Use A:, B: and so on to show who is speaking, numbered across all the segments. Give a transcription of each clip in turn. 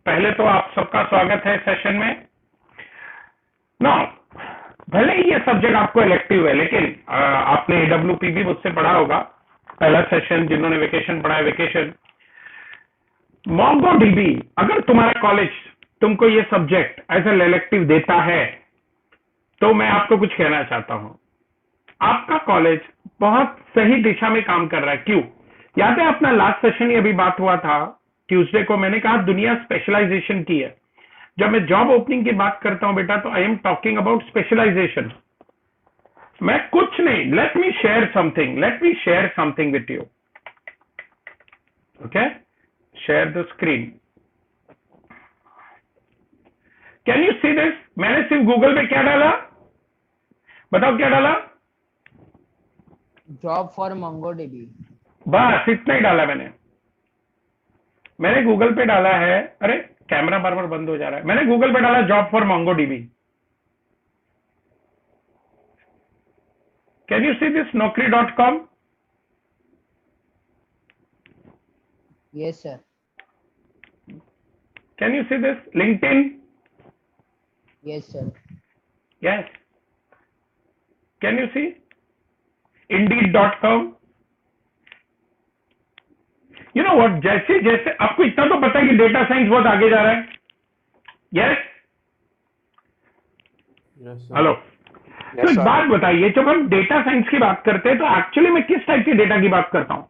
A: पहले तो आप सबका स्वागत है सेशन में ना। भले ही ये सब्जेक्ट आपको इलेक्टिव है, लेकिन आपने AWP भी मुझसे पढ़ा होगा। पहला सेशन जिन्होंने वेकेशन पढ़ा है, वेकेशन MongoDB। अगर तुम्हारा कॉलेज तुमको ये सब्जेक्ट एज ए इलेक्टिव देता है तो मैं आपको कुछ कहना चाहता हूं। आपका कॉलेज बहुत सही दिशा में काम कर रहा है। क्यों? याद है अपना लास्ट सेशन ही अभी बात हुआ था ट्यूसडे को, मैंने कहा दुनिया स्पेशलाइजेशन की है। जब मैं जॉब ओपनिंग की बात करता हूं बेटा, तो I am talking about specialization. मैं कुछ नहीं, let me share something with you. Okay, share the screen. Can you see this? मैंने सिर्फ गूगल पे क्या डाला, बताओ क्या डाला?
B: Job for MongoDB।
A: बस इतना ही डाला मैंने गूगल पे डाला है। अरे कैमरा बार बार बंद हो जा रहा है। मैंने गूगल पे डाला job for MongoDB। Can you see this? naukri.com।
B: Yes sir.
A: Can you see this? LinkedIn।
B: Yes sir.
A: Yes. Can you see? Indeed.com। You know what, जैसे जैसे आपको इतना तो पता है कि डेटा साइंस बहुत आगे जा रहा है। Yes hello. तो एक बात बताइए, जब हम डेटा साइंस की बात करते हैं तो एक्चुअली मैं किस टाइप के डेटा की बात करता हूं?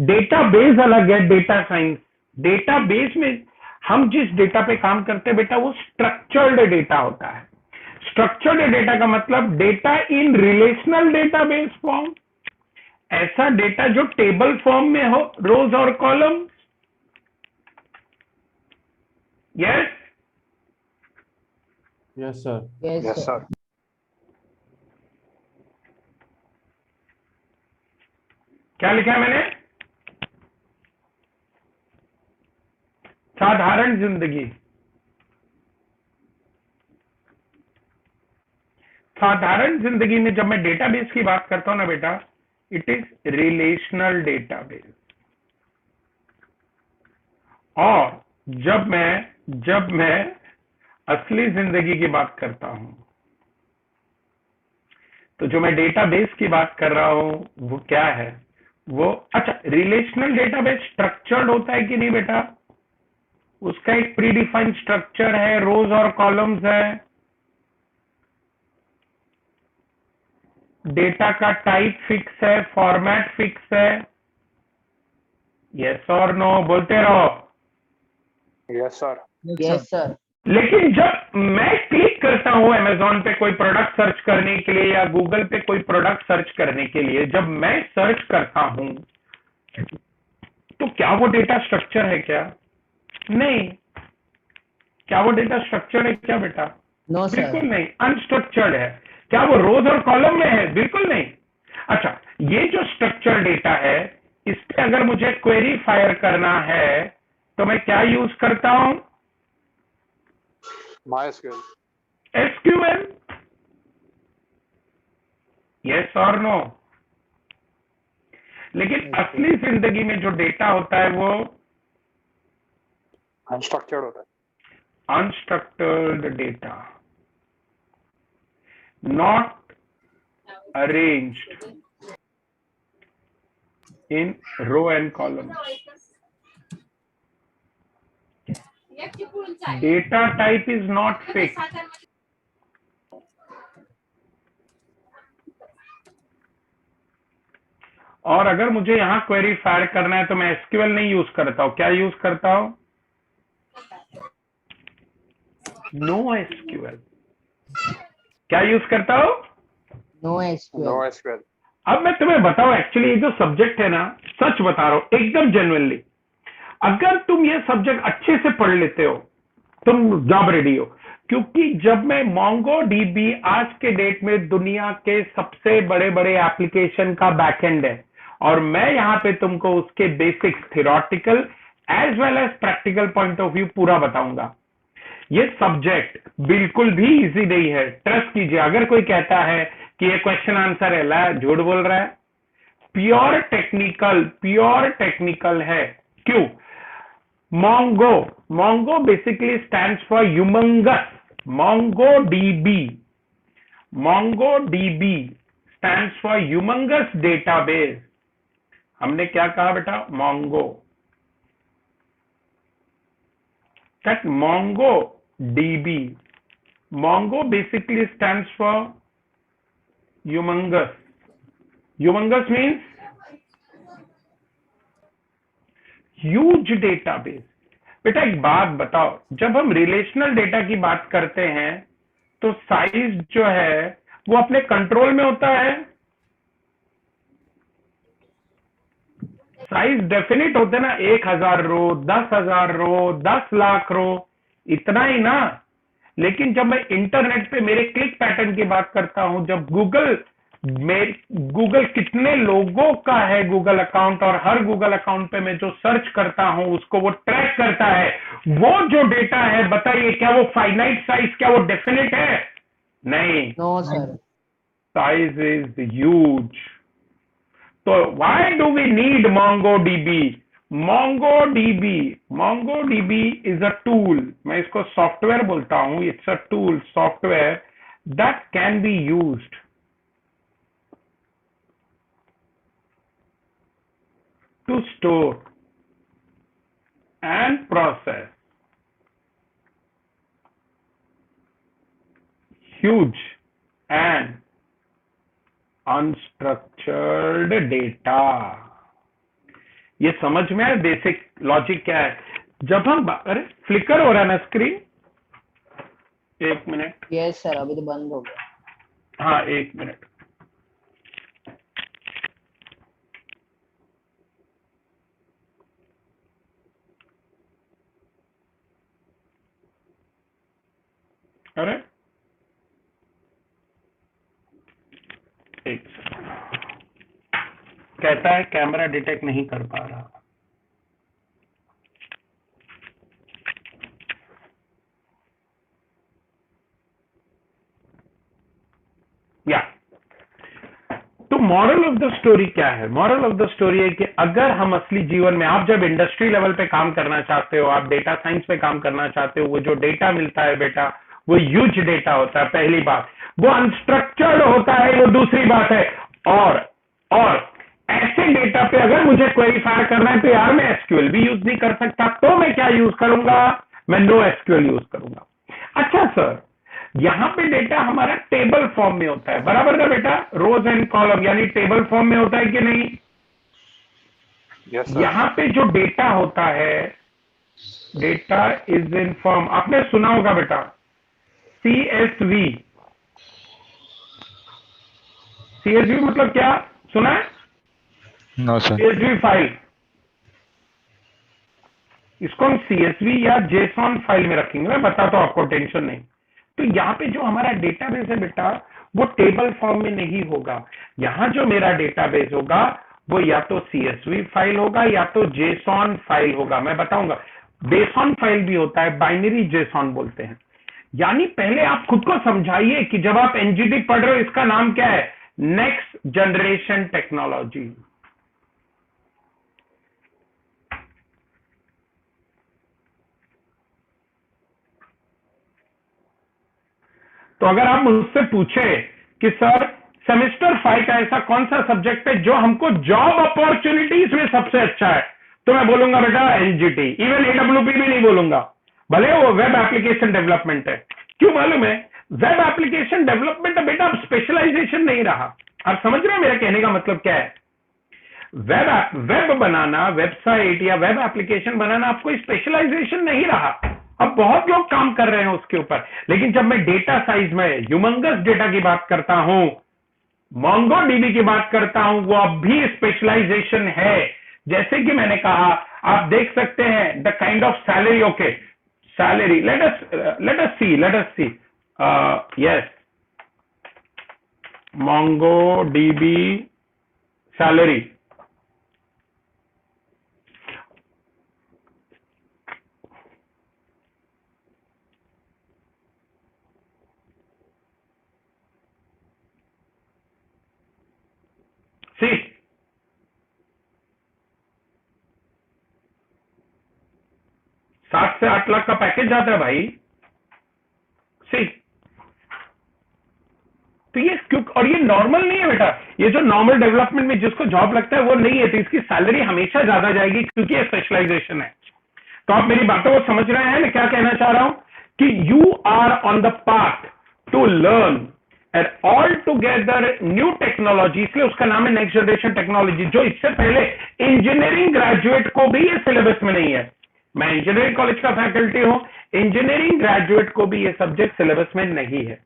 A: डेटाबेस अलग है, डेटा साइंस। डेटाबेस में हम जिस डेटा पे काम करते हैं बेटा, वो स्ट्रक्चर्ड डेटा होता है। स्ट्रक्चर्ड डेटा का मतलब डेटा इन रिलेशनल डेटाबेस फॉर्म, ऐसा डेटा जो टेबल फॉर्म में हो, रोज और column. Yes
C: yes sir.
B: Yes sir.
A: क्या लिखा है मैंने? साधारण जिंदगी। साधारण जिंदगी में जब मैं डेटाबेस की बात करता हूं ना बेटा, इट इज रिलेशनल डेटाबेस। और जब मैं असली जिंदगी की बात करता हूं, तो जो मैं डेटाबेस की बात कर रहा हूं वो क्या है? वो अच्छा, रिलेशनल डेटाबेस स्ट्रक्चर्ड होता है कि नहीं बेटा? उसका एक प्रीडिफाइंड स्ट्रक्चर है, रोज और कॉलम्स है। डेटा का टाइप फिक्स है, फॉर्मेट फिक्स है। यस और नो बोलते रहो।
D: Yes sir.
B: Yes sir.
A: लेकिन जब मैं क्लिक करता हूं अमेजोन पे कोई प्रोडक्ट सर्च करने के लिए या गूगल पे कोई प्रोडक्ट सर्च करने के लिए, जब मैं सर्च करता हूं तो क्या वो डेटा स्ट्रक्चर है क्या? नहीं। क्या वो डेटा स्ट्रक्चर्ड है क्या बेटा?
B: No sir.
A: बिल्कुल नहीं, अनस्ट्रक्चर्ड है। क्या वो रोज और कॉलम में है? बिल्कुल नहीं। अच्छा, ये जो स्ट्रक्चर डेटा है, इस पे अगर मुझे क्वेरी फायर करना है तो मैं क्या यूज करता हूं?
D: MySQL।
A: SQL। यस और नो? लेकिन असली जिंदगी में जो डेटा होता है वो
D: अनस्ट्रक्चर्ड होता है।
A: unstructured data, not arranged in row and column. Data type is not fixed. और अगर मुझे यहां क्वेरी फायर करना है तो मैं SQL नहीं यूज करता हूं। क्या यूज करता हूं? NoSQL। क्या यूज करता हूं?
B: No SQL.
D: NoSQL।
A: अब मैं तुम्हें बताऊं, एक्चुअली ये जो सब्जेक्ट है ना, सच बता रहा हूं एकदम जेन्युइनली, अगर तुम ये सब्जेक्ट अच्छे से पढ़ लेते हो, तुम जॉब रेडी हो। क्योंकि जब मैं MongoDB आज के डेट में दुनिया के सबसे बड़े बड़े एप्लीकेशन का बैकएंड है, और मैं यहाँ पे तुमको उसके basics theoretical as well as practical point of view पूरा बताऊंगा। ये सब्जेक्ट बिल्कुल भी इजी नहीं है, ट्रस्ट कीजिए। अगर कोई कहता है कि ये क्वेश्चन आंसर है, ला झूठ बोल रहा है। प्योर टेक्निकल है। क्यों? Mongo Mongo basically stands for humongous. MongoDB. MongoDB stands for humongous database. हमने क्या कहा बेटा? Mongo. That MongoDB. Mongo basically stands for humongous. Humongous means huge database. बेटा एक बात बताओ, जब हम रिलेशनल डेटा की बात करते हैं तो साइज जो है वो अपने कंट्रोल में होता है. साइज डेफिनेट होते ना, 1000 रो, 10,000 रो, 10 लाख रो, इतना ही ना. लेकिन जब मैं इंटरनेट पे मेरे क्लिक पैटर्न की बात करता हूं, जब गूगल कितने लोगों का है गूगल अकाउंट, और हर गूगल अकाउंट पे मैं जो सर्च करता हूं उसको वो ट्रैक करता है. वो जो डेटा है, बताइए क्या वो फाइनाइट साइज, क्या वो डेफिनेट है? नहीं.
B: No, sir.
A: Size is huge. तो why do we need MongoDB? MongoDB is a tool. मैं इसको सॉफ्टवेयर बोलता हूं. It's a tool, software that can be used to store and process huge and unstructured data. ये समझ में आया basic logic क्या है? जब हम अरे फ्लिकर हो रहा है ना स्क्रीन, एक मिनट.
B: Yes, sir. अभी तो बंद हो गया.
A: हाँ, एक मिनट. अरे एक कहता है कैमरा डिटेक्ट नहीं कर पा रहा. या तो मॉरल ऑफ द स्टोरी क्या है? मॉरल ऑफ द स्टोरी है कि अगर हम असली जीवन में, आप जब इंडस्ट्री लेवल पे काम करना चाहते हो, आप डेटा साइंस पे काम करना चाहते हो, वो जो डेटा मिलता है बेटा, वो ह्यूज डेटा होता है, पहली बात. वो अनस्ट्रक्चर्ड होता है, वो दूसरी बात है. और ऐसे डेटा पे अगर मुझे क्वेरीफाई करना है तो यार मैं एसक्यूएल भी यूज नहीं कर सकता. तो मैं क्या यूज करूंगा? मैं नो एसक्यूएल यूज करूंगा. अच्छा सर, यहां पे डेटा हमारा टेबल फॉर्म में होता है, बराबर ना बेटा? रोज एंड कॉलम, यानी टेबल फॉर्म में होता है कि नहीं?
D: Yes, sir.
A: यहां पे जो डेटा होता है, डेटा इज इन फॉर्म. आपने सुना होगा बेटा CSV. CSV मतलब क्या सुना है?
C: No sir.
A: CSV file. इसको हम CSV या JSON फाइल में रखेंगे, मैं बताता हूं आपको, टेंशन नहीं. तो यहाँ पे जो हमारा डेटाबेस है बेटा, वो टेबल फॉर्म में नहीं होगा. यहाँ जो मेरा डेटाबेस होगा वो या तो CSV फाइल होगा या तो JSON फाइल होगा. मैं बताऊंगा. JSON फाइल भी होता है, बाइनरी JSON बोलते हैं. यानी पहले आप खुद को समझाइए कि जब आप NGT पढ़ रहे हो, इसका नाम क्या है? Next generation technology. तो अगर आप मुझसे पूछे कि सर सेमेस्टर 5 का ऐसा कौन सा सब्जेक्ट है जो हमको जॉब अपॉर्चुनिटीज में सबसे अच्छा है, तो मैं बोलूंगा बेटा NGT. इवन AWP भी नहीं बोलूंगा, भले वो वेब एप्लीकेशन डेवलपमेंट है. क्यों मालूम है? वेब एप्लीकेशन डेवलपमेंट बेटा अब स्पेशलाइजेशन नहीं रहा. आप समझ रहे हो मेरा कहने का मतलब क्या है? वेब बनाना, वेबसाइट या वेब एप्लीकेशन बनाना अब कोई स्पेशलाइजेशन नहीं रहा. अब बहुत लोग काम कर रहे हैं उसके ऊपर. लेकिन जब मैं डेटा साइज में ह्यूमंगस डेटा की बात करता हूं, MongoDB की बात करता हूं, वो अब भी स्पेशलाइजेशन है. जैसे कि मैंने कहा, आप देख सकते हैं the kind of salary. Okay, salary, let us see. Yes, MongoDB salary. See, 7 से 8 लाख का पैकेज जाता है भाई। सी, तो ये क्यों, और ये नॉर्मल नहीं है बेटा, ये जो नॉर्मल डेवलपमेंट में जिसको जॉब लगता है वो नहीं है, तो इसकी सैलरी हमेशा ज्यादा जाएगी क्योंकि ये स्पेशलाइजेशन है। तो आप मेरी बातों को समझ रहे हैं, मैं क्या कहना चाह रहा हूं कि you are on the path to learn and all together new technology, इसलिए उसका नाम है नेक्स्ट जनरेशन टेक्नोलॉजी, जो इससे पहले इंजीनियरिंग ग्रेजुएट को भी ये सिलेबस में नहीं है। मैं इंजीनियरिंग कॉलेज का फैकल्टी हूं, इंजीनियरिंग ग्रेजुएट को भी ये सब्जेक्ट सिलेबस में नहीं है।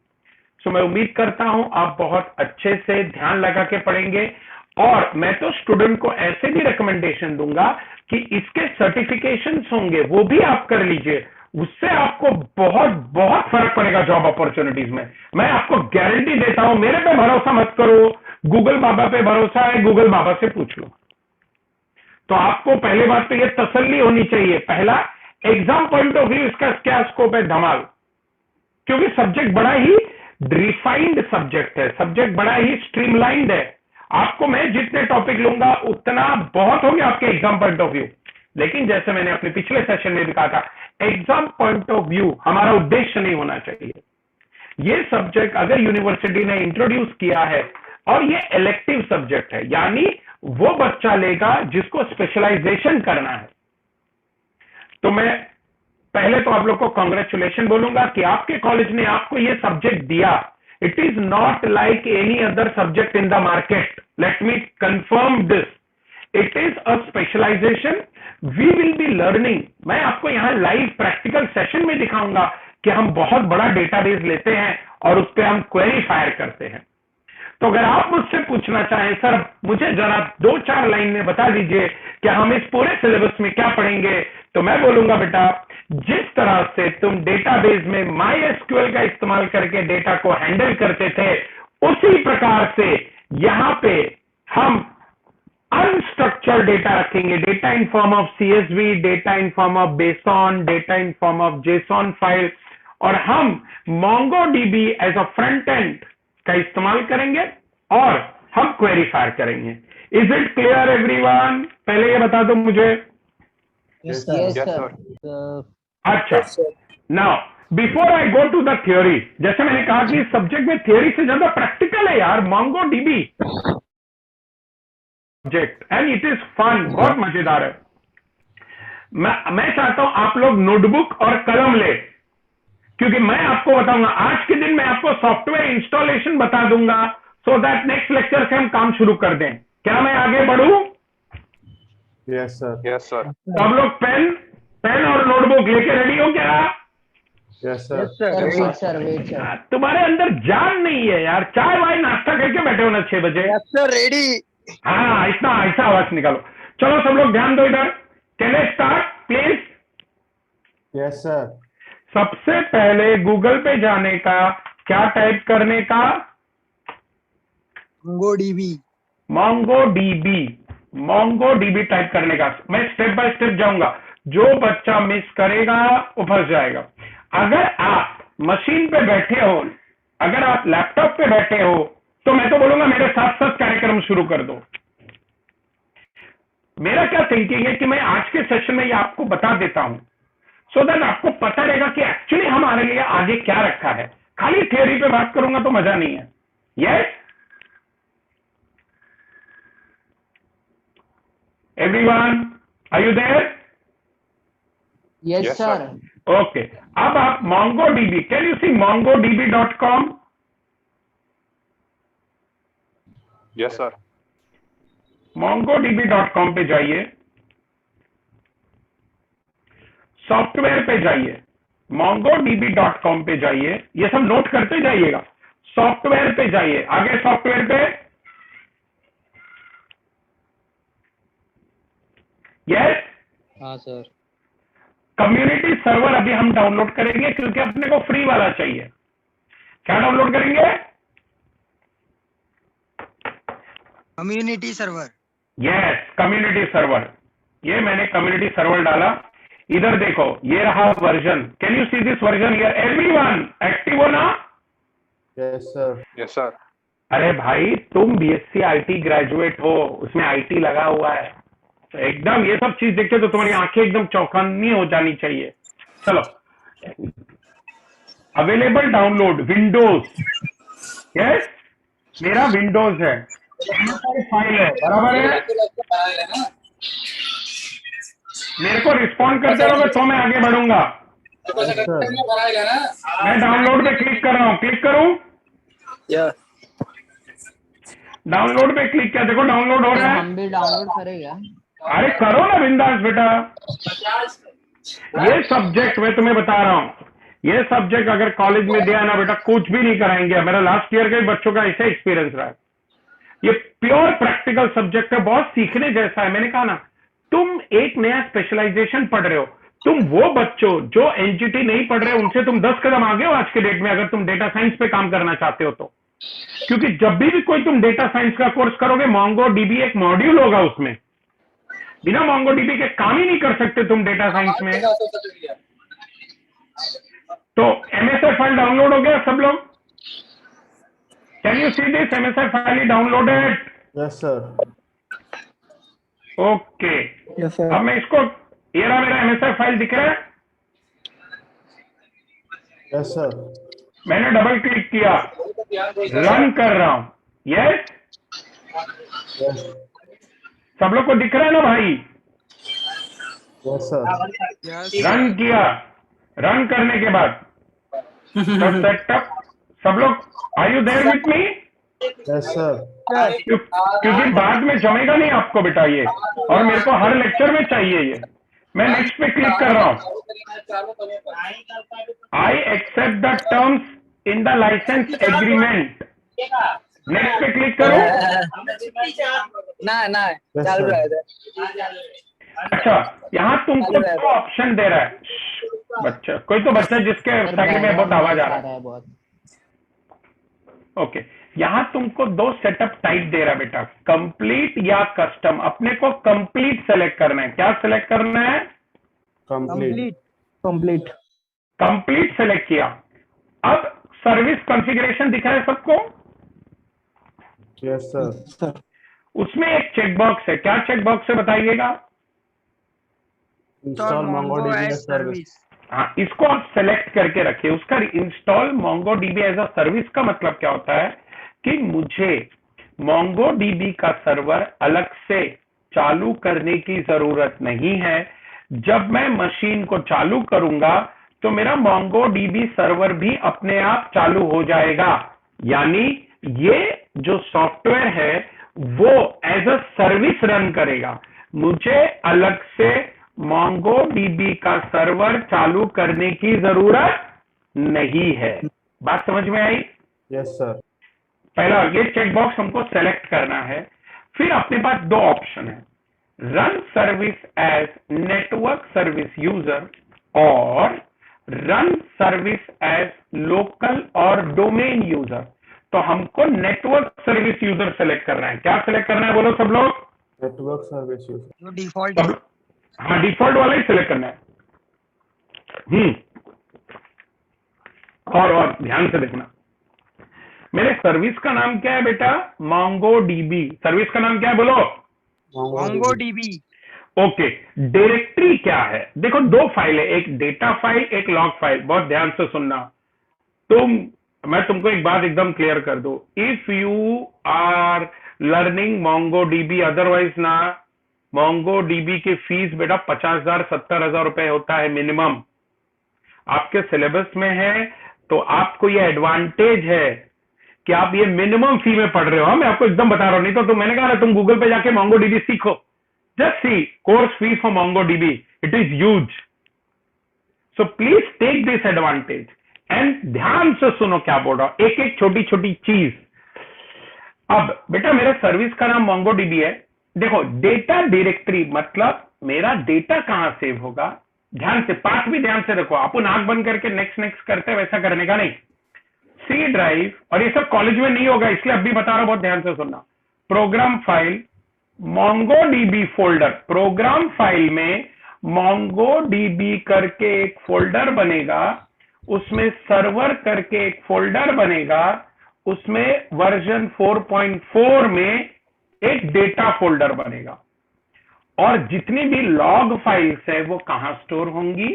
A: सो मैं उम्मीद करता हूं आप बहुत अच्छे से ध्यान लगा के पढ़ेंगे, और मैं तो स्टूडेंट को ऐसे भी रिकमेंडेशन दूंगा कि इसके सर्टिफिकेशंस होंगे वो भी आप कर लीजिए, उससे आपको बहुत बहुत फर्क पड़ेगा जॉब अपॉर्चुनिटीज में। मैं आपको गारंटी देता हूं, मेरे पे भरोसा मत करो, गूगल बाबा पे भरोसा है, गूगल बाबा से पूछ लो। तो आपको पहले बात तो ये तसल्ली होनी चाहिए, पहला एग्जाम पॉइंट ऑफ व्यू इसका क्या स्कोप है, धमाल, क्योंकि सब्जेक्ट बड़ा ही रिफाइंड सब्जेक्ट है, सब्जेक्ट बड़ा ही स्ट्रीमलाइंड है। आपको मैं जितने टॉपिक लूंगा उतना बहुत होंगे आपके एग्जाम पॉइंट ऑफ व्यू, लेकिन जैसे मैंने अपने पिछले सेशन में भी कहा था, एग्जाम पॉइंट ऑफ व्यू हमारा उद्देश्य नहीं होना चाहिए। ये सब्जेक्ट अगर यूनिवर्सिटी ने इंट्रोड्यूस किया है और ये इलेक्टिव सब्जेक्ट है, यानी वो बच्चा लेगा जिसको स्पेशलाइजेशन करना है। तो मैं पहले तो आप लोग को कांग्रेचुलेशन बोलूंगा कि आपके कॉलेज ने आपको ये सब्जेक्ट दिया। It is not like any other subject in the market, let me confirm this, it is a specialization we will be learning. मैं आपको यहां लाइव प्रैक्टिकल सेशन में दिखाऊंगा कि हम बहुत बड़ा डेटाबेस लेते हैं और उस पर हम क्वेरी फायर करते हैं। तो अगर आप मुझसे पूछना चाहें सर मुझे जरा 2-4 लाइन में बता दीजिए कि हम इस पूरे सिलेबस में क्या पढ़ेंगे, तो मैं बोलूंगा बेटा जिस तरह से तुम डेटाबेस में MySQL का इस्तेमाल करके डेटा को हैंडल करते थे, उसी प्रकार से यहां पे हम अनस्ट्रक्चर्ड डेटा रखेंगे, data in form of CSV, data in form of BSON, data in form of JSON file, और हम MongoDB as a front end का इस्तेमाल करेंगे और हम क्वेरी फायर करेंगे। Is it clear everyone? पहले ये बता दो मुझे।
B: Yes,
D: Yes,
B: sir.
D: sir.
A: अच्छा, now before I go to the theory, जैसे मैंने कहा कि इस सब्जेक्ट में थ्योरी से ज्यादा प्रैक्टिकल है यार, MongoDB subject and it is fun, बहुत मजेदार है। मैं चाहता हूं आप लोग नोटबुक और कलम ले, क्योंकि मैं आपको बताऊंगा आज के दिन मैं आपको सॉफ्टवेयर इंस्टॉलेशन बता दूंगा, सो दैट नेक्स्ट लेक्चर से हम काम शुरू कर दें। क्या मैं आगे बढ़ूं?
D: Yes, sir. Yes, sir.
A: तो आप लोग पेन और नोटबुक लेके रेडी हो क्या?
D: Yes, sir.
B: Sir, wait, sir, wait, sir.
A: तुम्हारे अंदर जान नहीं है यार, चाय वाय नाश्ता करके बैठे हो ना 6 बजे।
E: रेडी।
A: हाँ, इतना ऐसा आवाज निकालो। चलो सब लोग ध्यान दो इधर। Can I start please?
D: Yes, sir.
A: सबसे पहले गूगल पे जाने का, क्या टाइप करने का?
E: MongoDB।
A: MongoDB टाइप करने का। मैं स्टेप बाय स्टेप जाऊंगा, जो बच्चा मिस करेगा वो फंस जाएगा। अगर आप मशीन पे बैठे हो, अगर आप लैपटॉप पे बैठे हो, तो मैं तो बोलूंगा मेरे साथ साथ कार्यक्रम शुरू कर दो। मेरा क्या थिंकिंग है कि मैं आज के सेशन में ये आपको बता देता हूं, सो दैट आपको पता रहेगा कि एक्चुअली हमारे लिए आगे क्या रखा है। खाली थियोरी पे बात करूंगा तो मजा नहीं है। Yes everyone, are you there?
B: Yes,
D: Yes,
B: sir.
D: sir.
A: Okay, अब आप MongoDB, can you see mongodb.com?
D: Yes, sir.
A: mongodb.com पे जाइए, सॉफ्टवेयर पे जाइए, mongodb.com पे जाइए, ये सब नोट करते जाइएगा। सॉफ्टवेयर पे जाइए, आगे सॉफ्टवेयर पे, यस।
E: हाँ सर।
A: कम्युनिटी सर्वर अभी हम डाउनलोड करेंगे क्योंकि अपने को फ्री वाला चाहिए। क्या डाउनलोड करेंगे?
E: Community server.
A: Yes, community server. ये मैंने कम्युनिटी सर्वर डाला, इधर देखो ये रहा version. Can you see this version here? Everyone active हो ना?
D: Yes, sir. Yes, sir.
A: अरे भाई तुम BSc IT ग्रेजुएट हो, उसमें IT लगा हुआ है, तो एकदम ये सब चीज देखते तो तुम्हारी आंखें एकदम चौकन्नी हो जानी चाहिए। चलो, अवेलेबल डाउनलोड विंडोज, यस, मेरा विंडोज है, फाइल है, बराबर है। मेरे को रिस्पॉन्ड करते रहोगे तो मैं आगे बढ़ूंगा। मैं डाउनलोड पे क्लिक कर रहा हूँ, क्लिक करूं? डाउनलोड पे क्लिक किया, देखो डाउनलोड हो
B: सर
A: रहा है।
B: हम भी डाउनलोड करेगा।
A: अरे करो ना बिंदास बेटा। ये सब्जेक्ट मैं तुम्हें बता रहा हूँ, ये सब्जेक्ट अगर कॉलेज में दिया ना बेटा, कुछ भी नहीं कराएंगे। मेरा लास्ट ईयर के बच्चों का ऐसा एक्सपीरियंस रहा है। ये प्योर प्रैक्टिकल सब्जेक्ट है, बहुत सीखने जैसा है। मैंने कहा ना, तुम एक नया स्पेशलाइजेशन पढ़ रहे हो, तुम वो बच्चों जो एनजीटी नहीं पढ़ रहे उनसे तुम 10 कदम आगे हो आज के डेट में, अगर तुम डेटा साइंस पे काम करना चाहते हो तो। क्योंकि जब भी कोई तुम डेटा साइंस का कोर्स करोगे, MongoDB एक मॉड्यूल होगा, उसमें बिना MongoDB के काम ही नहीं कर सकते तुम डेटा साइंस में। तो MSI फाइल डाउनलोड हो गया सब लोग? Can you see this MSI file downloaded?
D: Yes sir.
A: Okay, अब मैं इसको, ये रहा मेरा MSI फाइल दिख रहा है।
D: Yes sir.
A: मैंने डबल क्लिक किया, रन कर रहा हूं, यस।
D: यस।
A: सब लोग को दिख रहा है ना भाई?
D: Yes sir.
A: रन किया, रन करने के बाद सेटअप, सब लोग are you there with me?
D: Yes sir.
A: क्योंकि बाद में जमेगा नहीं आपको बेटा ये, और मेरे को हर लेक्चर में चाहिए ये। मैं नेक्स्ट पे क्लिक कर रहा हूं, I accept the terms in the licence agreement. Next पे क्लिक करूं?
B: ना
D: Yes,
B: चालू
D: sir.
B: रहा है।
A: अच्छा, यहाँ तुमको दो ऑप्शन दे रहा है। बच्चा, कोई तो बच्चा जिसके साइड में बहुत आवाज आ रहा है।
B: बहुत।
A: ओके, यहाँ तुमको दो सेटअप टाइप दे रहा है बेटा, कंप्लीट या कस्टम। अपने को कंप्लीट सेलेक्ट करना है। क्या सेलेक्ट करना है?
D: कंप्लीट।
A: कंप्लीट सेलेक्ट किया। अब सर्विस कॉन्फ़िगरेशन दिख रहा है सबको?
D: Yes sir.
A: उसमें एक चेकबॉक्स है, क्या चेकबॉक्स है बताइएगा?
D: Install MongoDB as service.
A: हाँ, इसको आप सेलेक्ट करके रखिए। उसका install MongoDB as a service का मतलब क्या होता है कि मुझे MongoDB का सर्वर अलग से चालू करने की जरूरत नहीं है। जब मैं मशीन को चालू करूंगा तो मेरा MongoDB सर्वर भी अपने आप चालू हो जाएगा। यानी ये जो सॉफ्टवेयर है वो एज अ सर्विस रन करेगा। मुझे अलग से MongoDB का सर्वर चालू करने की जरूरत नहीं है। बात समझ में आई?
D: Yes sir.
A: पहला ये चेकबॉक्स हमको सेलेक्ट करना है। फिर अपने पास दो ऑप्शन है, run service as network service user और रन सर्विस एज लोकल और डोमेन यूजर। तो हमको नेटवर्क सर्विस यूजर सेलेक्ट करना है। क्या सेलेक्ट करना है बोलो सब लोग?
D: Network service user.
B: डिफॉल्ट।
A: हाँ, डिफॉल्ट वाला ही सिलेक्ट करना है। और ध्यान से देखना, मेरे सर्विस का नाम क्या है बेटा? MongoDB। सर्विस का नाम क्या है बोलो?
B: MongoDB।
A: ओके, डायरेक्टरी क्या है? देखो दो फाइल है, एक डेटा फाइल, एक लॉग फाइल। बहुत ध्यान से सुनना। मैं तुमको एक बात एकदम क्लियर कर दूं, if you are learning MongoDB, otherwise ना, MongoDB की फीस बेटा 50,000 70,000 रुपए होता है मिनिमम। आपके सिलेबस में है तो आपको ये एडवांटेज है कि आप ये मिनिमम फी में पढ़ रहे हो। मैं आपको एकदम बता रहा हूं, नहीं तो मैंने कहा ना, तुम गूगल पे जाके MongoDB सीखो। Just see course fee for MongoDB, it is huge. So please take this advantage and ध्यान से सुनो क्या बोल रहा हूं, एक एक छोटी छोटी चीज। अब बेटा मेरे सर्विस का नाम MongoDB है। देखो, डेटा डायरेक्टरी मतलब मेरा डेटा कहां सेव होगा। ध्यान से, पाठ भी ध्यान से रखो। अपन आंख बंद करके नेक्स्ट करते वैसा करने का नहीं। सी ड्राइव, और ये सब कॉलेज में नहीं होगा इसलिए अभी बता रहा हूं, बहुत ध्यान से सुनना। Program file, MongoDB folder. Program file में MongoDB करके एक फोल्डर बनेगा, उसमें सर्वर करके एक फोल्डर बनेगा, उसमें वर्जन 4.4 में एक डेटा फोल्डर बनेगा। और जितनी भी लॉग फाइल्स है वो कहां स्टोर होंगी?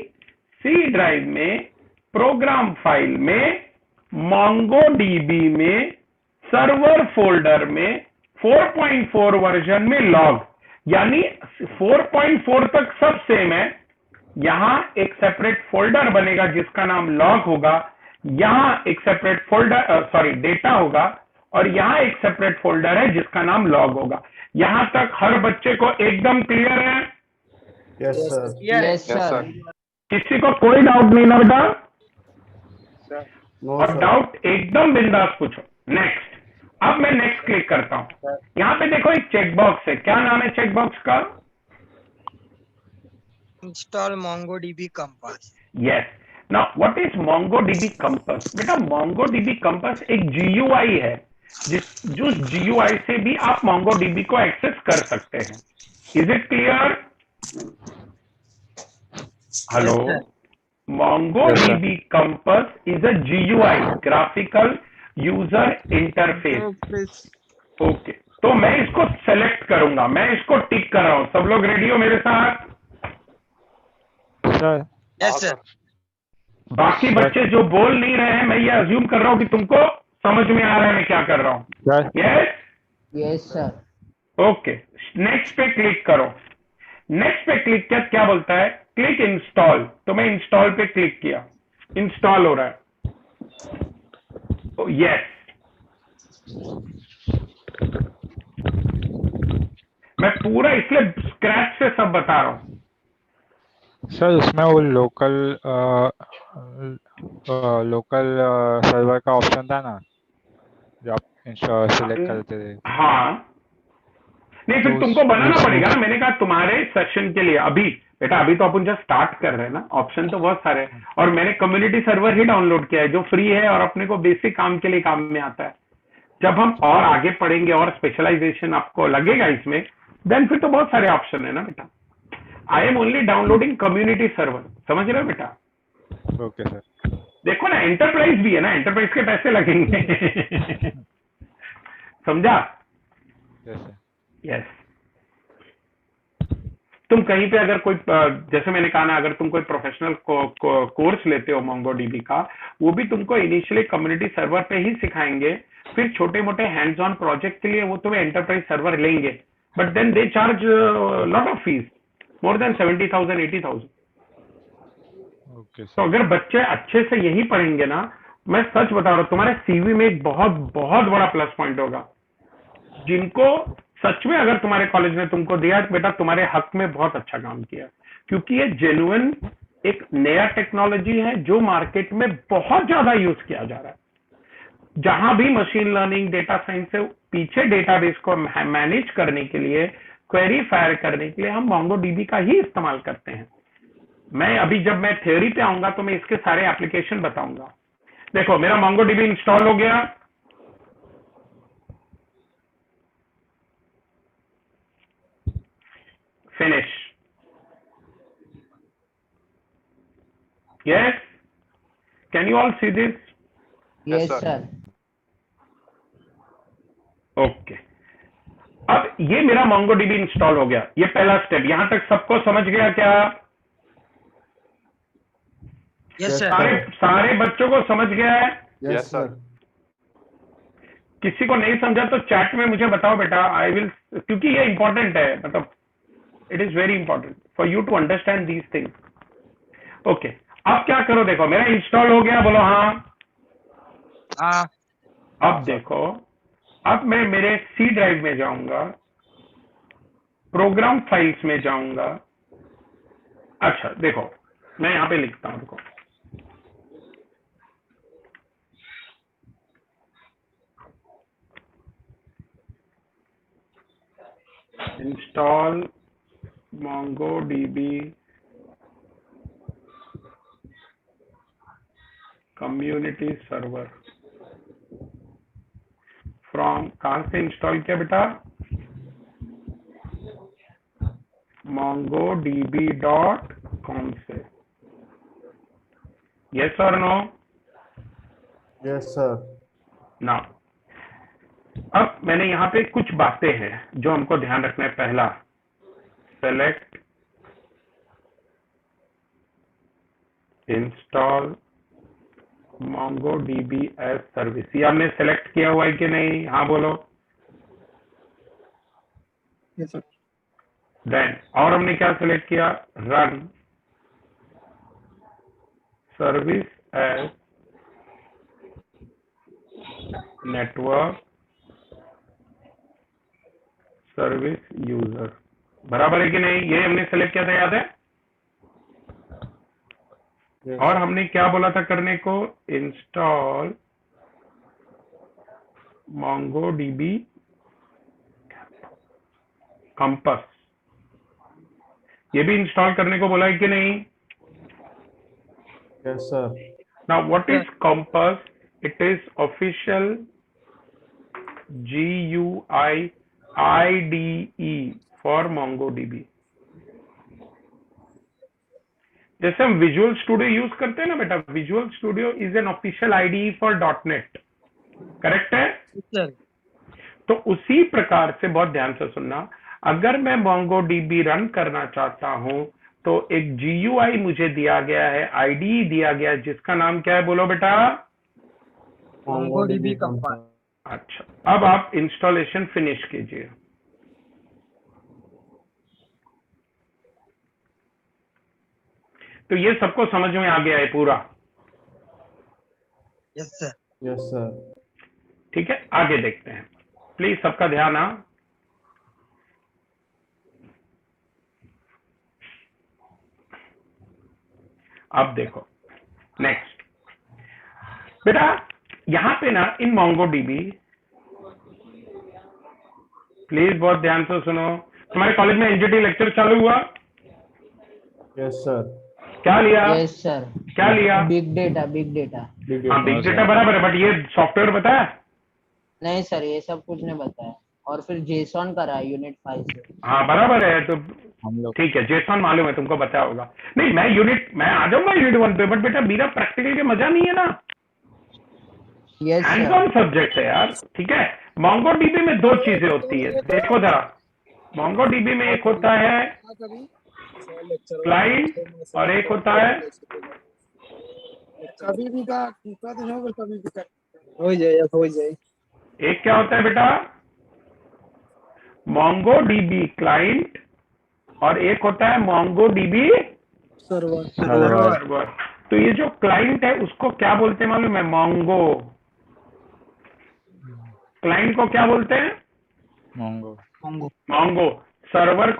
A: सी ड्राइव में, प्रोग्राम फाइल में, MongoDB में, सर्वर फोल्डर में 4.4 वर्जन में लॉग, यानी 4.4 तक सब सेम है। यहां एक सेपरेट फोल्डर बनेगा जिसका नाम लॉग होगा, यहां एक सेपरेट फोल्डर डेटा होगा, और यहां एक सेपरेट फोल्डर है जिसका नाम लॉग होगा। यहां तक हर बच्चे को एकदम क्लियर है?
D: Yes sir.
B: Yes sir.
A: किसी को कोई डाउट नहीं ना बेटा?
D: नो
A: और
D: सर।
A: डाउट एकदम बिंदास पूछो। नेक्स्ट। अब मैं नेक्स्ट क्लिक करता हूं। यहां पे देखो एक चेकबॉक्स है, क्या नाम है चेकबॉक्स का?
B: Install MongoDB Compass।
A: Yes. Now what is MongoDB Compass? बेटा MongoDB Compass एक GUI है, जो GUI से भी आप MongoDB को एक्सेस कर सकते हैं। Is it clear? Hello? MongoDB Compass is a GUI, graphical user interface। Okay, तो मैं इसको सेलेक्ट करूंगा, मैं इसको टिक कर रहा हूं। सब लोग रेडी हो मेरे साथ?
C: Sir
B: yes sir.
A: बाकी बच्चे जो बोल नहीं रहे हैं, मैं ये अज्यूम कर रहा हूं कि तुमको समझ में आ रहा है मैं क्या कर रहा हूं।
C: Sir
A: yes?
B: Yes sir.
A: Okay, next पे क्लिक करो। नेक्स्ट पे क्लिक किया, क्या बोलता है? Click install. तो मैं इंस्टॉल पे क्लिक किया, इंस्टॉल हो रहा है। यस, मैं पूरा इसलिए स्क्रैच से सब बता रहा हूं।
C: सर उसमें वो लोकल सर्वर का ऑप्शन था ना, जो आप सिलेक्ट करते थे।
A: हाँ, नहीं फिर
C: तो
A: तुमको बनाना
C: उसमें
A: पड़ेगा ना। मैंने कहा तुम्हारे सेशन के लिए अभी बेटा, अभी तो अपन जस्ट स्टार्ट कर रहे हैं ना, ऑप्शन तो बहुत सारे हैं। और मैंने कम्युनिटी सर्वर ही डाउनलोड किया है जो फ्री है और अपने को बेसिक काम के लिए काम में आता है। जब हम और आगे पढ़ेंगे और स्पेशलाइजेशन आपको लगेगा इसमें, देन फिर तो बहुत सारे ऑप्शन है ना बेटा। I am only downloading community server, समझ रहे हो बेटा?
C: Okay sir.
A: देखो ना, एंटरप्राइज भी है ना, एंटरप्राइज के पैसे लगेंगे। समझा?
C: Yes sir.
A: यस। तुम कहीं पे अगर कोई जैसे मैंने कहा ना, अगर तुम कोई प्रोफेशनल कोर्स लेते हो MongoDB का, वो भी तुमको इनिशियली कम्युनिटी सर्वर पे ही सिखाएंगे। फिर छोटे मोटे हैंड्स ऑन प्रोजेक्ट के लिए वो तुम्हें एंटरप्राइज सर्वर लेंगे, but then they charge lot of fees, more than 70,000 80,000।
C: Okay
A: तो
C: सर।
A: अगर बच्चे अच्छे से यही पढ़ेंगे ना, मैं सच बता रहा हूँ, तुम्हारे सीवी में एक बहुत बहुत बड़ा प्लस पॉइंट होगा। जिनको सच में अगर तुम्हारे कॉलेज ने तुमको दिया बेटा, तुम्हारे हक में बहुत अच्छा काम किया, क्योंकि ये जेन्युइन एक नया टेक्नोलॉजी है जो मार्केट में बहुत ज्यादा यूज किया जा रहा है। जहां भी मशीन लर्निंग, डेटा साइंस से पीछे डेटाबेस को मैनेज करने के लिए, क्वेरी फायर करने के लिए हम MongoDB का ही इस्तेमाल करते हैं। मैं अभी जब मैं थ्योरी पे आऊंगा तो मैं इसके सारे एप्लीकेशन बताऊंगा। देखो मेरा MongoDB इंस्टॉल हो गया। Finish. Yes? Can you all see this?
B: Yes sir.
A: Okay. अब ये मेरा MongoDB इंस्टॉल हो गया, ये पहला स्टेप। यहां तक सबको समझ गया क्या?
B: Yes sir.
A: सारे बच्चों को समझ गया है?
D: Yes sir.
A: किसी को नहीं समझा तो चैट में मुझे बताओ बेटा, आई विल, क्योंकि ये इंपॉर्टेंट है, मतलब it is very important for you to understand these things. Okay, अब क्या करो, देखो मेरा इंस्टॉल हो गया, बोलो हाँ।
B: हाँ।
A: अब देखो, अब मैं मेरे सी ड्राइव में जाऊंगा, प्रोग्राम फाइल्स में जाऊंगा। अच्छा देखो, मैं यहां पे लिखता हूं, देखो install MongoDB community server from, कहां से इंस्टॉल किया बेटा? mongodb.com से। यस और नो?
D: Yes sir.
A: ना। अब मैंने यहाँ पे कुछ बातें हैं जो हमको ध्यान रखना है। पहला, select install MongoDB as service. ये हमने सेलेक्ट किया हुआ है कि नहीं? हाँ बोलो।
E: Yes, sir.
A: देन और हमने क्या सेलेक्ट किया? Run service as network service user. बराबर है कि नहीं? ये हमने सेलेक्ट किया था, याद है?
D: Yes.
A: और हमने क्या बोला था करने को? Install MongoDB compass. ये भी इंस्टॉल करने को बोला है कि नहीं?
D: Yes, sir.
A: Now what is Compass? It is official GUI IDE for MongoDB। जैसे हम विजुअल स्टूडियो यूज करते हैं ना बेटा, visual studio is an official IDE for .NET, correct है?
B: Yes, sir.
A: तो उसी प्रकार से, बहुत ध्यान से सुनना, अगर मैं MongoDB रन करना चाहता हूं तो एक GUI मुझे दिया गया है, IDE दिया गया है, जिसका नाम क्या है? बोलो बेटा।
B: MongoDB Compass.
A: अच्छा, अब आप इंस्टॉलेशन फिनिश कीजिए। तो ये सबको समझ में आ गया है पूरा?
B: Yes, sir.
D: Yes, sir.
A: ठीक है, आगे देखते हैं। प्लीज सबका ध्यान आ। अब देखो नेक्स्ट बेटा, यहां पे ना इन MongoDB, प्लीज बहुत ध्यान से सुनो। तुम्हारे कॉलेज में NGT लेक्चर चालू हुआ?
D: Yes, sir.
A: क्या लिया?
B: Yes, sir.
A: क्या लिया?
B: Big data, big data.
D: Big
A: हाँ,
D: data.
A: बिग डेटा बराबर है, बट ये सॉफ्टवेयर बताया?
B: नहीं सर, ये सब कुछ नहीं बताया। और फिर जेसॉन करा यूनिट 5 से।
A: हाँ बराबर है, तो
C: हम लोग
A: ठीक है, जेसन मालूम है तुमको, बताया होगा। नहीं, मैं आ जाऊंगा यूनिट 1 पे, बट बेटा मेरा प्रैक्टिकल के मजा नहीं है ना,
B: yes
A: hands
B: sir.
A: On subject है यार। ठीक है, MongoDB में दो चीजें होती है, देखो जरा। MongoDB में एक होता है क्लाइंट और एक होता है
E: कभी भी का दिन होगा, कभी भी का हो जाए।
A: एक क्या होता है बेटा? MongoDB क्लाइंट और एक होता है MongoDB
E: सर्वर।
A: सर्वर। तो ये जो क्लाइंट है उसको क्या बोलते हैं मालूम है? मोंगो। क्लाइंट को क्या बोलते हैं?
C: मोंगो।
A: मोंगो। सर्वर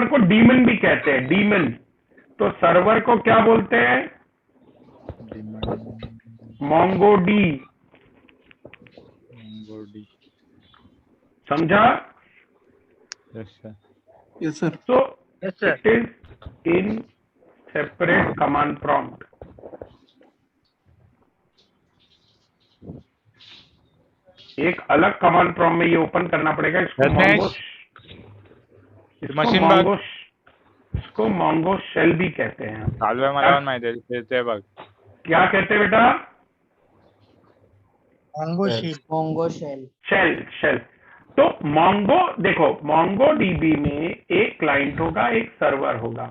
A: को डीमन भी कहते हैं, डीमन। तो सर्वर को क्या बोलते हैं? MongoD।
C: मोंगोडी।
A: समझा?
C: Yes sir.
E: Yes sir.
A: So
B: Yes, sir.
A: it is in separate command prompt। एक अलग कमांड प्रॉम्प्ट में ये ओपन करना पड़ेगा। इसको
C: मशीन बग।
A: इसको मोंगो शेल भी कहते हैं।
C: कालवे मला माहिती आहे बघ।
A: क्या कहते हैं बेटा?
B: Mongo shell.
A: शेल। तो मोंगो, देखो MongoDB में एक क्लाइंट होगा, एक सर्वर होगा।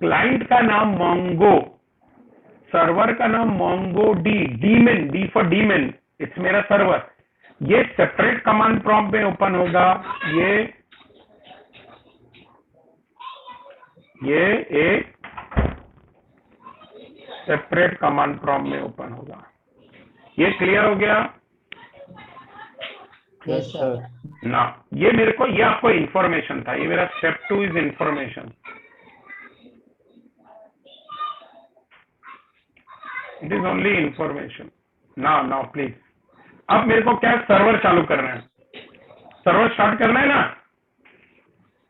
A: क्लाइंट का नाम मोंगो, सर्वर का नाम MongoD, demon, D for demon, it's मेरा सर्वर। ये सेपरेट कमांड प्रॉम्प्ट में ओपन होगा। ये एक सेपरेट कमांड प्रॉम्प्ट में ओपन होगा। ये क्लियर हो गया
B: यस सर।
A: ना? ये आपको इंफॉर्मेशन था, ये मेरा step 2 is information. It is only information. Now please, अब मेरे को क्या सर्वर चालू करना है, सर्वर स्टार्ट करना है ना?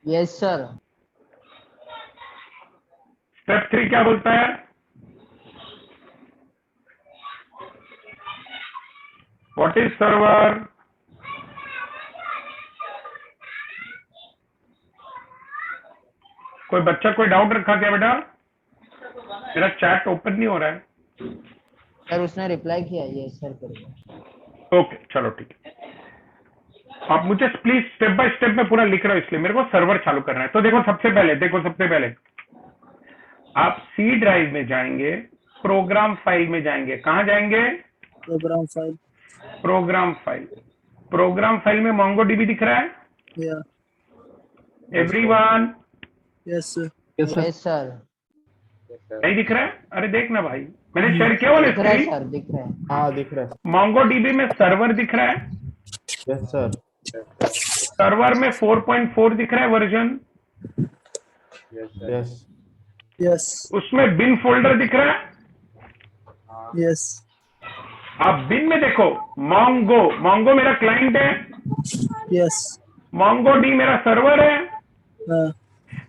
B: Yes sir.
A: स्टेप 3 क्या बोलता है? What is server? कोई बच्चा कोई डाउट रखा क्या बेटा? मेरा चैट ओपन नहीं हो रहा है।
B: सर उसने रिप्लाई किया यस सर करके।
A: ओके चलो ठीक है। आप मुझे प्लीज स्टेप बाय स्टेप में पूरा लिख रहा हूं, इसलिए मेरे को सर्वर चालू करना है। तो देखो सबसे पहले आप सी ड्राइव में जाएंगे। प्रोग्राम फाइल में जाएंगे। कहाँ जाएंगे?
E: Program file.
A: Program file. Program file में MongoDB दिख रहा है
E: या
A: everyone?
E: Yes sir.
D: Yes, sir.
B: Yes sir,
A: नहीं दिख रहा है? अरे देखना भाई, मैंने शेयर किया हुआ ना
B: दिख रहा है
A: स्क्रीन।
B: सर, दिख रहा है।
D: हाँ दिख रहा है।
A: MongoDB में सर्वर दिख रहा है,
D: Yes, sir.
A: सर्वर में 4.4 दिख रहा है वर्जन,
D: Yes.
E: यस
A: उसमें बिन फोल्डर दिख रहा है।
E: यस
A: आप बिन में देखो, मोंगो मेरा क्लाइंट है,
E: यस।
A: MongoD मेरा सर्वर है,
E: हाँ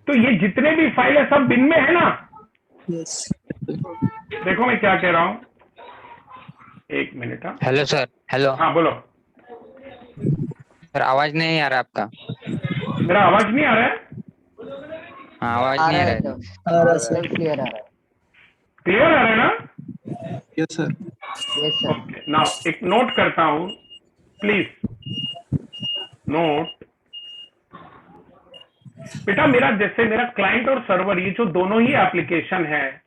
A: तो ये जितने भी फाइल है सब बिन में है ना।
E: यस।
A: देखो मैं क्या कह रहा हूं, एक मिनट। हाँ
F: हेलो सर। हेलो
A: हाँ बोलो।
F: सर, आवाज नहीं आ रहा आपका।
A: मेरा आवाज नहीं आ रहा है?
F: हाँ, आवाज
B: आ
F: नहीं
B: रहा
F: आ
B: है
F: रहा है।
B: तो
E: आ रहा सर।
B: क्लियर आ रहा है।
A: क्लियर आ रहा है ना?
E: Yes sir.
B: Yes sir.
A: Okay, now एक नोट करता हूं, प्लीज नोट। बेटा मेरा जैसे मेरा क्लाइंट और सर्वर, ये जो दोनों ही एप्लीकेशन है,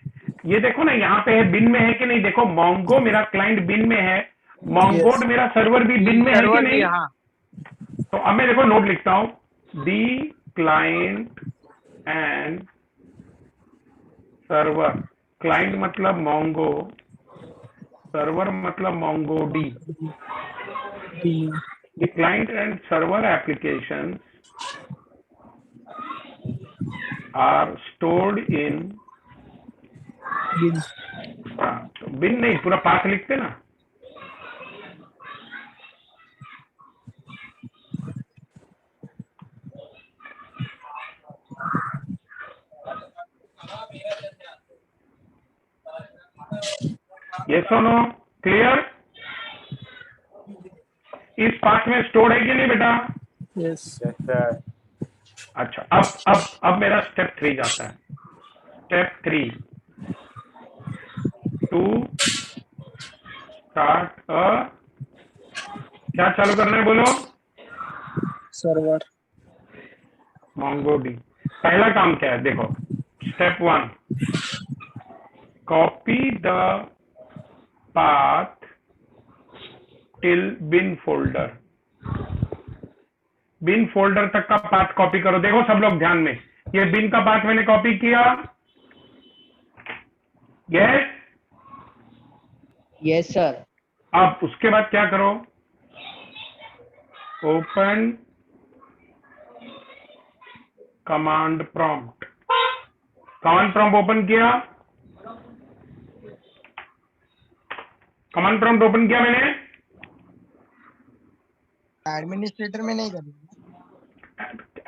A: ये देखो ना यहाँ पे है, बिन में है कि नहीं? देखो मोंगो मेरा क्लाइंट बिन में है, मोंगोड
E: Yes.
A: मेरा सर्वर भी बिन में है कि
F: सर्वर भी,
A: नहीं?
F: हाँ।
A: तो अब मैं देखो नोट लिखता हूं, दी क्लाइंट एंड सर्वर। क्लाइंट मतलब मोंगो, सर्वर मतलब MongoD। The client and server applications are stored in
E: बिन।
A: बिन नहीं, पूरा पाथ लिखते ना। यस और नो? क्लियर? इस पाथ में स्टोर्ड है कि नहीं बेटा?
E: Yes
D: Yes, sir.
A: अच्छा, अब मेरा स्टेप 3 जाता है। स्टेप 3 टू स्टार्ट क्या चालू करना है बोलो?
E: सर्वर।
A: MongoD। पहला काम क्या है देखो, step 1, copy the path till bin folder. Bin folder तक का पाथ कॉपी करो। देखो सब लोग ध्यान में, ये बिन का पाथ मैंने कॉपी किया। यस।
B: Yes sir.
A: अब उसके बाद क्या करो, open command prompt. Command prompt open किया, कमांड प्रॉम्प्ट ओपन किया मैंने।
E: एडमिनिस्ट्रेटर में नहीं करना।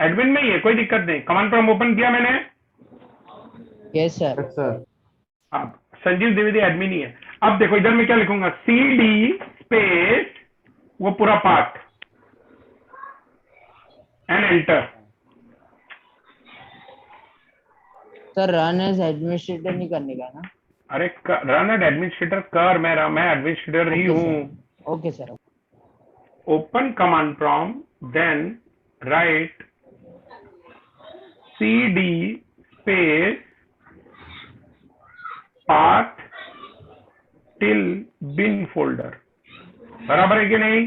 A: एडमिन में ही है, कोई दिक्कत नहीं। कमांड प्रॉम्प्ट ओपन किया मैंने।
B: Yes sir.
D: Yes, sir.
A: अब संजीव द्विवेदी एडमिन ही है। अब देखो इधर मैं क्या लिखूंगा, CD स्पेस वो पूरा path and enter.
B: Sir run as administrator नहीं करने का ना?
A: अरे रन एड एडमिनिस्ट्रेटर कर, मैं एडमिनिस्ट्रेटर ही
B: ओके
A: हूं।
B: Sir. Okay sir.
A: Open command prompt, then write CD space path till bin folder. बराबर है कि नहीं?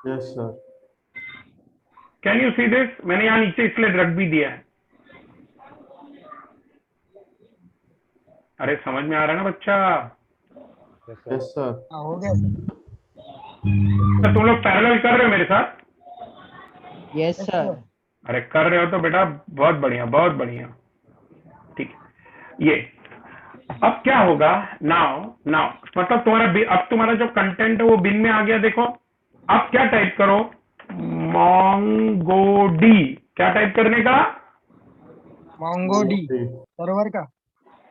D: Yes, sir.
A: Can you see this? मैंने यहां नीचे इसलिए रख भी दिया है। अरे समझ में आ रहा है ना बच्चा?
D: Yes, sir.
E: हो गया सर।
A: तो तुम लोग पैरेलल कर रहे हो मेरे साथ?
B: Yes sir.
A: अरे कर रहे हो तो बेटा बहुत बढ़िया, बहुत बढ़िया। ठीक है, ये अब क्या होगा, नाउ मतलब अब तुम्हारा जो कंटेंट है वो बिन में आ गया। देखो अब क्या टाइप करो, MongoD। क्या टाइप करने का?
E: MongoD
D: Okay.
E: सर्वर का।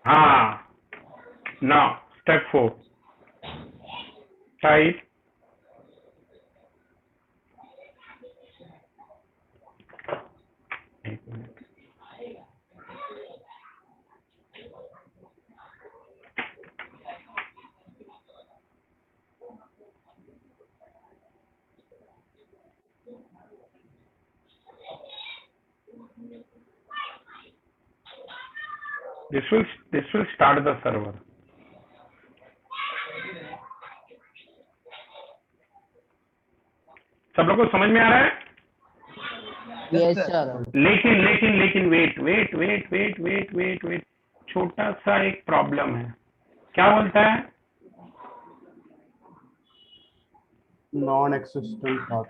A: हाँ, now step 4, type this will start the server. सब लोगों को समझ में आ रहा है?
B: Yes sir.
A: लेकिन वेट, छोटा सा एक प्रॉब्लम है। क्या बोलता है?
D: Non-existent path.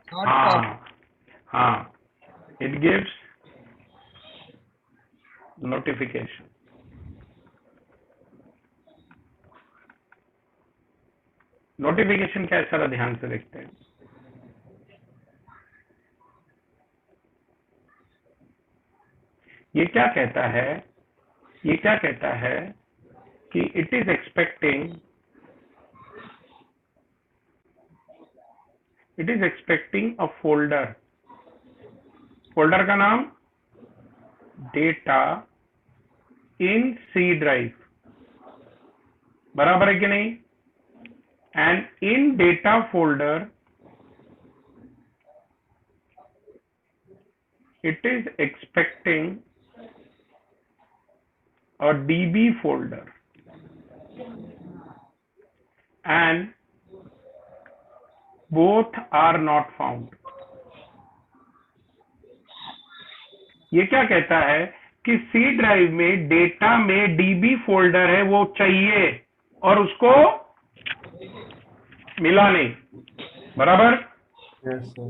A: हाँ, it gives notification. नोटिफिकेशन क्या है, सारा ध्यान से देखते हैं। ये क्या कहता है कि it is expecting a folder का नाम डेटा इन सी ड्राइव, बराबर है कि नहीं? And in data folder it is expecting a DB folder and both are not found. ये क्या कहता है कि सी ड्राइव में डेटा में डीबी फोल्डर है, वो चाहिए और उसको मिला नहीं, बराबर?
D: Yes, sir.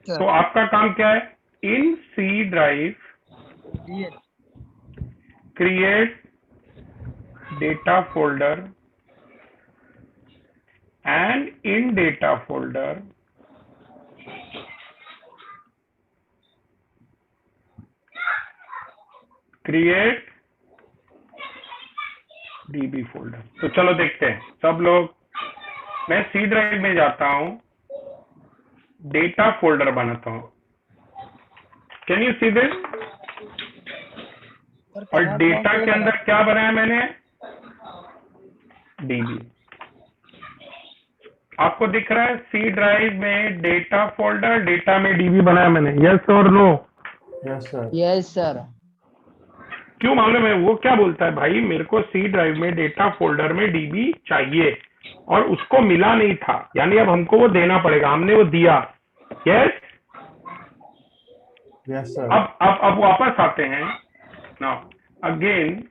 A: तो आपका काम क्या है? In C drive create data folder and in data folder create DB folder. तो चलो देखते हैं सब लोग। मैं सी ड्राइव में जाता हूं, डेटा फोल्डर बनाता हूं। Can you see this? और डेटा के अंदर क्या बनाया मैंने? डीबी। आपको दिख रहा है सी ड्राइव में डेटा फोल्डर, डेटा में डीबी बनाया मैंने। यस और no?
D: Yes, sir.
B: Yes sir.
A: क्यों मालूम है वो क्या बोलता है? भाई मेरे को सी ड्राइव में डेटा फोल्डर में डीबी चाहिए और उसको मिला नहीं था, यानी अब हमको वो देना पड़ेगा। हमने वो दिया। यस?
D: Yes, sir.
A: अब वापस आते हैं। Now again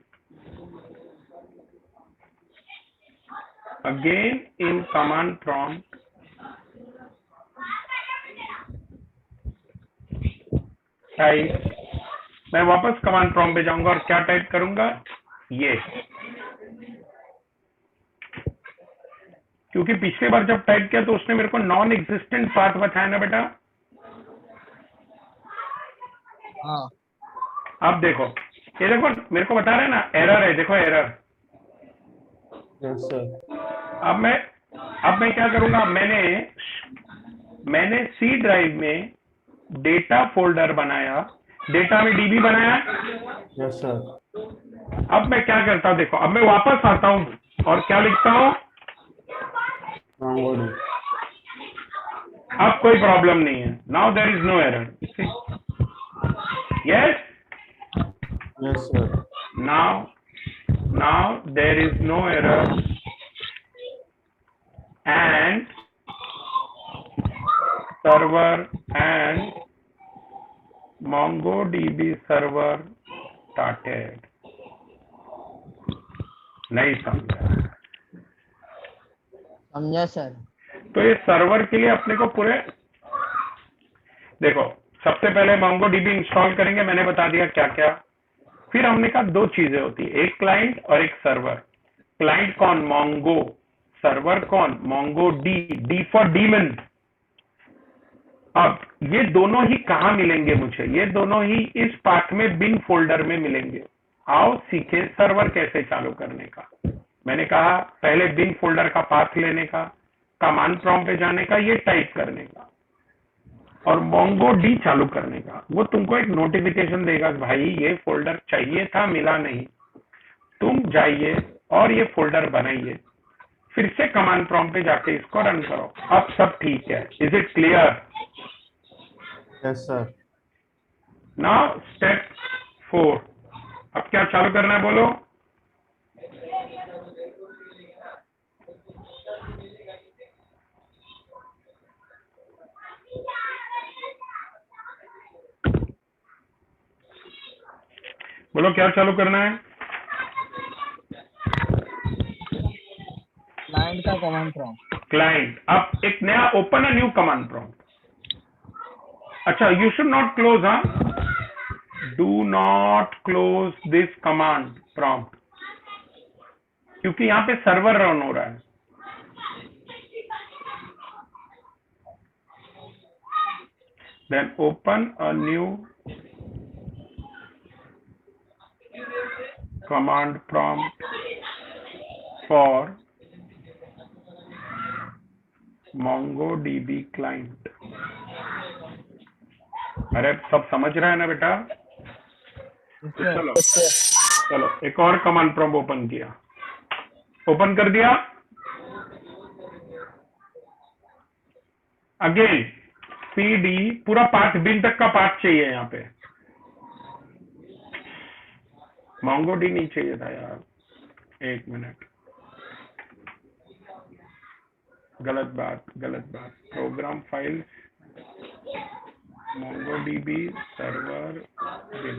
A: in command prompt type, मैं वापस कमांड प्रॉम्प्ट पे जाऊंगा और क्या टाइप करूंगा? ये, क्योंकि पिछली बार जब टाइप किया तो उसने मेरे को नॉन एग्जिस्टेंट पाथ बताया ना बेटा।
E: हाँ
A: अब देखो, ये देखो मेरे को बता रहे हैं ना एरर है, देखो एरर।
D: Yes, sir.
A: अब मैं क्या करूंगा? मैंने सी ड्राइव में डेटा फोल्डर बनाया, डेटा में डीबी बनाया।
D: Yes, sir.
A: अब मैं क्या करता हूं? देखो अब मैं वापस आता हूं और क्या लिखता हूं?
D: Rangoli.
A: अब कोई प्रॉब्लम नहीं है। Now there is no error. Yes?
D: Yes, sir.
A: Now there is no error and server and MongoDB server started. नहीं समझा?
B: समझा सर।
A: तो ये सर्वर के लिए अपने को पूरे, देखो सबसे पहले MongoDB इंस्टॉल करेंगे, मैंने बता दिया क्या क्या। फिर हमने कहा दो चीजें होती है, एक क्लाइंट और एक सर्वर। क्लाइंट कौन? मोंगो। सर्वर कौन? MongoD, D for demon. अब ये दोनों ही कहाँ मिलेंगे मुझे? ये दोनों ही इस पाथ में बिन फोल्डर में मिलेंगे। आओ सीखे सर्वर कैसे चालू करने का। मैंने कहा पहले बिन फोल्डर का पाथ लेने का, कमांड प्रॉम्प्ट पे जाने का, ये टाइप करने का और MongoD चालू करने का। वो तुमको एक नोटिफिकेशन देगा भाई ये फोल्डर चाहिए था, मिला नहीं, तुम जाइए और ये फोल्डर बनाइए। फिर से कमांड प्रॉम्प्ट पे जाके इसको रन करो। अब सब ठीक है। Is it clear?
D: Yes, sir.
A: Now step 4। अब क्या चालू करना है बोलो? बोलो क्या चालू करना है?
B: क्लाइंट का कमांड प्रॉम्प्ट।
A: क्लाइंट। अब एक नया open a new command prompt. अच्छा, यू शुड नॉट क्लोज, हाँ, do not close this command prompt, क्योंकि यहाँ पे सर्वर रन हो रहा है। Then open a new command prompt for MongoDB client। अरे सब समझ रहा है ना बेटा? तो चलो चलो एक और कमांड प्रॉम्प्ट ओपन किया, ओपन कर दिया। अगेन cd पूरा पाथ, बिन तक का पाथ चाहिए यहाँ पे। MongoD नहीं चाहिए था यार, एक मिनट, गलत बात। प्रोग्राम फाइल MongoDB सर्वर बिन।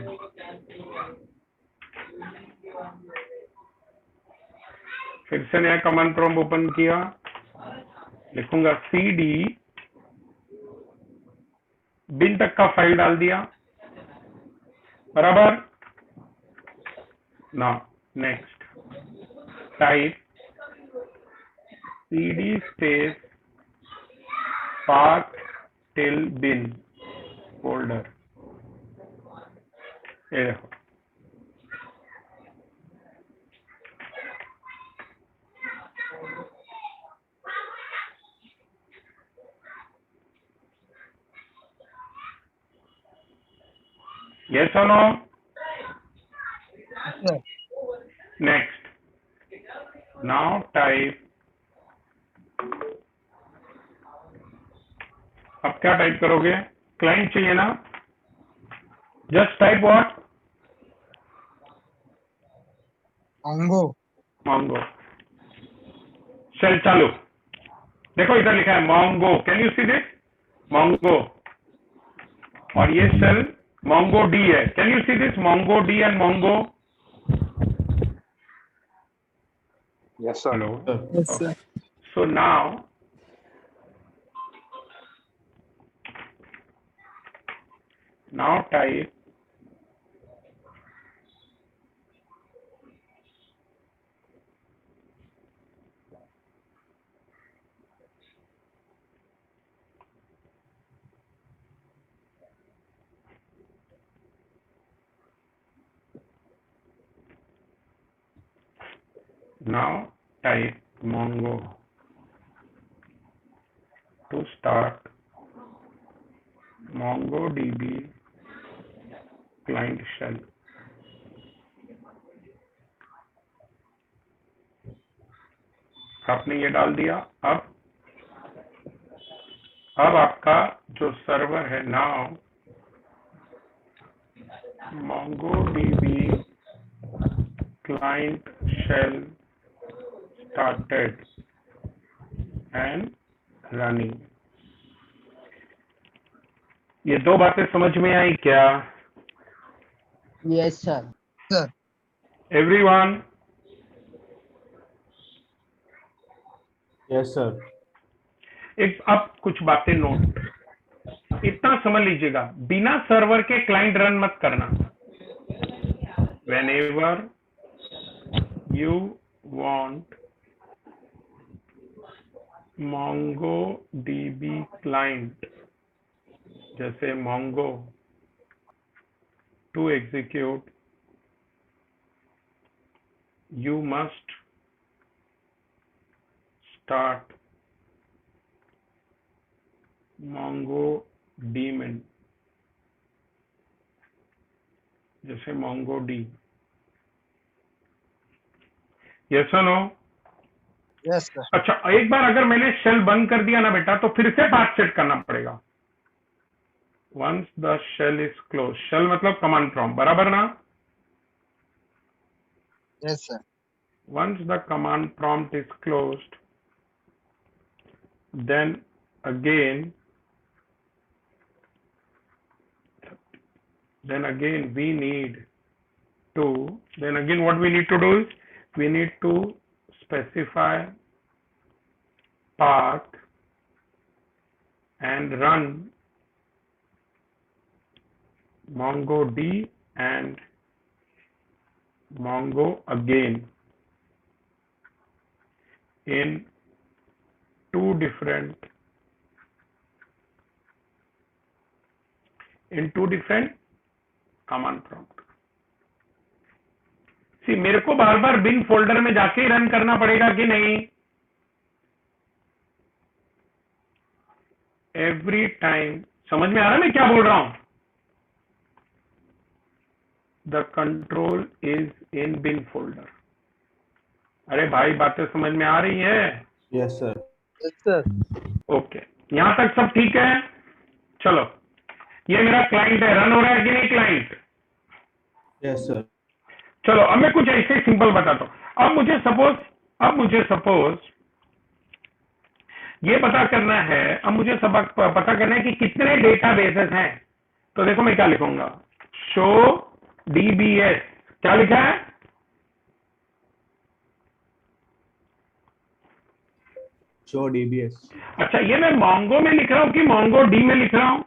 A: फिर से नया कमांड प्रॉम्प्ट ओपन किया, लिखूंगा cd, बिन तक का फाइल डाल दिया, बराबर। Now next type cd space path till bin folder. ये देखो, yes or no? Next, now type, अब क्या टाइप करोगे? क्लाइंट चाहिए ना, just type what? Mongo। Shell चालू, देखो इधर लिखा है Mongo, कैन यू सी दिस? Mongo, और ये शेल MongoD है, कैन यू सी दिस? MongoD एंड Mongo।
G: Yes, sir.
A: Hello।
E: Yes, sir.
A: So now type Mongo to start MongoDB client shell। आपने ये डाल दिया। अब आपका जो सर्वर है, now MongoDB client shell started and running। ये दो बातें समझ में आई क्या?
B: Yes sir.
A: Everyone?
D: Yes, sir.
A: एक अब कुछ बातें नोट, इतना समझ लीजिएगा, बिना सर्वर के क्लाइंट रन मत करना। whenever you want MongoDB client, जैसे Mongo, to execute, you must start Mongo daemon, जैसे MongoD। यस और नो?
E: Yes, sir.
A: अच्छा, एक बार अगर मैंने शेल बंद कर दिया ना बेटा, तो फिर से पाथ सेट करना पड़ेगा। Once the shell is close, shell मतलब कमांड प्रॉम्प्ट, बराबर ना?
E: Yes, sir.
A: Once the command prompt is closed, then again we need 2. Then again what we need to do is we need to specify path and run MongoD and Mongo again in two different command prompt. सी मेरे को बार बार bin folder में जाके ही run करना पड़ेगा कि नहीं? Every time. समझ में आ रहा है मैं क्या बोल रहा हूं? The control is in bin folder. अरे भाई बातें समझ में आ रही है?
D: Yes, sir.
E: Yes sir
A: okay, यहां तक सब ठीक है. चलो, ये मेरा क्लाइंट है, रन हो रहा है कि नहीं क्लाइंट?
D: Yes, sir.
A: चलो अब मैं कुछ ऐसे सिंपल बताता हूं. अब मुझे सपोज ये पता करना है. अब मुझे सबक पता करना है कि कितने डेटाबेसेस हैं. तो देखो मैं क्या लिखूंगा, शो डीबीएस. क्या लिखा है?
D: Show DBS.
A: अच्छा, ये मैं मोंगो में लिख रहा हूं कि मोंगो डी में लिख रहा हूं?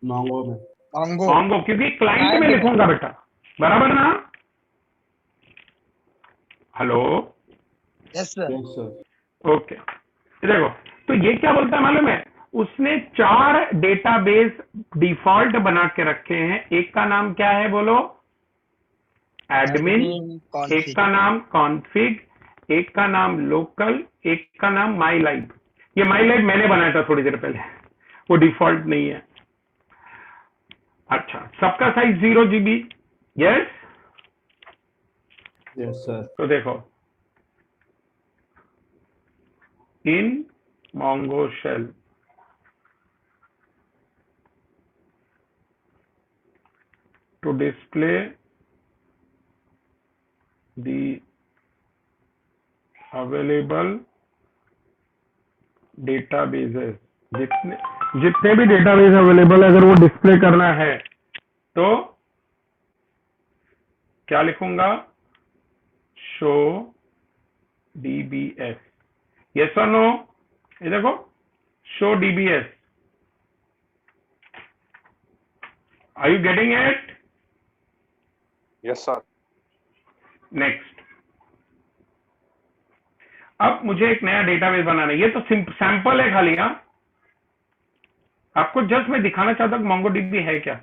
D: Mongo में.
E: मांगो
A: मोंगो, क्योंकि क्लाइंट में लिखूंगा बेटा, बराबर ना? Hello,
E: yes sir
D: Yes, sir.
A: ओके. देखो, तो ये क्या बोलता है मालूम है? उसने 4 डेटाबेस डिफॉल्ट बना के रखे हैं. एक का नाम क्या है बोलो? एडमिन. एक का नाम कॉन्फिग, एक का नाम लोकल, एक का नाम माई लाइव. ये माई लाइव मैंने बनाया था थोड़ी देर पहले, वो डिफॉल्ट नहीं है. अच्छा, सबका size 0 GB. Yes.
D: Yes, sir.
A: तो देखो, इन Mongo shell to display the available databases. जितने भी डेटाबेस अवेलेबल है, अगर वो डिस्प्ले करना है तो क्या लिखूंगा? Show DBs. यस और नो? ये देखो, show DBs. Are you getting it?
G: Yes, sir.
A: Next. अब मुझे एक नया डेटाबेस बनाना है. ये तो सैंपल है खाली. हाँ, आपको जस्ट मैं दिखाना चाहता हूं MongoDB है क्या.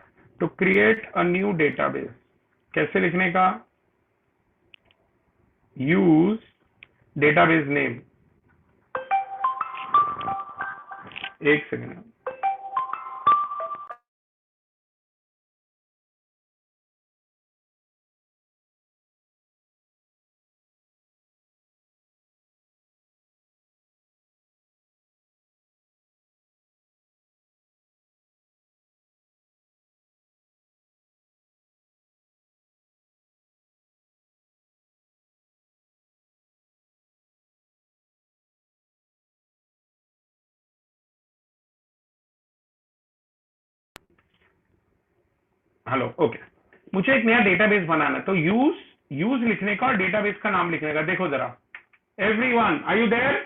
A: To create a new database कैसे लिखने का? Use database name. एक सेकेंड. Hello, okay. मुझे एक नया डेटाबेस बनाना है, तो यूज लिखने का और डेटाबेस का नाम लिखने का. देखो जरा, एवरीवन आर यू देयर?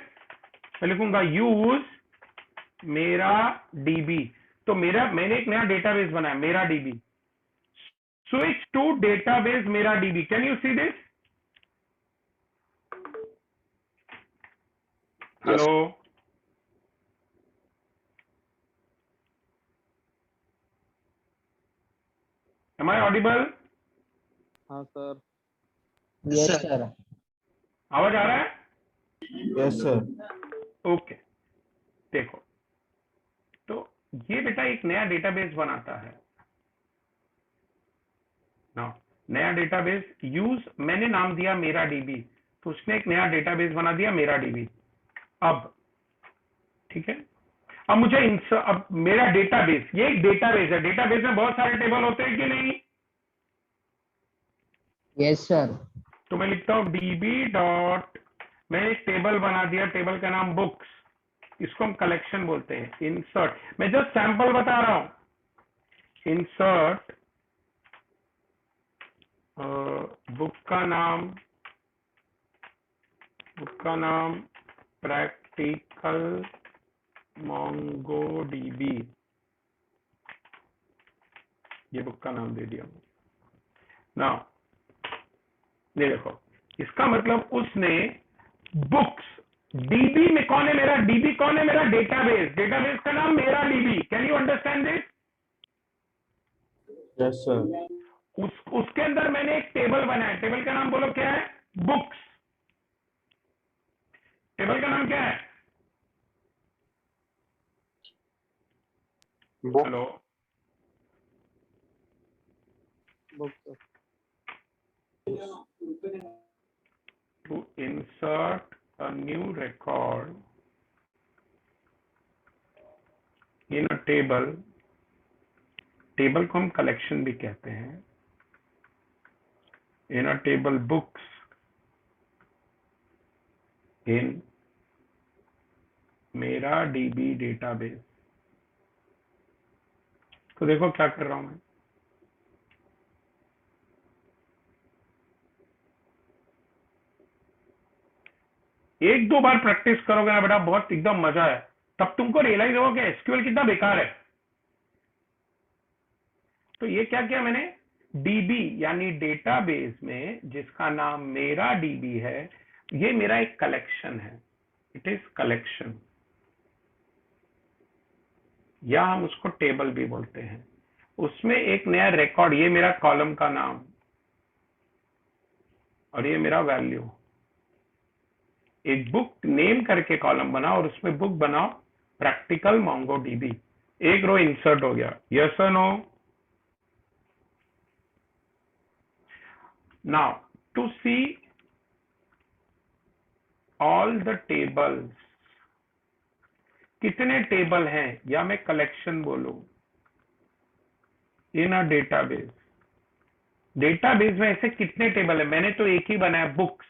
A: मैं लिखूंगा यूज मेरा डीबी. तो मैंने एक नया डेटाबेस बनाया, मेरा डीबी. स्विच टू डेटाबेस मेरा DB. Can you see this? Hello, am I audible?
E: हाँ सर
B: यस सर.
A: आवाज आ रहा है?
D: Yes, sir.
A: ओके. देखो, तो ये बेटा एक नया डेटाबेस बनाता है ना. नया डेटाबेस यूज, मैंने नाम दिया मेरा डीबी, तो उसने एक नया डेटाबेस बना दिया मेरा डीबी. अब ठीक है. अब मुझे अब मेरा डेटाबेस, ये एक डेटाबेस है. डेटाबेस में बहुत सारे टेबल होते हैं कि नहीं?
B: Yes sir.
A: तो मैं लिखता हूं डीबी डॉट, मैं एक टेबल बना दिया, टेबल का नाम बुक्स. इसको हम कलेक्शन बोलते हैं. इंसर्ट, मैं जस्ट सैंपल बता रहा हूं. इंसर्ट बुक का नाम प्रैक्टिकल मोंगोडीबी, ये बुक का नाम दे दिया ना। ये देखो, इसका मतलब उसने बुक्स, डीबी में कौन है मेरा, डीबी कौन है मेरा, डेटाबेस, डेटाबेस का नाम मेरा DB. Can you understand this?
D: Yes, sir.
A: उसके अंदर मैंने एक टेबल बनाया, टेबल का नाम बोलो क्या है, बुक्स। टेबल का नाम क्या है?
G: Book.
A: Hello,
E: book
A: to insert a new record in a table, table को हम कलेक्शन भी कहते हैं, in a table books in मेरा डीबी डेटाबेस। तो देखो क्या कर रहा हूं मैं, एक दो बार प्रैक्टिस करोगे ना बेटा, बहुत एकदम मजा है, तब तुमको रियलाइज होगा कि एसक्यूएल कितना बेकार है। तो ये क्या किया मैंने, डीबी यानी डेटाबेस में जिसका नाम मेरा डीबी है, ये मेरा एक कलेक्शन है, इट इज कलेक्शन, या हम उसको टेबल भी बोलते हैं। उसमें एक नया रिकॉर्ड, ये मेरा कॉलम का नाम और ये मेरा वैल्यू, एक बुक नेम करके कॉलम बनाओ और उसमें बुक बनाओ प्रैक्टिकल मोंगोडीबी, एक रो इंसर्ट हो गया। यस और no? Now to see all the tables, कितने टेबल हैं, या मैं कलेक्शन बोलूं, इन अ डेटाबेस, डेटाबेस में ऐसे कितने टेबल है, मैंने तो एक ही बनाया बुक्स,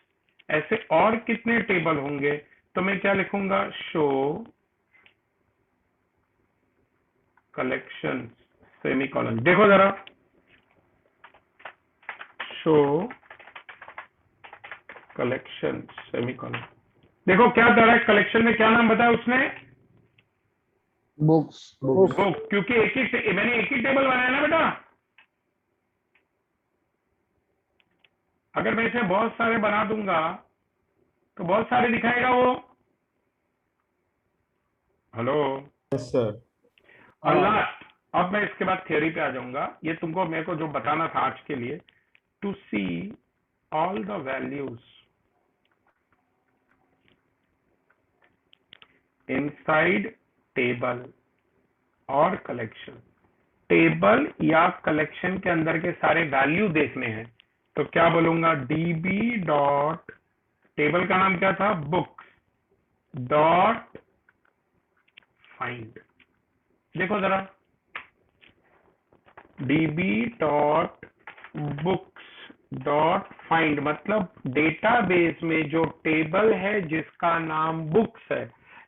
A: ऐसे और कितने टेबल होंगे, तो मैं क्या लिखूंगा, शो कलेक्शन सेमीकोलन। देखो जरा, शो कलेक्शन सेमीकोलन, देखो क्या कर रहा है, कलेक्शन में क्या नाम बताया उसने,
B: बुक्स।
A: बुक, क्योंकि मैंने एक ही टेबल बनाया ना बेटा। अगर मैं इसे बहुत सारे बना दूंगा तो बहुत सारे दिखाएगा वो। Hello,
D: Yes, sir.
A: और लास्ट, अब मैं इसके बाद थ्योरी पे आ जाऊंगा, ये तुमको मेरे को जो बताना था आज के लिए, to see all the values inside table और कलेक्शन, टेबल या कलेक्शन के अंदर के सारे वैल्यू देखने हैं, तो क्या बोलूंगा, डीबी डॉट, टेबल का नाम क्या था, बुक्स डॉट फाइंड। देखो जरा, dB dot books dot find, मतलब डेटाबेस में जो टेबल है जिसका नाम बुक्स है,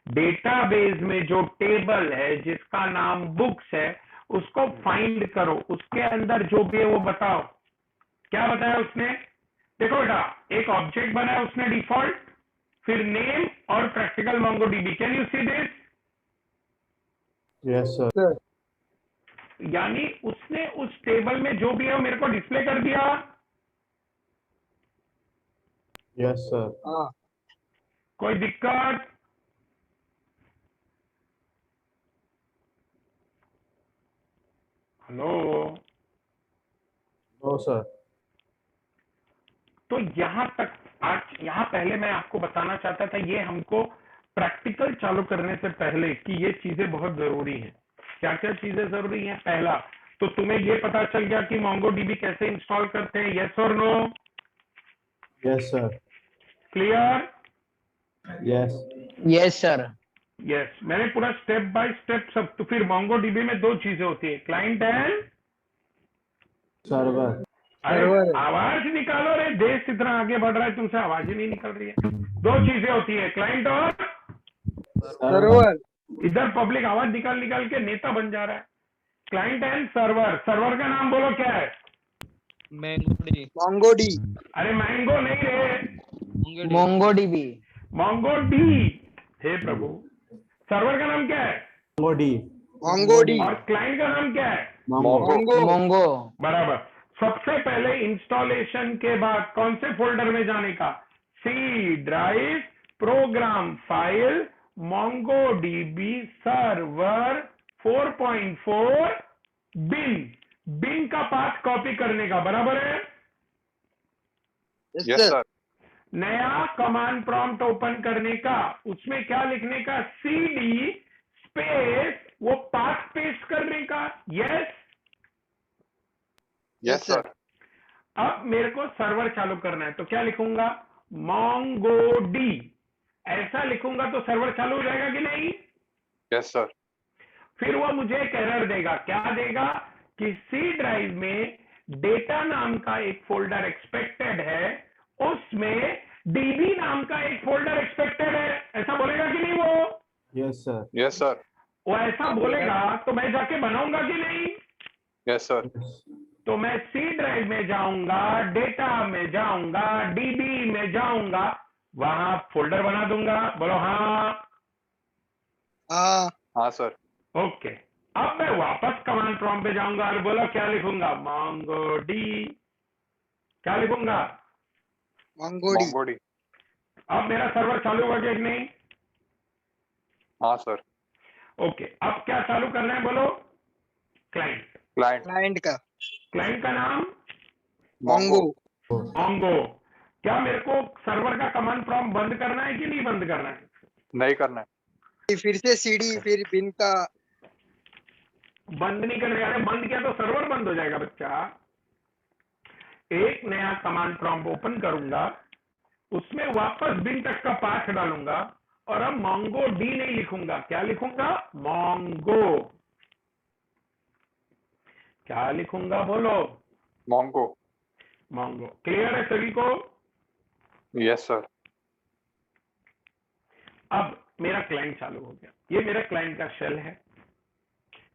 A: डेटाबेस में जो टेबल है जिसका नाम बुक्स है, उसको फाइंड करो, उसके अंदर जो भी है वो बताओ। क्या बताया उसने, देखो बेटा, एक ऑब्जेक्ट बनाया उसने डिफॉल्ट, फिर नेम और practical MongoDB. Can you see this?
D: Yes, sir.
A: यानी उसने उस टेबल में जो भी है वो मेरे को डिस्प्ले कर दिया।
D: Yes, sir.
E: हाँ
A: कोई दिक्कत? Hello,
D: No, sir.
A: तो यहां तक आज, यहां पहले मैं आपको बताना चाहता था, ये हमको प्रैक्टिकल चालू करने से पहले कि ये चीजें बहुत जरूरी हैं। क्या क्या चीजें जरूरी हैं? पहला तो तुम्हें ये पता चल गया कि मोंगोडीबी कैसे इंस्टॉल करते हैं, यस और no?
D: Yes, sir.
A: Clear?
D: Yes.
B: Yes sir.
A: Yes, मैंने पूरा स्टेप बाय स्टेप सब। तो फिर मोंगोडीबी में दो चीजें होती है, क्लाइंट एंड
D: Server.
A: अरे
E: सर्वर।
A: आवाज निकालो रे, देश इतना आगे बढ़ रहा है, तुमसे आवाज ही नहीं निकल रही है। दो चीजें होती है, क्लाइंट और
E: सर्वर।
A: इधर पब्लिक आवाज निकाल निकाल के नेता बन जा रहा है। क्लाइंट एंड सर्वर, सर्वर का नाम बोलो क्या है?
E: मोंगो डी
A: अरे मैंगो नहीं रे,
B: मोंगो डीबी।
A: Mongo D. हे प्रभु, सर्वर का नाम क्या है
D: मोडी
E: मोंगो डी
A: और क्लाइंट का नाम क्या है?
D: Mongo
E: Mongo
B: Mongo.
A: बराबर। सबसे पहले इंस्टॉलेशन के बाद कौन से फोल्डर में जाने का? C drive, program file, Mongo DB server 4.4 bin का पाथ कॉपी करने का। बराबर है?
G: Yes, sir.
A: नया कमांड प्रॉम्प्ट ओपन करने का, उसमें क्या लिखने का? cd स्पेस वो पाथ पेस्ट करने का। यस।
G: Yes, sir.
A: अब मेरे को सर्वर चालू करना है तो क्या लिखूंगा? MongoD। ऐसा लिखूंगा तो सर्वर चालू हो जाएगा कि नहीं?
G: Yes, sir.
A: फिर वो मुझे एक एरर देगा। क्या देगा? कि सी ड्राइव में डेटा नाम का एक फोल्डर एक्सपेक्टेड है, उसमें डीबी नाम का एक फोल्डर एक्सपेक्टेड है। ऐसा बोलेगा कि नहीं वो?
D: Yes sir
G: Yes, sir.
A: वो ऐसा बोलेगा तो मैं जाके बनाऊंगा कि नहीं?
G: Yes, sir.
A: तो मैं सी ड्राइव में जाऊंगा, डेटा में जाऊंगा, डीबी में जाऊंगा, वहां फोल्डर बना दूंगा। बोलो हाँ।
E: हाँ
G: हाँ सर।
A: ओके, अब मैं वापस कमांड प्रॉम्प्ट पे जाऊंगा और बोलो क्या लिखूंगा? MongoD। क्या लिखूंगा?
E: Mongo D
G: MongoD.
A: अब मेरा सर्वर चालू हो गया कि नहीं?
G: हाँ सर।
A: ओके, अब क्या चालू करना है? बोलो। क्लाइंट।
G: क्लाइंट
E: क्लाइंट का
A: क्लाइंट का नाम
E: मोंगो
A: मोंगो। क्या मेरे को सर्वर का कमांड प्रॉम्प्ट बंद करना है कि नहीं बंद करना है?
G: नहीं करना है।
E: फिर से सीडी फिर बिन का
A: बंद नहीं करने। अरे बंद किया तो सर्वर बंद हो जाएगा बच्चा। एक नया कमांड प्रॉम्प्ट ओपन करूंगा, उसमें वापस बिन तक का पाथ डालूंगा और अब MongoD नहीं लिखूंगा। क्या लिखूंगा? मोंगो। क्या लिखूंगा? बोलो।
G: मोंगो।
A: मोंगो। क्लियर है सभी को?
G: Yes sir.
A: अब मेरा क्लाइंट चालू हो गया। ये मेरा क्लाइंट का शेल है।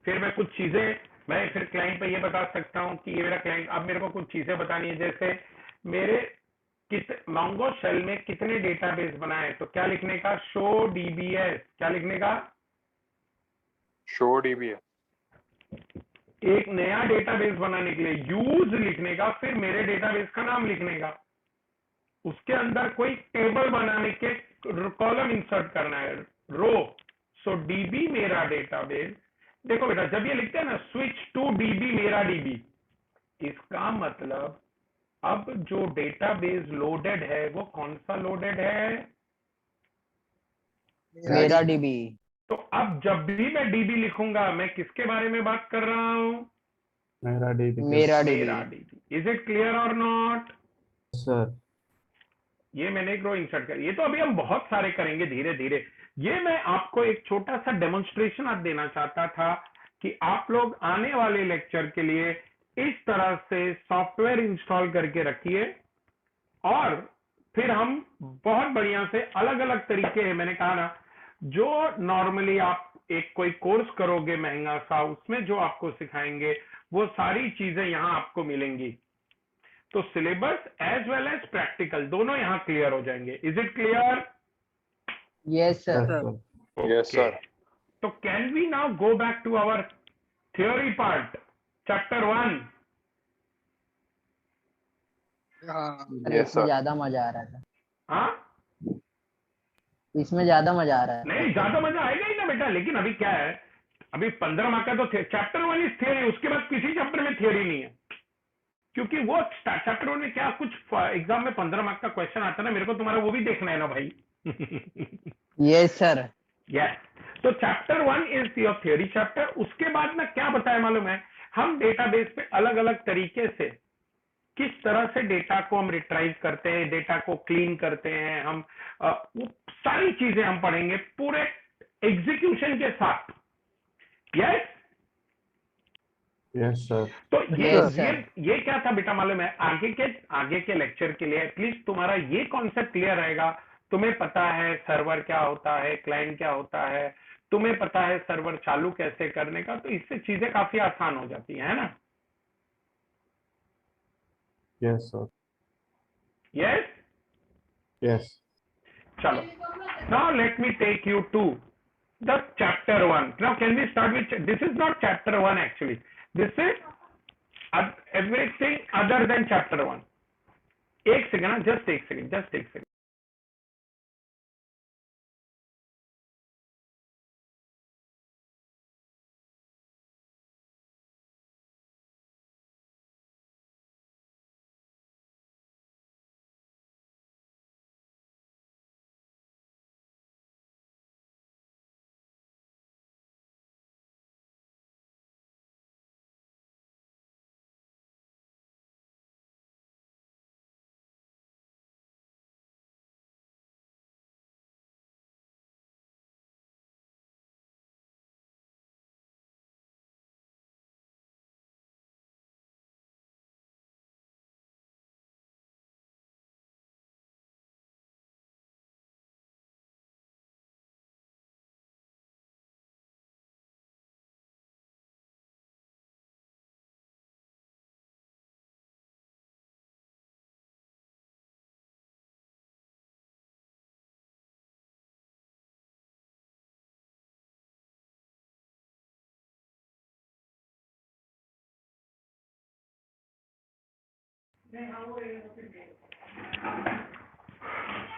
A: फिर मैं कुछ चीजें, मैं फिर क्लाइंट पे ये बता सकता हूँ कि ये मेरा क्लाइंट। अब मेरे को कुछ चीजें बतानी है, जैसे मेरे मोंगो शेल में कितने डेटाबेस बनाए, तो क्या लिखने का? Show DBS. क्या लिखने का?
G: शो डीबी है।
A: एक नया डेटाबेस बनाने के लिए यूज लिखने का, फिर मेरे डेटाबेस का नाम लिखने का, उसके अंदर कोई टेबल बनाने के कॉलम इंसर्ट करना है, रो। सो डीबी मेरा डेटाबेस। देखो बेटा, जब ये लिखते हैं ना स्विच टू डीबी मेरा डीबी, इसका मतलब अब जो डेटाबेस लोडेड है वो कौन सा लोडेड है?
B: मेरा डीबी।
A: तो अब जब भी मैं डीबी लिखूंगा, मैं किसके बारे में बात कर रहा हूं?
D: मेरा डीबी
B: मेरा
A: मेरा
B: dB.
A: DB. Is it clear और नॉट?
D: सर
A: ये मैंने एक रो इंसर्ट कर। ये तो अभी हम बहुत सारे करेंगे धीरे धीरे। ये मैं आपको एक छोटा सा डेमोन्स्ट्रेशन आज देना चाहता था कि आप लोग आने वाले लेक्चर के लिए इस तरह से सॉफ्टवेयर इंस्टॉल करके रखिए, और फिर हम बहुत बढ़िया से अलग अलग तरीके हैं। मैंने कहा ना, जो नॉर्मली आप एक कोई कोर्स करोगे महंगा सा, उसमें जो आपको सिखाएंगे वो सारी चीजें यहाँ आपको मिलेंगी। तो syllabus as well as practical दोनों यहाँ क्लियर हो जाएंगे। Is it clear?
B: Yes sir.
D: Sir
G: yes sir.
A: तो can we now go back to our theory part, chapter 1?
E: हाँ
B: अरे
G: यस
B: इसमें
G: सर।
B: ज्यादा मजा आ रहा था।
A: हाँ,
B: इसमें ज्यादा मजा आ रहा है।
A: नहीं ज्यादा मजा आएगा ही ना बेटा। लेकिन अभी क्या है, अभी 15 मार्क का तो चैप्टर 1 इज थियरी, उसके बाद किसी चैप्टर में थियरी नहीं है, क्योंकि वो चैप्टर 1 में क्या कुछ एग्जाम में 15 मार्क का क्वेश्चन आता है ना, मेरे को तुम्हारा वो भी देखना है ना भाई।
B: Yes sir.
A: यस। तो chapter 1 is your theory chapter. उसके बाद में क्या बताया मालूम है? हम डेटाबेस पे अलग अलग तरीके से किस तरह से डेटा को हम रिट्राइव करते हैं, डेटा को क्लीन करते हैं हम, वो सारी चीजें हम पढ़ेंगे पूरे एग्जीक्यूशन के साथ। यस।
D: यस सर
A: तो
B: Yes, sir.
A: ये क्या था बेटा मालूम है? आगे के लेक्चर के लिए एटलीस्ट तुम्हारा ये कॉन्सेप्ट क्लियर रहेगा। तुम्हें पता है सर्वर क्या होता है, क्लाइंट क्या होता है, तुम्हें पता है सर्वर चालू कैसे करने का, तो इससे चीजें काफी आसान हो जाती है ना।
D: Yes, sir.
A: Yes?
D: Yes.
A: Chalo. Now let me take you to the chapter 1. Now can we start with, this is not chapter 1 actually. This is everything other than chapter 1. एक सेकंड, just एक second.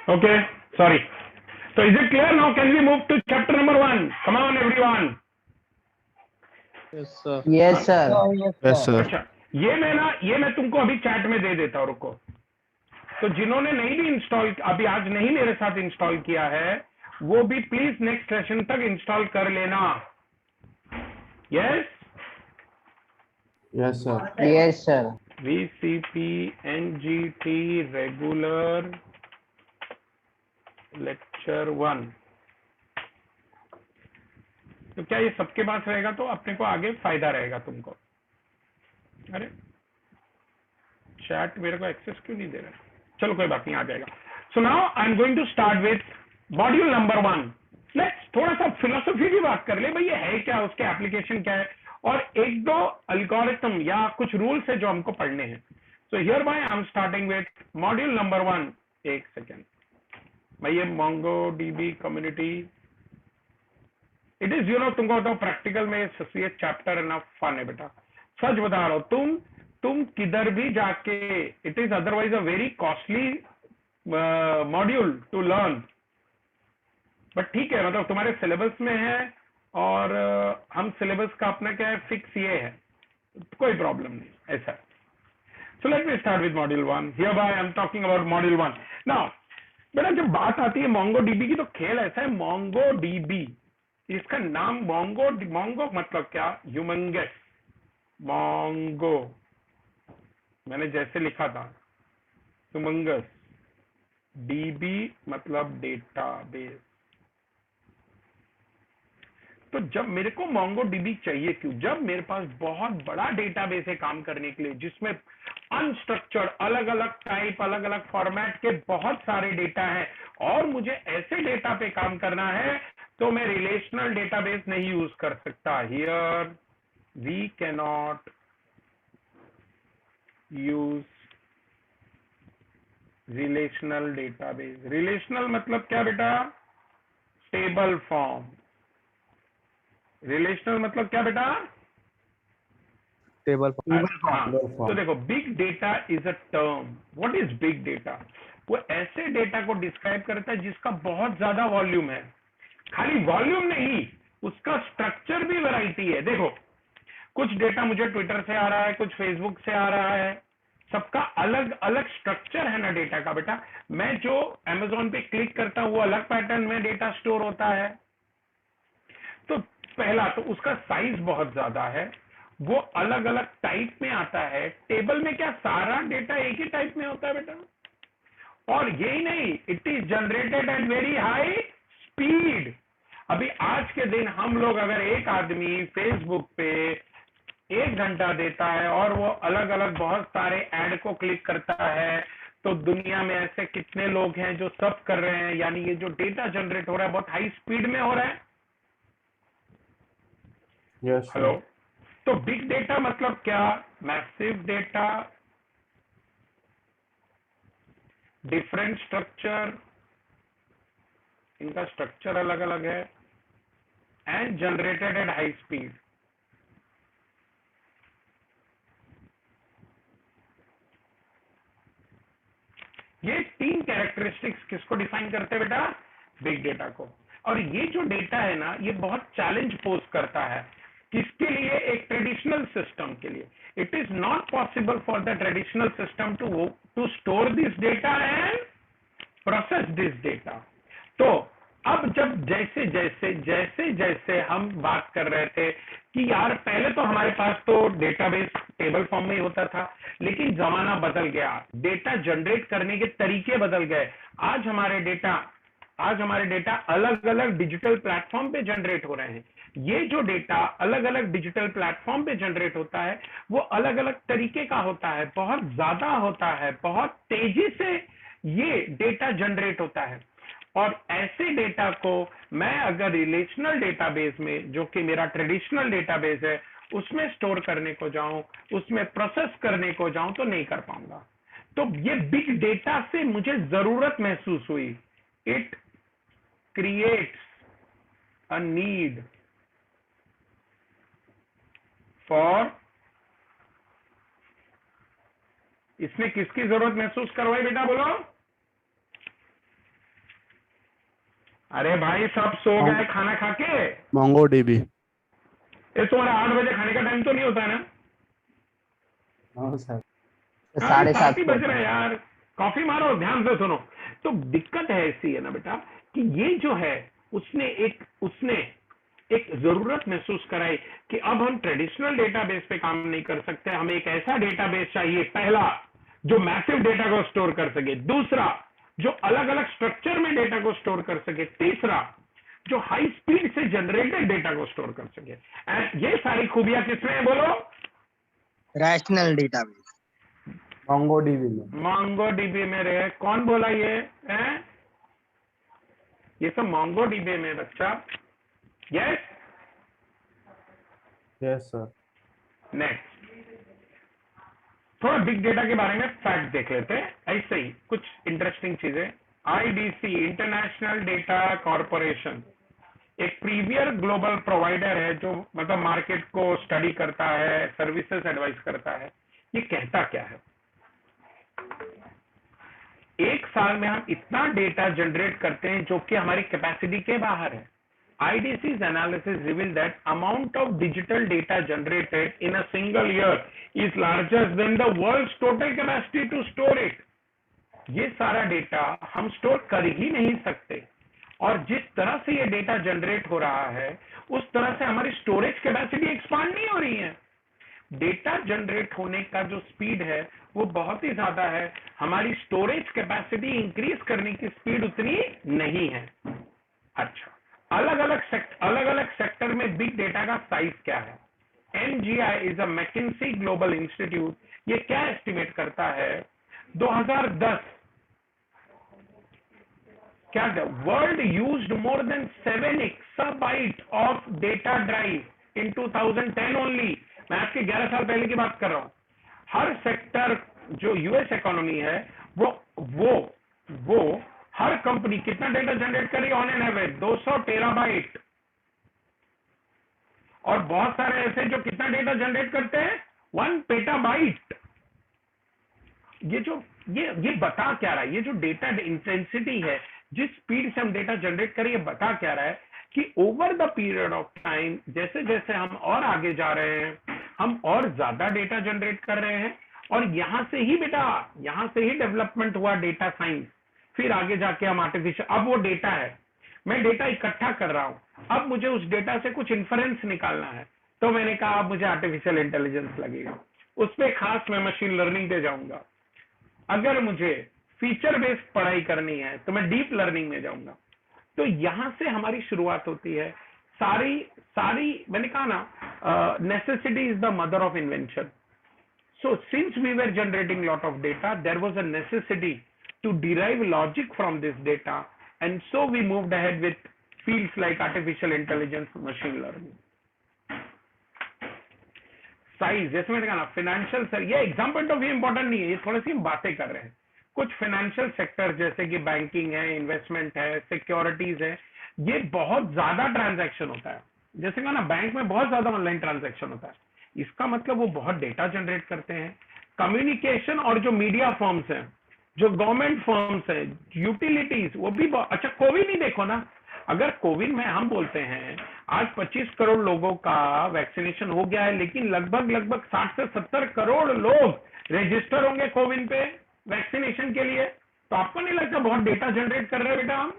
A: Okay, sorry. So is it clear now? Can we move to chapter number 1? Come on everyone.
E: Yes, sir.
B: Yes, sir.
D: Yes, sir.
A: अच्छा, ये मैं तुमको अभी chat में दे देता हूँ, रुको. तो जिन्होंने नहीं भी इंस्टॉल, अभी आज नहीं मेरे साथ इंस्टॉल किया है, वो भी प्लीज नेक्स्ट सेशन तक इंस्टॉल कर लेना. Yes?
D: Yes, sir.
B: Yes, sir.
A: VCP NGT regular lecture 1. तो क्या ये सबके पास रहेगा तो अपने को आगे फायदा रहेगा तुमको. अरे चैट मेरे को एक्सेस क्यों नहीं दे रहा? चलो कोई बात नहीं, आ जाएगा. So now I am going to start with module number 1. Let's थोड़ा सा फिलोसफी की बात कर ले भाई, ये है क्या, उसके एप्लीकेशन क्या है, और एक दो अल्गोरिथम या कुछ रूल्स है जो हमको पढ़ने हैं. So here bye I am starting with module number 1. एक सेकेंड भाई, ये MongoDB कम्युनिटी, इट इज तुमको बताओ प्रैक्टिकल में ये चैप्टर है ना, फन है बेटा, सच बता रहा हूं. तुम किधर भी जाके, it is otherwise a very costly module to learn, but ठीक है, मतलब तुम्हारे सिलेबस में है, और हम सिलेबस का अपना क्या है, फिक्स ये है, कोई प्रॉब्लम नहीं ऐसा. So let me start with module 1. Here bye I am talking about module 1. Now बेटा, जब बात आती है MongoDB की, तो खेल ऐसा है, MongoDB, इसका नाम मोंगो मतलब क्या, ह्यूमंगस. मोंगो मैंने जैसे लिखा था, ह्यूमंगस. DB मतलब डेटाबेस. तो जब मेरे को MongoDB चाहिए, क्यों, जब मेरे पास बहुत बड़ा डेटाबेस है काम करने के लिए, जिसमें अनस्ट्रक्चर्ड, अलग अलग टाइप, अलग अलग फॉर्मेट के बहुत सारे डेटा हैं, और मुझे ऐसे डेटा पे काम करना है, तो मैं रिलेशनल डेटाबेस नहीं यूज कर सकता. Here we cannot use relational database. Relational मतलब क्या बेटा, टेबल फॉर्म. रिलेशनल मतलब क्या बेटा,
E: टेबल.
A: हाँ. तो देखो, big data is a term. What is big data? वो ऐसे डेटा को डिस्क्राइब करता है जिसका बहुत ज्यादा वॉल्यूम है. खाली वॉल्यूम नहीं, उसका स्ट्रक्चर भी वैरायटी है. देखो, कुछ डेटा मुझे ट्विटर से आ रहा है, कुछ फेसबुक से आ रहा है, सबका अलग अलग स्ट्रक्चर है ना डेटा का बेटा. मैं जो अमेजोन पे क्लिक करता हूं, वो अलग पैटर्न में डेटा स्टोर होता है. तो पहला तो उसका साइज बहुत ज्यादा है, वो अलग अलग टाइप में आता है. टेबल में क्या सारा डेटा एक ही टाइप में होता है बेटा? और यही नहीं, it is generated at very high speed. अभी आज के दिन हम लोग, अगर एक आदमी फेसबुक पे 1 घंटा देता है और वो अलग अलग बहुत सारे ऐड को क्लिक करता है, तो दुनिया में ऐसे कितने लोग हैं जो सब कर रहे हैं. यानी ये जो डेटा जनरेट हो रहा है बहुत हाई स्पीड में हो रहा है.
D: Yes, sir.
A: हेलो. तो बिग डेटा मतलब क्या, मैसिव डेटा, डिफरेंट स्ट्रक्चर, इनका स्ट्रक्चर अलग अलग है, and generated at high speed. ये 3 कैरेक्टरिस्टिक्स किसको डिफाइन करते हैं बेटा? बिग डेटा को। और ये जो डेटा है ना, ये बहुत चैलेंज पोज करता है किसके लिए? एक ट्रेडिशनल सिस्टम के लिए। It is not possible for the traditional system to store this data and process this data. तो अब जब जैसे जैसे जैसे जैसे हम बात कर रहे थे कि यार पहले तो हमारे पास तो डेटाबेस टेबल फॉर्म में ही होता था, लेकिन जमाना बदल गया, डेटा जनरेट करने के तरीके बदल गए। आज हमारे डेटा अलग अलग डिजिटल प्लेटफॉर्म पे जनरेट हो रहे हैं। ये जो डेटा अलग अलग डिजिटल प्लेटफॉर्म पे जनरेट होता है वो अलग अलग तरीके का होता है, बहुत ज्यादा होता है, बहुत तेजी से ये डेटा जनरेट होता है। और ऐसे डेटा को मैं अगर रिलेशनल डेटाबेस में, जो कि मेरा ट्रेडिशनल डेटाबेस है, उसमें स्टोर करने को जाऊं, उसमें प्रोसेस करने को जाऊं तो नहीं कर पाऊंगा। तो ये बिग डेटा से मुझे जरूरत महसूस हुई। It creates a need for, इसने किसकी जरूरत महसूस करवाई बेटा बोलो? अरे भाई सब सो गए खाना खा के।
D: MongoDB।
A: ये तुम्हारा 8 बजे खाने का टाइम तो नहीं होता है ना?
D: हाँ सर।
B: 7:30
A: ही बज रहे हैं यार। कॉफी मारो, ध्यान से सुनो। तो दिक्कत है ऐसी है ना बेटा कि ये जो है उसने एक जरूरत महसूस कराई कि अब हम ट्रेडिशनल डेटाबेस पे काम नहीं कर सकते, हमें एक ऐसा डेटाबेस चाहिए, पहला जो मैसिव डेटा को स्टोर कर सके, दूसरा जो अलग अलग स्ट्रक्चर में डेटा को स्टोर कर सके, तीसरा जो हाई स्पीड से जनरेटेड डेटा को स्टोर कर सके। एंड ये सारी खूबियां किसमें है बोलो?
E: Rational database.
D: MongoDB में।
A: MongoDB में रहे। कौन बोला ये है? ये सब MongoDB में बच्चा। Yes
D: yes sir.
A: नेक्स्ट थोड़ा बिग डेटा के बारे में फैक्ट देख लेते हैं, ऐसे ही कुछ इंटरेस्टिंग चीजें। आईडीसी, इंटरनेशनल डेटा कॉरपोरेशन, एक प्रीमियर ग्लोबल प्रोवाइडर है जो मतलब मार्केट को स्टडी करता है, सर्विसेज एडवाइस करता है। ये कहता क्या है? एक साल में हम इतना डेटा जनरेट करते हैं जो कि हमारी कैपेसिटी के बाहर है। IDC's analysis revealed that amount of digital data generated in a single year is larger than the world's total capacity to store it. ये सारा डेटा हम स्टोर कर ही नहीं सकते, और जिस तरह से ये डेटा जनरेट हो रहा है उस तरह से हमारी स्टोरेज कैपेसिटी एक्सपांड नहीं हो रही है। डेटा जनरेट होने का जो स्पीड है वो बहुत ही ज्यादा है, हमारी स्टोरेज कैपेसिटी इंक्रीज करने की स्पीड उतनी नहीं है। अच्छा, अलग अलग सेक्टर में बिग डेटा का साइज क्या है? MGI is a McKinsey global institute, ये क्या एस्टिमेट करता है? 2010 क्या world used more than 7 exabyte of data drive in 2010 only. मैं आपके 11 साल पहले की बात कर रहा हूं। हर सेक्टर जो यूएस इकोनॉमी है वो हर कंपनी कितना डेटा जनरेट कर रही है? On an average 200 terabyte. और बहुत सारे ऐसे जो कितना डेटा जनरेट करते हैं? 1 पेटाबाइट। ये बता क्या रहा है? ये जो डेटा इंटेंसिटी है, जिस स्पीड से हम डेटा जनरेट करें, ये बता क्या रहा है कि over the period of time जैसे जैसे हम और आगे जा रहे हैं हम और ज्यादा डेटा जनरेट कर रहे हैं। और यहां से ही डेवलपमेंट हुआ डेटा साइंस, फिर आगे जाके हम आर्टिफिशियल, अब वो डेटा है, मैं डेटा इकट्ठा कर रहा हूं, अब मुझे उस डेटा से कुछ इन्फरेंस निकालना है, तो मैंने कहा अब मुझे आर्टिफिशियल इंटेलिजेंस लगेगा, उस पर खास मैं मशीन लर्निंग पे जाऊंगा। अगर मुझे फीचर बेस्ड पढ़ाई करनी है तो मैं डीप लर्निंग में जाऊंगा। तो यहां से हमारी शुरुआत होती है। सारी मैंने कहा ना, necessity is the mother of invention. So since we were generating lot of data, there was a necessity to derive logic from this data, and so we moved ahead with fields like artificial intelligence, machine learning. Size, जैसे मैंने कहा ना, financial sir, ये exam point of view important नहीं है, ये थोड़ी सी बातें कर रहे हैं, कुछ फाइनेंशियल सेक्टर जैसे कि बैंकिंग है, इन्वेस्टमेंट है, सिक्योरिटीज है, ये बहुत ज्यादा ट्रांजैक्शन होता है। जैसे कहा ना, बैंक में बहुत ज्यादा ऑनलाइन ट्रांजैक्शन होता है, इसका मतलब वो बहुत डेटा जनरेट करते हैं। कम्युनिकेशन और जो मीडिया फर्म्स हैं, जो गवर्नमेंट फर्म्स हैं, यूटिलिटीज, वो भी अच्छा कोविड ही देखो ना, अगर कोविड में हम बोलते हैं आज 25 करोड़ लोगों का वैक्सीनेशन हो गया है, लेकिन लगभग 60 से 70 करोड़ लोग रजिस्टर होंगे कोविन पे वैक्सीनेशन के लिए, तो आपको नहीं लगता बहुत डेटा जनरेट कर रहे हैं बेटा हम?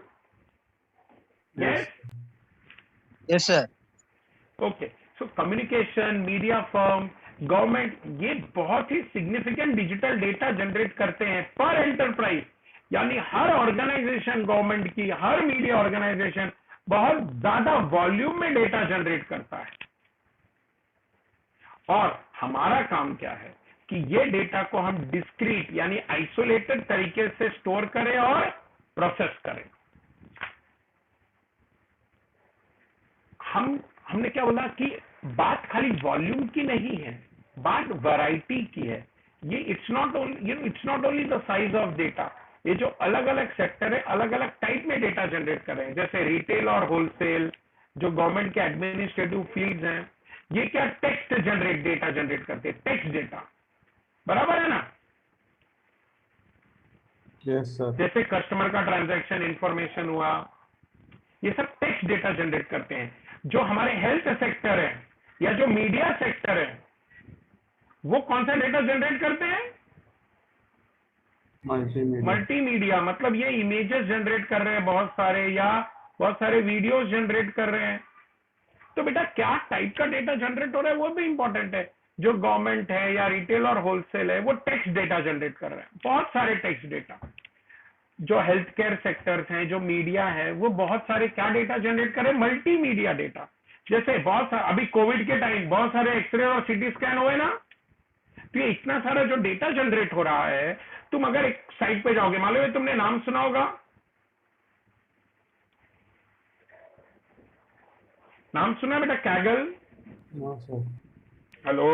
D: Yes.
E: Yes sir.
A: Okay, so communication, media firm, government, ये बहुत ही सिग्निफिकेंट डिजिटल डेटा जनरेट करते हैं पर एंटरप्राइज। यानी हर ऑर्गेनाइजेशन, गवर्नमेंट की हर मीडिया ऑर्गेनाइजेशन बहुत ज्यादा वॉल्यूम में डेटा जनरेट करता है। और हमारा काम क्या है कि ये डेटा को हम डिस्क्रीट यानी आइसोलेटेड तरीके से स्टोर करें और प्रोसेस करें। हमने क्या बोला कि बात खाली वॉल्यूम की नहीं है, बात वैरायटी की है। ये it's not only the size of data, ये जो अलग अलग सेक्टर है अलग अलग टाइप में डेटा जनरेट कर रहे हैं, जैसे रिटेल और होलसेल, जो गवर्नमेंट के एडमिनिस्ट्रेटिव फील्ड्स हैं, ये क्या टेक्स्ट जनरेट डेटा जनरेट करते हैं, टेक्स्ट डेटा, बराबर है ना?
D: Yes, sir.
A: जैसे कस्टमर का ट्रांजैक्शन इंफॉर्मेशन हुआ, ये सब टेक्स्ट डेटा जनरेट करते हैं। जो हमारे हेल्थ सेक्टर है या जो मीडिया सेक्टर है, वो कौन सा डेटा जनरेट करते हैं?
D: Multimedia.
A: मल्टीमीडिया, मतलब ये इमेजेस जनरेट कर रहे हैं बहुत सारे, या बहुत सारे वीडियोस जनरेट कर रहे हैं। तो बेटा क्या टाइप का डेटा जनरेट हो रहा है वो भी इंपॉर्टेंट है। जो गवर्नमेंट है या रिटेल और होलसेल है, वो टेक्स्ट डेटा जनरेट कर रहे हैं, बहुत सारे टेक्स्ट डेटा। जो हेल्थ केयर सेक्टर्स हैं, जो मीडिया है, वो बहुत सारे क्या डेटा जनरेट कर रहे हैं? Multimedia data. जैसे बहुत सारा अभी कोविड के टाइम बहुत सारे एक्सरे और सीटी स्कैन हुए ना, तो ये इतना सारा जो डेटा जनरेट हो रहा है, तुम अगर एक साइट पे जाओगे, मालूम है तुमने नाम सुना होगा, नाम सुना है बेटा, Kaggle?
D: No, sir.
A: Hello,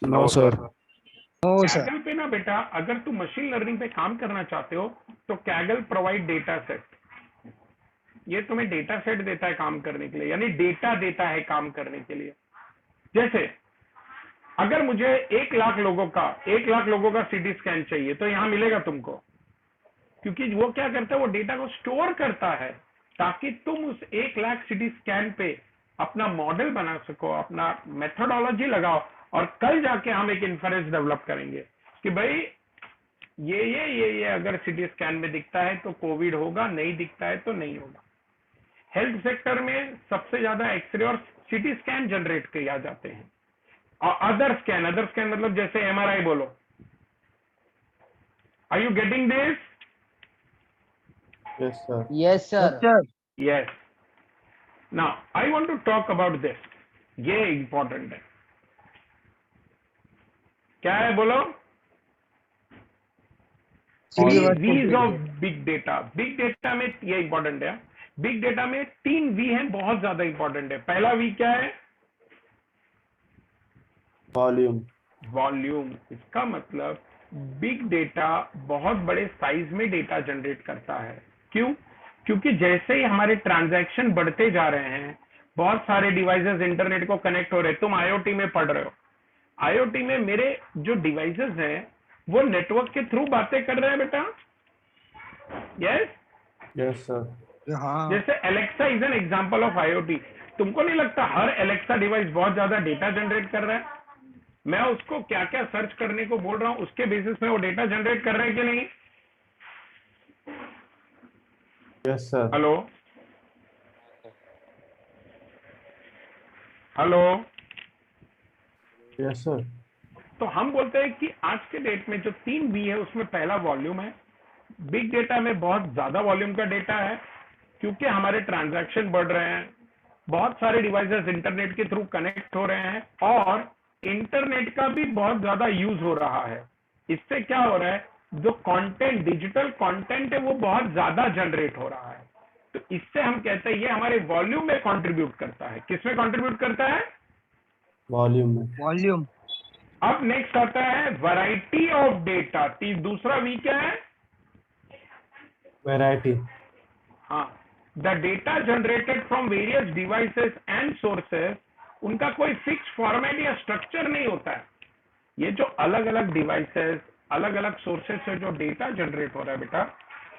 D: No, sir.
E: Oh sir.
A: Kaggle पे ना बेटा, अगर तुम मशीन लर्निंग पे काम करना चाहते हो तो कैगल प्रोवाइड डेटा सेट, ये तुम्हें डेटा सेट देता है काम करने के लिए, यानी डेटा देता है काम करने के लिए। जैसे अगर मुझे 1 लाख लोगों का सीटी स्कैन चाहिए तो यहां मिलेगा तुमको, क्योंकि वो क्या करता है, वो डेटा को स्टोर करता है ताकि तुम उस 1 लाख सीटी स्कैन पे अपना मॉडल बना सको, अपना मेथोडोलॉजी लगाओ, और कल जाके हम एक इन्फरेंस डेवलप करेंगे कि भाई ये अगर सीटी स्कैन में दिखता है तो कोविड होगा, नहीं दिखता है तो नहीं होगा। हेल्थ सेक्टर में सबसे ज्यादा एक्सरे और सीटी स्कैन जनरेट किया जाते हैं, और अदर स्कैन मतलब जैसे एमआरआई बोलो। Are you getting this?
D: Yes, sir.
B: Yes sir.
E: Sir.
A: Yes. Now, I want to talk about this. ये इंपॉर्टेंट है। क्या है बोलो? V's of big data. Big data में ये इंपॉर्टेंट है। बिग डेटा में 3 V हैं, बहुत ज्यादा इंपॉर्टेंट है। पहला V क्या है?
D: Volume.
A: वॉल्यूम। इसका मतलब बिग डेटा बहुत बड़े साइज में डेटा जनरेट करता है। क्यों? क्योंकि जैसे ही हमारे ट्रांजैक्शन बढ़ते जा रहे हैं, बहुत सारे डिवाइसेस इंटरनेट को कनेक्ट हो रहे हैं। तुम आईओटी में पढ़ रहे हो, आईओटी में मेरे जो डिवाइसेस हैं वो नेटवर्क के थ्रू बातें कर रहे हैं बेटा। Yes,
D: Yes, sir.
E: हाँ।
A: जैसे Alexa is an example of IoT. तुमको नहीं लगता हर एलेक्सा डिवाइस बहुत ज्यादा डेटा जनरेट कर रहा है? मैं उसको क्या क्या सर्च करने को बोल रहा हूं, उसके बेसिस में वो डेटा जनरेट कर रहे हैं कि नहीं?
D: Yes, sir.
A: Hello hello.
D: Yes, sir.
A: तो हम बोलते हैं कि आज के डेट में जो 3 V है उसमें पहला वॉल्यूम है। बिग डेटा में बहुत ज्यादा वॉल्यूम का डेटा है, क्योंकि हमारे ट्रांजैक्शन बढ़ रहे हैं, बहुत सारे डिवाइसेस इंटरनेट के थ्रू कनेक्ट हो रहे हैं, और इंटरनेट का भी बहुत ज्यादा यूज हो रहा है। इससे क्या हो रहा है, जो कंटेंट, डिजिटल कंटेंट है, वो बहुत ज्यादा जनरेट हो रहा है। तो इससे हम कहते हैं ये हमारे वॉल्यूम में कंट्रीब्यूट करता है। किसमें कंट्रीब्यूट करता है?
D: Volume में.
E: वॉल्यूम।
A: अब नेक्स्ट आता है वैरायटी ऑफ डेटा। दूसरा वी क्या है?
D: Variety.
A: हाँ, the data generated from various devices and sources, उनका कोई फिक्स फॉर्मेट या स्ट्रक्चर नहीं होता है। ये जो अलग अलग डिवाइसेस, अलग अलग सोर्सेस से जो डेटा जनरेट हो रहा है बेटा,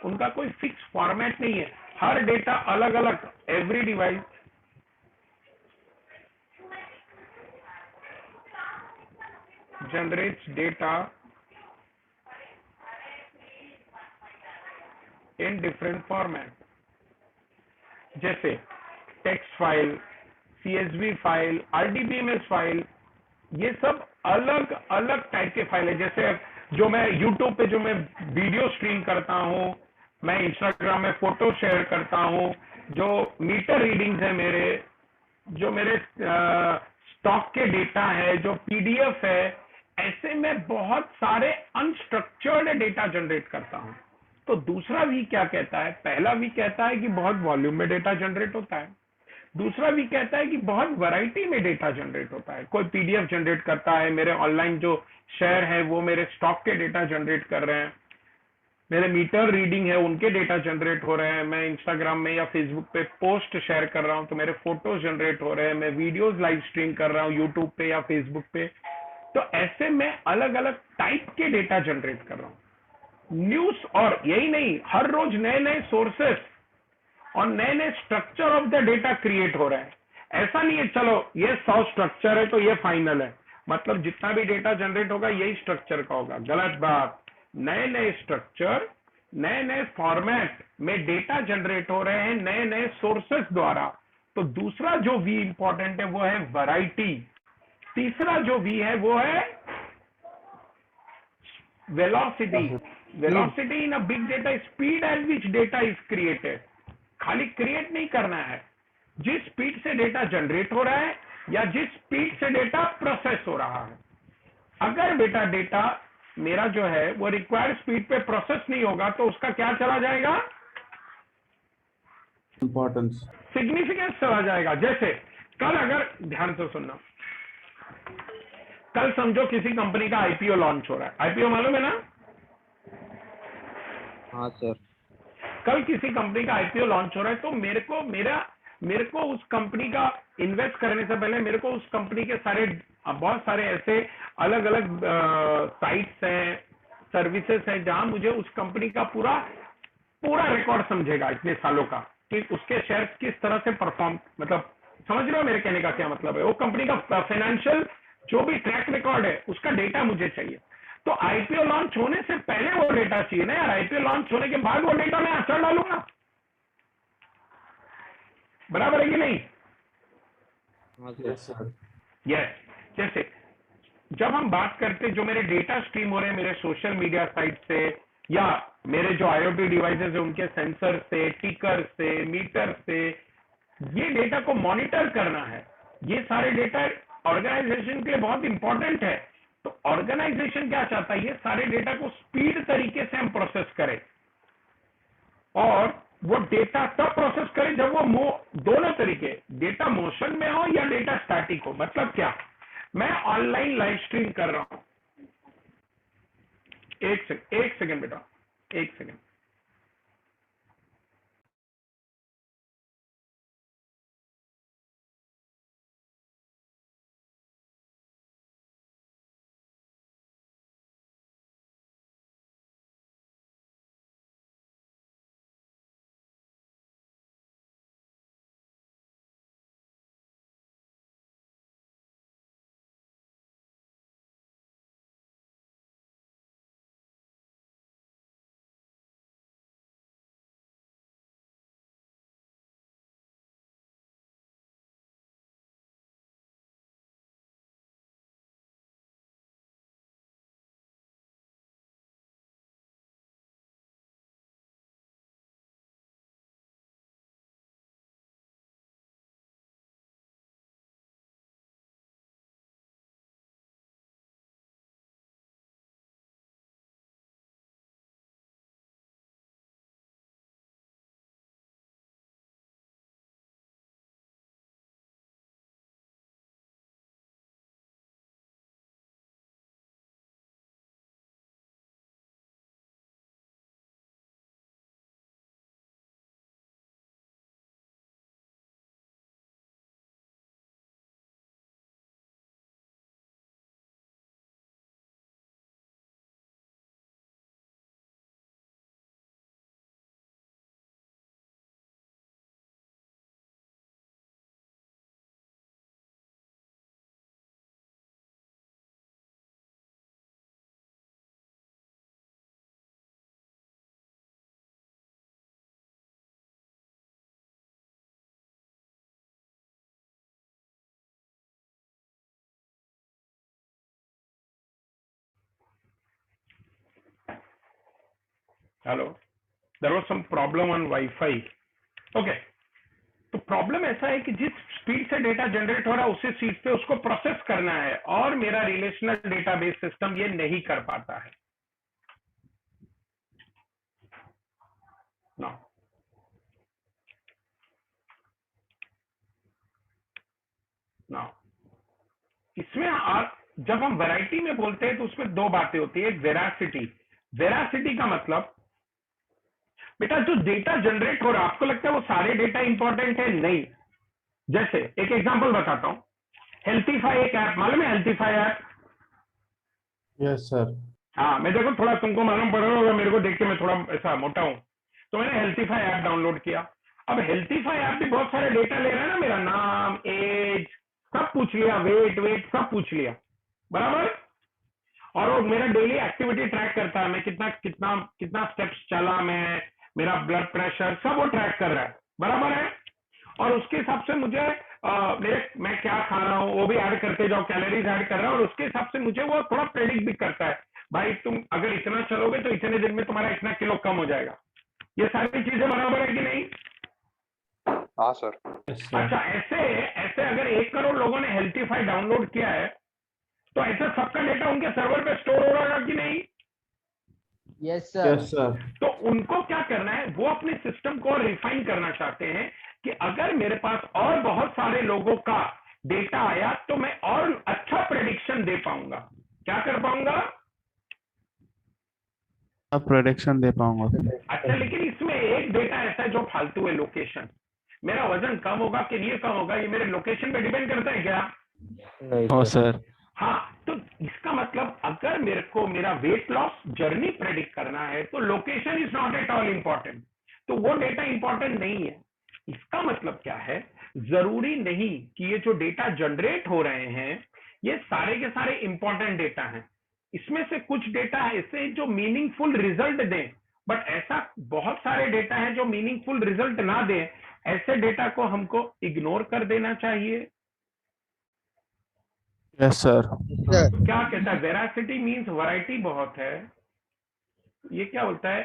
A: उनका कोई फिक्स फॉर्मेट नहीं है। हर डेटा अलग अलग, every device generates data in different format, जैसे text file, CSV file, RDBMS file, ये सब अलग अलग टाइप के फाइल है। जैसे जो मैं YouTube पे जो मैं वीडियो स्ट्रीम करता हूँ, मैं इंस्टाग्राम में फोटो शेयर करता हूँ, जो मीटर रीडिंग्स है मेरे, जो मेरे स्टॉक के डेटा है, जो PDF है, ऐसे मैं बहुत सारे अनस्ट्रक्चर्ड डेटा जनरेट करता हूं। तो दूसरा वी क्या कहता है? पहला वी कहता है कि बहुत वॉल्यूम में डेटा जनरेट होता है। दूसरा वी कहता है कि बहुत वैरायटी में डेटा जनरेट होता है। कोई PDF जनरेट करता है, मेरे ऑनलाइन जो शेयर है वो मेरे स्टॉक के डेटा जनरेट कर रहे हैं, मेरे मीटर रीडिंग है उनके डेटा जनरेट हो रहे हैं, मैं इंस्टाग्राम में या फेसबुक पे पोस्ट शेयर कर रहा हूं तो मेरे फोटोज जनरेट हो रहे हैं, मैं वीडियोस लाइव स्ट्रीम कर रहा हूं यूट्यूब पे या फेसबुक पे। तो ऐसे मैं अलग अलग टाइप के डेटा जनरेट कर रहा हूं। न्यूज, और यही नहीं, हर रोज नए नए सोर्सेस और नए नए structure of the data create हो रहा है। ऐसा नहीं है चलो ये 100 स्ट्रक्चर है तो ये फाइनल है, मतलब जितना भी डेटा जनरेट होगा यही स्ट्रक्चर का होगा। गलत बात। नए नए स्ट्रक्चर, नए नए फॉर्मेट में डेटा जनरेट हो रहे हैं नए नए सोर्सेस द्वारा। तो दूसरा जो वी इंपॉर्टेंट है वो है वैरायटी। तीसरा जो वी है वो है velocity. Velocity in a big data, speed at which data is created. खाली क्रिएट नहीं करना है, जिस स्पीड से डेटा जनरेट हो रहा है या जिस स्पीड से डेटा प्रोसेस हो रहा है। अगर बेटा डेटा मेरा जो है वो रिक्वायर्ड स्पीड पे प्रोसेस नहीं होगा तो उसका क्या चला जाएगा?
D: Importance.
A: सिग्निफिकेंस चला जाएगा। जैसे कल, अगर ध्यान से सुनना, कल समझो किसी कंपनी का IPO लॉन्च हो रहा है। IPO मालूम है ना?
B: हाँ सर।
A: कल किसी कंपनी का IPO लॉन्च हो रहा है तो मेरे को उस कंपनी का इन्वेस्ट करने से पहले मेरे को उस कंपनी के बहुत सारे ऐसे अलग अलग साइट्स हैं, सर्विसेज हैं, जहां मुझे उस कंपनी का पूरा रिकॉर्ड समझेगा इतने सालों का, कि उसके शेयर्स किस तरह से परफॉर्म, मतलब समझ रहे हो मेरे कहने का क्या मतलब है? वो कंपनी का फाइनेंशियल जो भी ट्रैक रिकॉर्ड है उसका डेटा मुझे चाहिए। तो IPO लॉन्च होने से पहले वो डेटा चाहिए ना यार। IPO लॉन्च होने के बाद वो डेटा मैं अचल डालूंगा, बराबर है कि नहीं?
D: Yes, sir.
A: यस। जैसे जब हम बात करते जो मेरे डेटा स्ट्रीम हो रहे हैं मेरे सोशल मीडिया साइट से, या मेरे जो IoT डिवाइसेस है उनके सेंसर से, टिकर से, मीटर से, ये डेटा को मॉनिटर करना है। ये सारे डेटा ऑर्गेनाइजेशन के लिए बहुत इंपॉर्टेंट है। तो ऑर्गेनाइजेशन क्या चाहता है? ये सारे डेटा को स्पीड तरीके से हम प्रोसेस करें, और वो डेटा तब प्रोसेस करें जब वो दोनों तरीके, डेटा मोशन में हो या डेटा स्टैटिक हो। मतलब क्या? मैं ऑनलाइन लाइव स्ट्रीम कर रहा हूं, एक सेकंड बेटा, एक second. Hello, there was some problem on wifi. Okay, तो प्रॉब्लम ऐसा है कि जिस स्पीड से डेटा जनरेट हो रहा है उसी स्पीड पे उसको प्रोसेस करना है, और मेरा रिलेशनल डेटाबेस सिस्टम ये नहीं कर पाता है। ना ना इसमें जब हम वैरायटी में बोलते हैं तो उसमें दो बातें होती है। एक वेरासिटी। वेरासिटी का मतलब, बेटा जो डेटा जनरेट हो रहा है आपको लगता है वो सारे डेटा इंपॉर्टेंट है? नहीं। जैसे एक एग्जांपल बताता हूं, हेल्थीफाई एक ऐप, मालूम है हेल्थीफाई ऐप?
D: Yes, sir.
A: हाँ, मैं देखो थोड़ा तुमको मालूम पड़ रहा होगा, मेरे को देख के मैं थोड़ा ऐसा मोटा हूं, तो मैंने हेल्थीफाई ऐप डाउनलोड किया। अब हेल्थीफाई ऐप भी बहुत सारे डेटा ले रहा है ना, मेरा नाम, एज, सब पूछ लिया, वेट वेट सब पूछ लिया, बराबर। और वो मेरा डेली एक्टिविटी ट्रैक करता है, मैं कितना कितना कितना स्टेप्स चला, मैं, मेरा ब्लड प्रेशर, सब वो ट्रैक कर रहा है, बराबर है। और उसके हिसाब से मुझे मैं क्या खा रहा हूँ वो भी ऐड करते जाओ, कैलोरीज ऐड कर रहा हूँ, और उसके हिसाब से मुझे वो थोड़ा प्रेडिक्ट भी करता है, भाई तुम अगर इतना चलोगे तो इतने दिन में तुम्हारा इतना किलो कम हो जाएगा। ये सारी चीजें बराबर है कि नहीं?
G: हाँ सर।
D: Yes, sir.
A: अच्छा, ऐसे ऐसे अगर 1 करोड़ लोगों ने हेल्थीफाई डाउनलोड किया है तो ऐसा सबका डेटा उनके सर्वर पे स्टोर हो रहा है कि नहीं?
B: Yes sir.
D: Yes, sir.
A: तो उनको क्या करना है, वो अपने सिस्टम को रिफाइन करना चाहते हैं कि अगर मेरे पास और बहुत सारे लोगों का डेटा आया तो मैं और अच्छा प्रेडिक्शन दे पाऊंगा। क्या कर पाऊंगा?
D: अब प्रोडक्शन दे पाऊंगा।
A: अच्छा, लेकिन इसमें एक डेटा ऐसा है जो फालतू है, लोकेशन। मेरा वजन कम होगा कि ये कम होगा, ये मेरे लोकेशन पे डिपेंड करता है क्या?
C: नहीं
D: Oh,
C: सर।
D: sir.
A: हाँ, तो इसका मतलब अगर मेरे को मेरा वेट लॉस जर्नी प्रेडिक्ट करना है तो location is not at all important, तो वो डेटा इंपॉर्टेंट नहीं है। इसका मतलब क्या है, जरूरी नहीं कि ये जो डेटा जनरेट हो रहे हैं ये सारे के सारे इंपॉर्टेंट डेटा हैं। इसमें से कुछ डेटा ऐसे जो मीनिंगफुल रिजल्ट दें, बट ऐसा बहुत सारे डेटा है जो मीनिंगफुल रिजल्ट ना दें, ऐसे डेटा को हमको इग्नोर कर देना चाहिए।
D: Yes, sir.
E: सर
A: तो क्या कहता है, वेरासिटी मीन्स वैरायटी बहुत है। ये क्या बोलता है,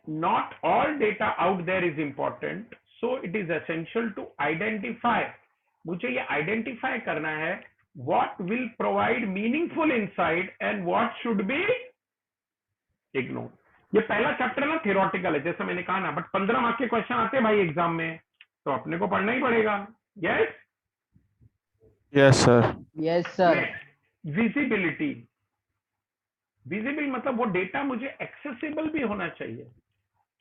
A: not all data out there is important, so it is essential to identify. मुझे ये आइडेंटिफाई करना है what will provide meaningful insight and what should be ignore. ये पहला चैप्टर ना थियोरेटिकल है, जैसे मैंने कहा ना, बट 15 मार्क्स के क्वेश्चन आते हैं भाई एग्जाम में, तो अपने को पढ़ना ही पड़ेगा। Yes.
D: Yes, sir.
B: Yes sir.
A: Visibility. Visible मतलब वो डेटा मुझे एक्सेसिबल भी होना चाहिए।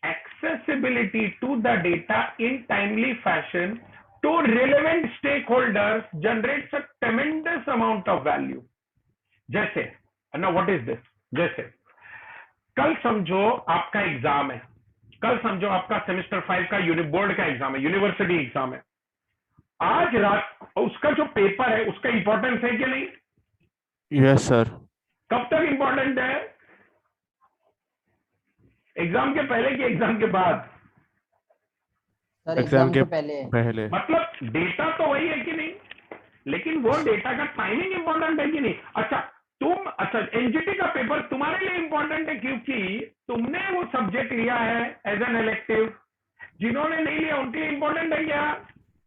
A: Accessibility to the data in timely fashion to relevant stakeholders generates a tremendous amount of value. जैसे, now what is this? जैसे कल समझो आपका एग्जाम है, कल समझो आपका सेमेस्टर 5 का बोर्ड का एग्जाम है, यूनिवर्सिटी एग्जाम है। आज रात उसका जो पेपर है उसका इंपॉर्टेंस है कि नहीं?
D: Yes, sir.
A: कब तक इंपॉर्टेंट है? एग्जाम के पहले कि एग्जाम के बाद?
B: सर
D: एग्जाम
B: एग्जाम
D: के
B: के पहले।
D: पहले।
A: मतलब डेटा तो वही है कि नहीं, लेकिन वो डेटा का टाइमिंग इंपॉर्टेंट है कि नहीं? अच्छा एनजीटी का पेपर तुम्हारे लिए इंपॉर्टेंट है क्योंकि तुमने वो सब्जेक्ट लिया है एज एन इलेक्टिव, जिन्होंने नहीं लिया उनके लिए इंपॉर्टेंट है क्या?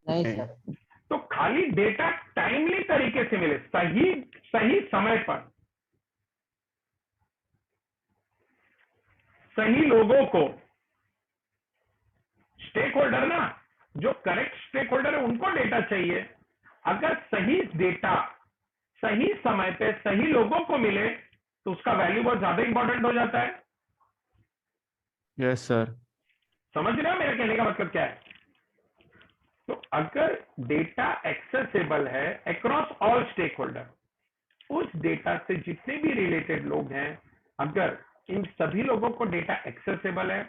B: नहीं
D: नहीं।
B: सर।
A: तो खाली डेटा टाइमली तरीके से मिले, सही सही समय पर, सही लोगों को, स्टेक होल्डर ना, जो करेक्ट स्टेक होल्डर है उनको डेटा चाहिए। अगर सही डेटा सही समय पे सही लोगों को मिले तो उसका वैल्यू बहुत ज्यादा इंपॉर्टेंट हो जाता है।
D: Yes, sir.
A: समझ रहे हो मेरे कहने का मतलब क्या है? तो अगर डेटा एक्सेसिबल है अक्रॉस ऑल स्टेक होल्डर, उस डेटा से जितने भी रिलेटेड लोग हैं, अगर इन सभी लोगों को डेटा एक्सेसिबल है,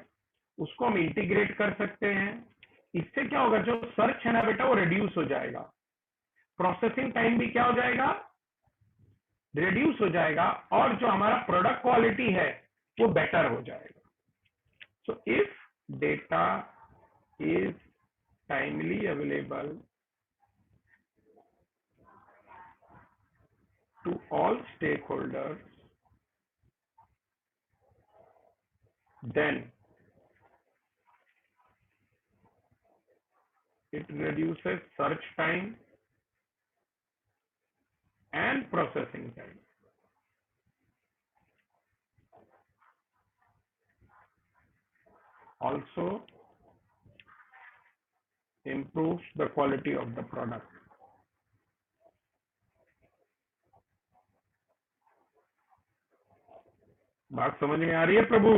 A: उसको हम इंटीग्रेट कर सकते हैं। इससे क्या होगा, जो सर्च है ना बेटा वो रिड्यूस हो जाएगा, प्रोसेसिंग टाइम भी क्या हो जाएगा, रिड्यूस हो जाएगा, और जो हमारा प्रोडक्ट क्वालिटी है वो बेटर हो जाएगा। So if data is timely available to all stakeholders, then it reduces search time and processing time. Also improves the quality of the product. बात समझ में आ रही है प्रभु?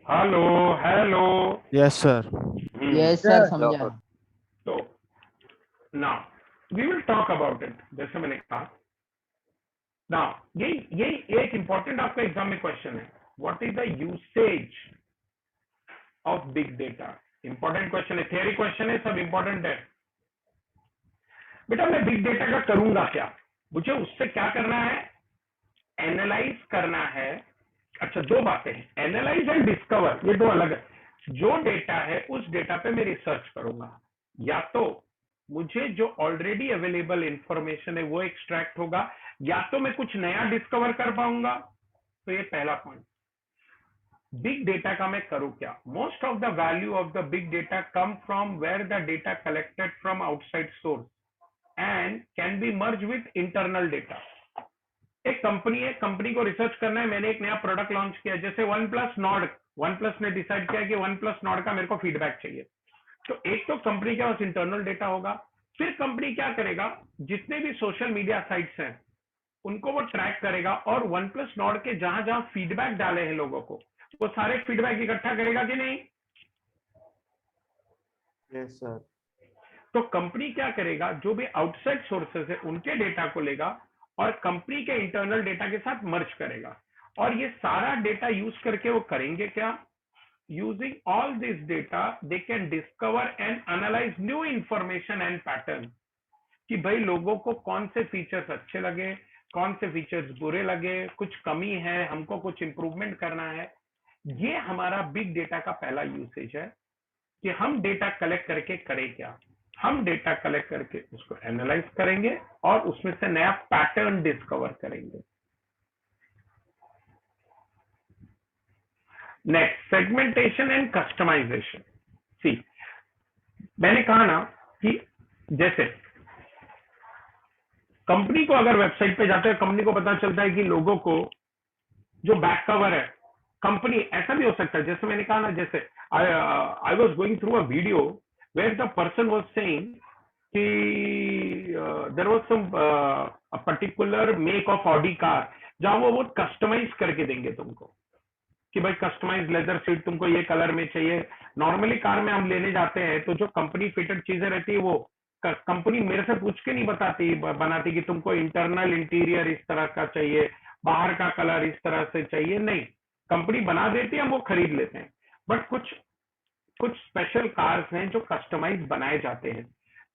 A: Hello hello.
D: Yes, sir.
B: Yes sir समझा।
A: तो now we will talk about it, जैसे मैंने कहा। now यही एक इंपॉर्टेंट आपका एग्जाम में क्वेश्चन है, what is the usage of big data. Important question है, थियरी क्वेश्चन है, सब इंपॉर्टेंट है। बेटा मैं बिग डेटा का करूंगा क्या, मुझे उससे क्या करना है, एनालाइज करना है। अच्छा दो बातें हैं, एनालाइज एंड डिस्कवर, ये दो अलग है। जो डेटा है उस डेटा पे मैं रिसर्च करूंगा, या तो मुझे जो ऑलरेडी अवेलेबल इंफॉर्मेशन है वो एक्सट्रैक्ट होगा, या तो मैं कुछ नया डिस्कवर कर पाऊंगा। तो ये पहला पॉइंट। बिग डेटा का मैं करूं क्या, most of the value of the big data come from where the data collected from outside source and can be merge with internal data. एक कंपनी है, कंपनी को रिसर्च करना है, मैंने एक नया प्रोडक्ट लॉन्च किया, जैसे OnePlus Nord, OnePlus ने डिसाइड किया कि वन प्लस नॉर्ड का मेरे को फीडबैक चाहिए। तो एक तो कंपनी के पास इंटरनल डेटा होगा, फिर कंपनी क्या करेगा, जितने भी सोशल मीडिया साइट्स हैं उनको वो ट्रैक करेगा और वन प्लस नॉर्ड के जहां जहां फीडबैक डाले हैं लोगों को, वो सारे फीडबैक इकट्ठा करेगा कि नहीं।
D: Yes, sir.
A: तो कंपनी क्या करेगा, जो भी आउटसाइड सोर्सेस है उनके डेटा को लेगा और कंपनी के इंटरनल डेटा के साथ मर्ज करेगा, और ये सारा डेटा यूज करके वो करेंगे क्या, using all this data they can discover and analyse new information and pattern, कि भाई लोगों को कौन से फीचर्स अच्छे लगे, कौन से फीचर्स बुरे लगे, कुछ कमी है, हमको कुछ इंप्रूवमेंट करना है। ये हमारा बिग डेटा का पहला यूसेज है कि हम डेटा कलेक्ट करके करें क्या, हम डेटा कलेक्ट करके उसको एनालाइज करेंगे और उसमें से नया पैटर्न डिस्कवर करेंगे। Next, segmentation and customization. See, मैंने कहा ना कि जैसे कंपनी को अगर वेबसाइट पे जाते हैं, कंपनी को पता चलता है कि लोगों को जो बैक कवर है, कंपनी ऐसा भी हो सकता है, जैसे मैंने कहा ना, जैसे I was going through a video where the person was saying कि there was some particular make of Audi car, जहां वो कस्टमाइज करके देंगे तुमको, कि भाई कस्टमाइज लेदर सीट तुमको ये कलर में चाहिए। नॉर्मली कार में हम लेने जाते हैं तो जो कंपनी फिटेड चीजें रहती है वो कंपनी मेरे से पूछ के नहीं बनाती कि तुमको इंटरनल इंटीरियर इस तरह का चाहिए, बाहर का कलर इस तरह से चाहिए, नहीं, कंपनी बना देती है, हम वो खरीद लेते हैं। बट कुछ स्पेशल कार्स हैं जो कस्टमाइज बनाए जाते हैं।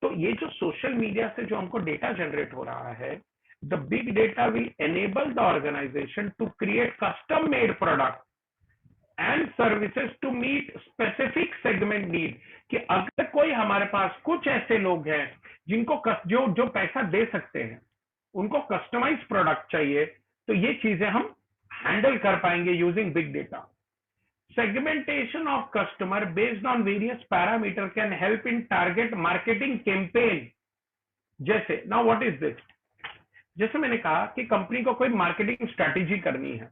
A: तो ये जो सोशल मीडिया से जो हमको डेटा जनरेट हो रहा है, the big data will enable the organisation to create custom made product and services to meet specific segment need, कि अगर कोई हमारे पास कुछ ऐसे लोग हैं जिनको जो पैसा दे सकते हैं, उनको कस्टमाइज प्रोडक्ट चाहिए, तो ये चीजें हम हैंडल कर पाएंगे using big data. Segmentation of customer based on various parameters can help in target marketing campaign. जैसे now what is this? जैसे मैंने कहा कि कंपनी को कोई मार्केटिंग स्ट्रेटेजी करनी है,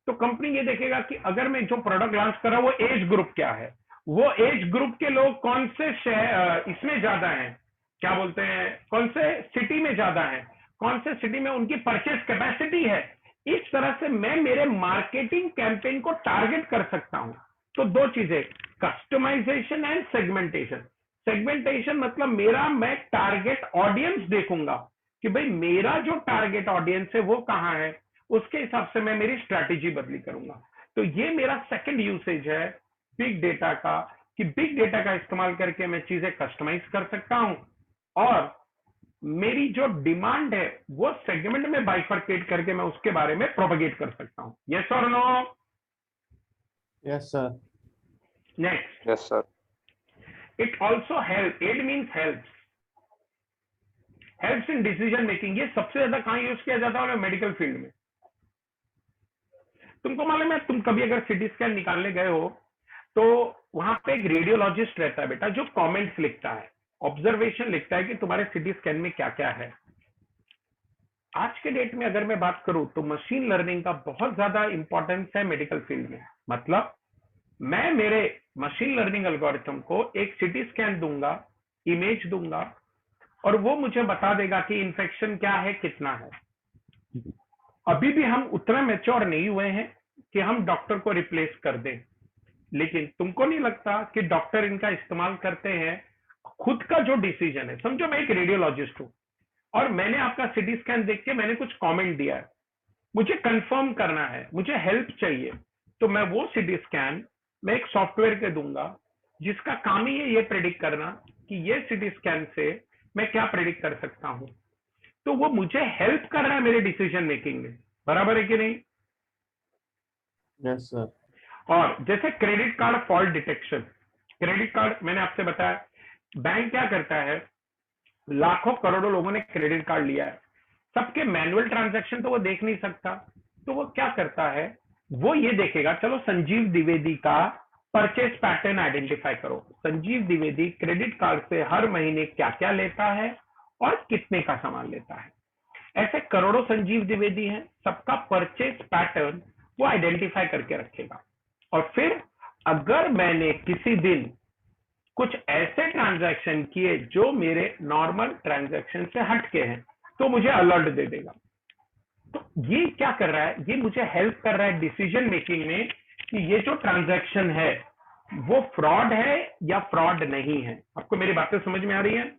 A: तो कंपनी ये देखेगा कि अगर मैं जो प्रोडक्ट लॉन्च कर रहा हूं वो एज ग्रुप क्या है, वो एज ग्रुप के लोग कौन से इसमें ज्यादा हैं, क्या बोलते हैं, कौन से सिटी में ज्यादा है, कौन से सिटी में उनकी परचेस कैपेसिटी है। इस तरह से मैं मेरे मार्केटिंग कैंपेन को टारगेट कर सकता हूं। तो दो चीजें, कस्टमाइजेशन एंड सेगमेंटेशन। सेगमेंटेशन मतलब मैं टारगेट ऑडियंस देखूंगा कि भाई मेरा जो टारगेट ऑडियंस है वो कहां है, उसके हिसाब से मैं मेरी स्ट्रैटेजी बदली करूंगा। तो ये मेरा सेकंड यूसेज है बिग डेटा का, कि बिग डेटा का इस्तेमाल करके मैं चीजें कस्टमाइज कर सकता हूं और मेरी जो डिमांड है वो सेगमेंट में बाइफरकेट करके मैं उसके बारे में प्रोपगेट कर सकता हूं। यस और no?
D: Yes, sir.
A: Next,
G: Yes, sir.
A: It also help, aid means helps in decision making. ये सबसे ज्यादा कहां यूज किया जाता है? मेडिकल फील्ड में। तुमको मालूम है, तुम कभी अगर सिटी स्कैन निकालने गए हो तो वहां पे एक रेडियोलॉजिस्ट रहता है बेटा, जो कमेंट्स लिखता है, ऑब्जर्वेशन लिखता है कि तुम्हारे सिटी स्कैन में क्या क्या है। आज के डेट में अगर मैं बात करूं तो मशीन लर्निंग का बहुत ज्यादा इंपॉर्टेंस है मेडिकल फील्ड में। मतलब मैं मेरे मशीन लर्निंग एल्गोरिथम को एक सिटी स्कैन दूंगा, इमेज दूंगा, और वो मुझे बता देगा कि इन्फेक्शन क्या है, कितना है। अभी भी हम उतना मैच्योर नहीं हुए हैं कि हम डॉक्टर को रिप्लेस कर दें, लेकिन तुमको नहीं लगता कि डॉक्टर इनका इस्तेमाल करते हैं खुद का जो डिसीजन है। समझो मैं एक रेडियोलॉजिस्ट हूं और मैंने आपका सिटी स्कैन देख के मैंने कुछ कमेंट दिया है, मुझे कंफर्म करना है, मुझे हेल्प चाहिए, तो मैं वो सिटी स्कैन मैं एक सॉफ्टवेयर के दूंगा जिसका काम ही है ये प्रेडिक्ट करना कि ये सिटी स्कैन से मैं क्या प्रेडिक्ट कर सकता हूं। तो वो मुझे हेल्प कर रहा है मेरे डिसीजन मेकिंग में, बराबर है कि नहीं?
D: Yes, sir.
A: और जैसे credit card fault detection, credit card मैंने आपसे बताया, बैंक क्या करता है, लाखों करोड़ों लोगों ने क्रेडिट कार्ड लिया है, सबके मैनुअल ट्रांजैक्शन तो वो देख नहीं सकता, तो वो क्या करता है, वो ये देखेगा, चलो संजीव द्विवेदी का परचेस पैटर्न आइडेंटिफाई करो, संजीव द्विवेदी क्रेडिट कार्ड से हर महीने क्या क्या लेता है और कितने का सामान लेता है। ऐसे करोड़ों संजीव द्विवेदी हैं, सबका परचेस पैटर्न वो आइडेंटिफाई करके रखेगा। और फिर अगर मैंने किसी दिन कुछ ऐसे ट्रांजैक्शन किए जो मेरे नॉर्मल ट्रांजैक्शन से हटके हैं तो मुझे अलर्ट दे देगा। तो ये क्या कर रहा है, ये मुझे हेल्प कर रहा है डिसीजन मेकिंग में कि ये जो ट्रांजैक्शन है वो फ्रॉड है या फ्रॉड नहीं है। आपको मेरी बातें समझ में आ रही है?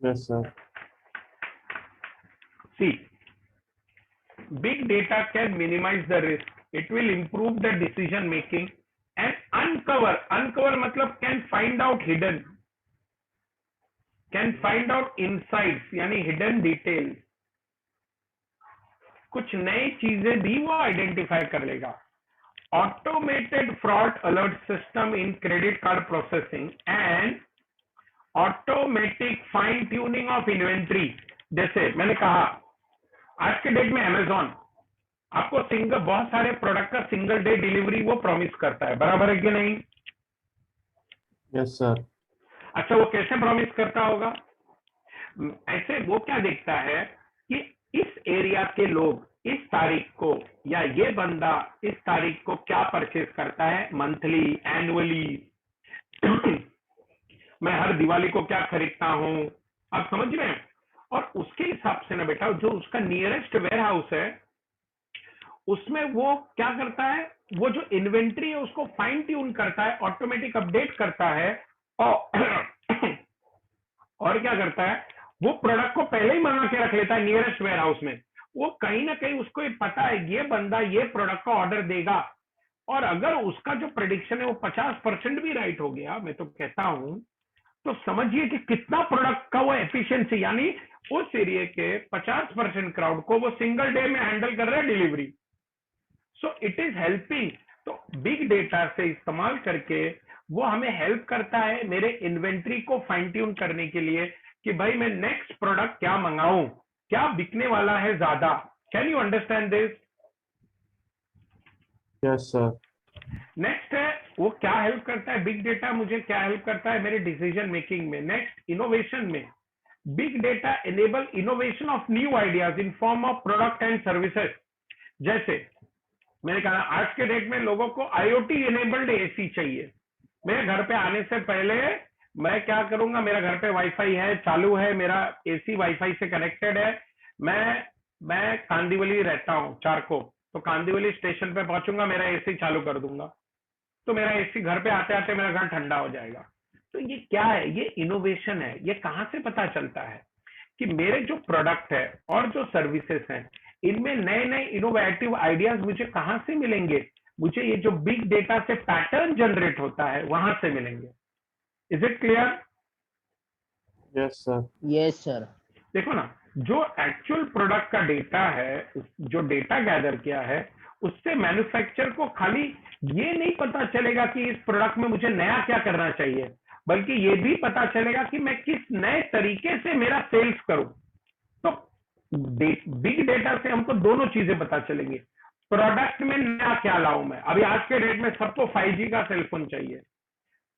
D: Yes, sir.
A: See, big data can minimize the risk. It will improve the decision making and uncover मतलब can find out hidden, can find out insights यानी hidden details, कुछ नई चीजें भी वो आइडेंटिफाई कर लेगा। Automated fraud alert system in credit card processing and automatic fine tuning of inventory. जैसे मैंने कहा, आज के डेट में अमेजॉन आपको बहुत सारे प्रोडक्ट का सिंगल डे डिलीवरी वो प्रॉमिस करता है, बराबर है कि नहीं?
D: Yes, sir.
A: अच्छा, वो कैसे प्रॉमिस करता होगा? ऐसे वो क्या देखता है कि इस एरिया के लोग इस तारीख को, या ये बंदा इस तारीख को क्या परचेज करता है, मंथली, एनुअली, मैं हर दिवाली को क्या खरीदता हूं, आप समझ रहे हैं? और उसके हिसाब से ना बेटा, जो उसका नियरेस्ट वेयर हाउस है उसमें वो क्या करता है, वो जो इन्वेंट्री है उसको फाइन ट्यून करता है, ऑटोमेटिक अपडेट करता है, और क्या करता है, वो प्रोडक्ट को पहले ही मंगा के रख लेता है नियरेस्ट वेयर हाउस में। वो कहीं ना कहीं उसको ये पता है ये बंदा ये प्रोडक्ट का ऑर्डर देगा, और अगर उसका जो प्रेडिक्शन है वो 50% भी राइट हो गया, मैं तो कहता हूं, तो समझिए कि कितना प्रोडक्ट का वो एफिशिएंसी, यानी उस एरिया के 50% क्राउड को वो सिंगल डे में हैंडल कर रहा है delivery. So it is helping. तो बिग डेटा से इस्तेमाल करके वो हमें हेल्प करता है मेरे इन्वेंट्री को फाइन ट्यून करने के लिए कि भाई मैं नेक्स्ट प्रोडक्ट क्या मंगाऊं, क्या बिकने वाला है ज्यादा। Can you understand this?
D: Yes, sir.
A: Next है, वो क्या हेल्प करता है, बिग डेटा मुझे क्या हेल्प करता है मेरे डिसीजन मेकिंग में। नेक्स्ट, इनोवेशन में big data enable innovation of new ideas in form of product and services. जैसे मैंने कहा, आज के डेट में लोगों को आईओटी एनेबल्ड एसी चाहिए। मेरे घर पे आने से पहले मैं क्या करूंगा, मेरा घर पे वाईफाई है, चालू है, मेरा एसी वाईफाई से कनेक्टेड है, मैं कांदिवली रहता हूँ चारको, तो कांदिवली स्टेशन पे पहुंचूंगा, मेरा एसी चालू कर दूंगा, तो मेरा एसी घर पे आते आते मेरा घर ठंडा हो जाएगा। तो ये क्या है, ये इनोवेशन है। ये कहाँ से पता चलता है कि मेरे जो प्रोडक्ट है और जो सर्विसेज हैं इनमें नए नए इनोवेटिव आइडियाज मुझे कहां से मिलेंगे? मुझे ये जो बिग डेटा से पैटर्न जनरेट होता है वहां से मिलेंगे। Is it clear?
D: Yes, sir.
B: Yes sir.
A: देखो ना, जो एक्चुअल प्रोडक्ट का डेटा है, जो डेटा गैदर किया है, उससे मैन्युफैक्चरर को खाली ये नहीं पता चलेगा कि इस प्रोडक्ट में मुझे नया क्या करना चाहिए, बल्कि ये भी पता चलेगा कि मैं किस नए तरीके से मेरा सेल्स करूं। तो बिग डेटा से हमको दोनों चीजें पता चलेंगी, प्रोडक्ट में नया क्या लाऊं मैं? अभी आज के डेट में सबको 5G का सेलफोन चाहिए।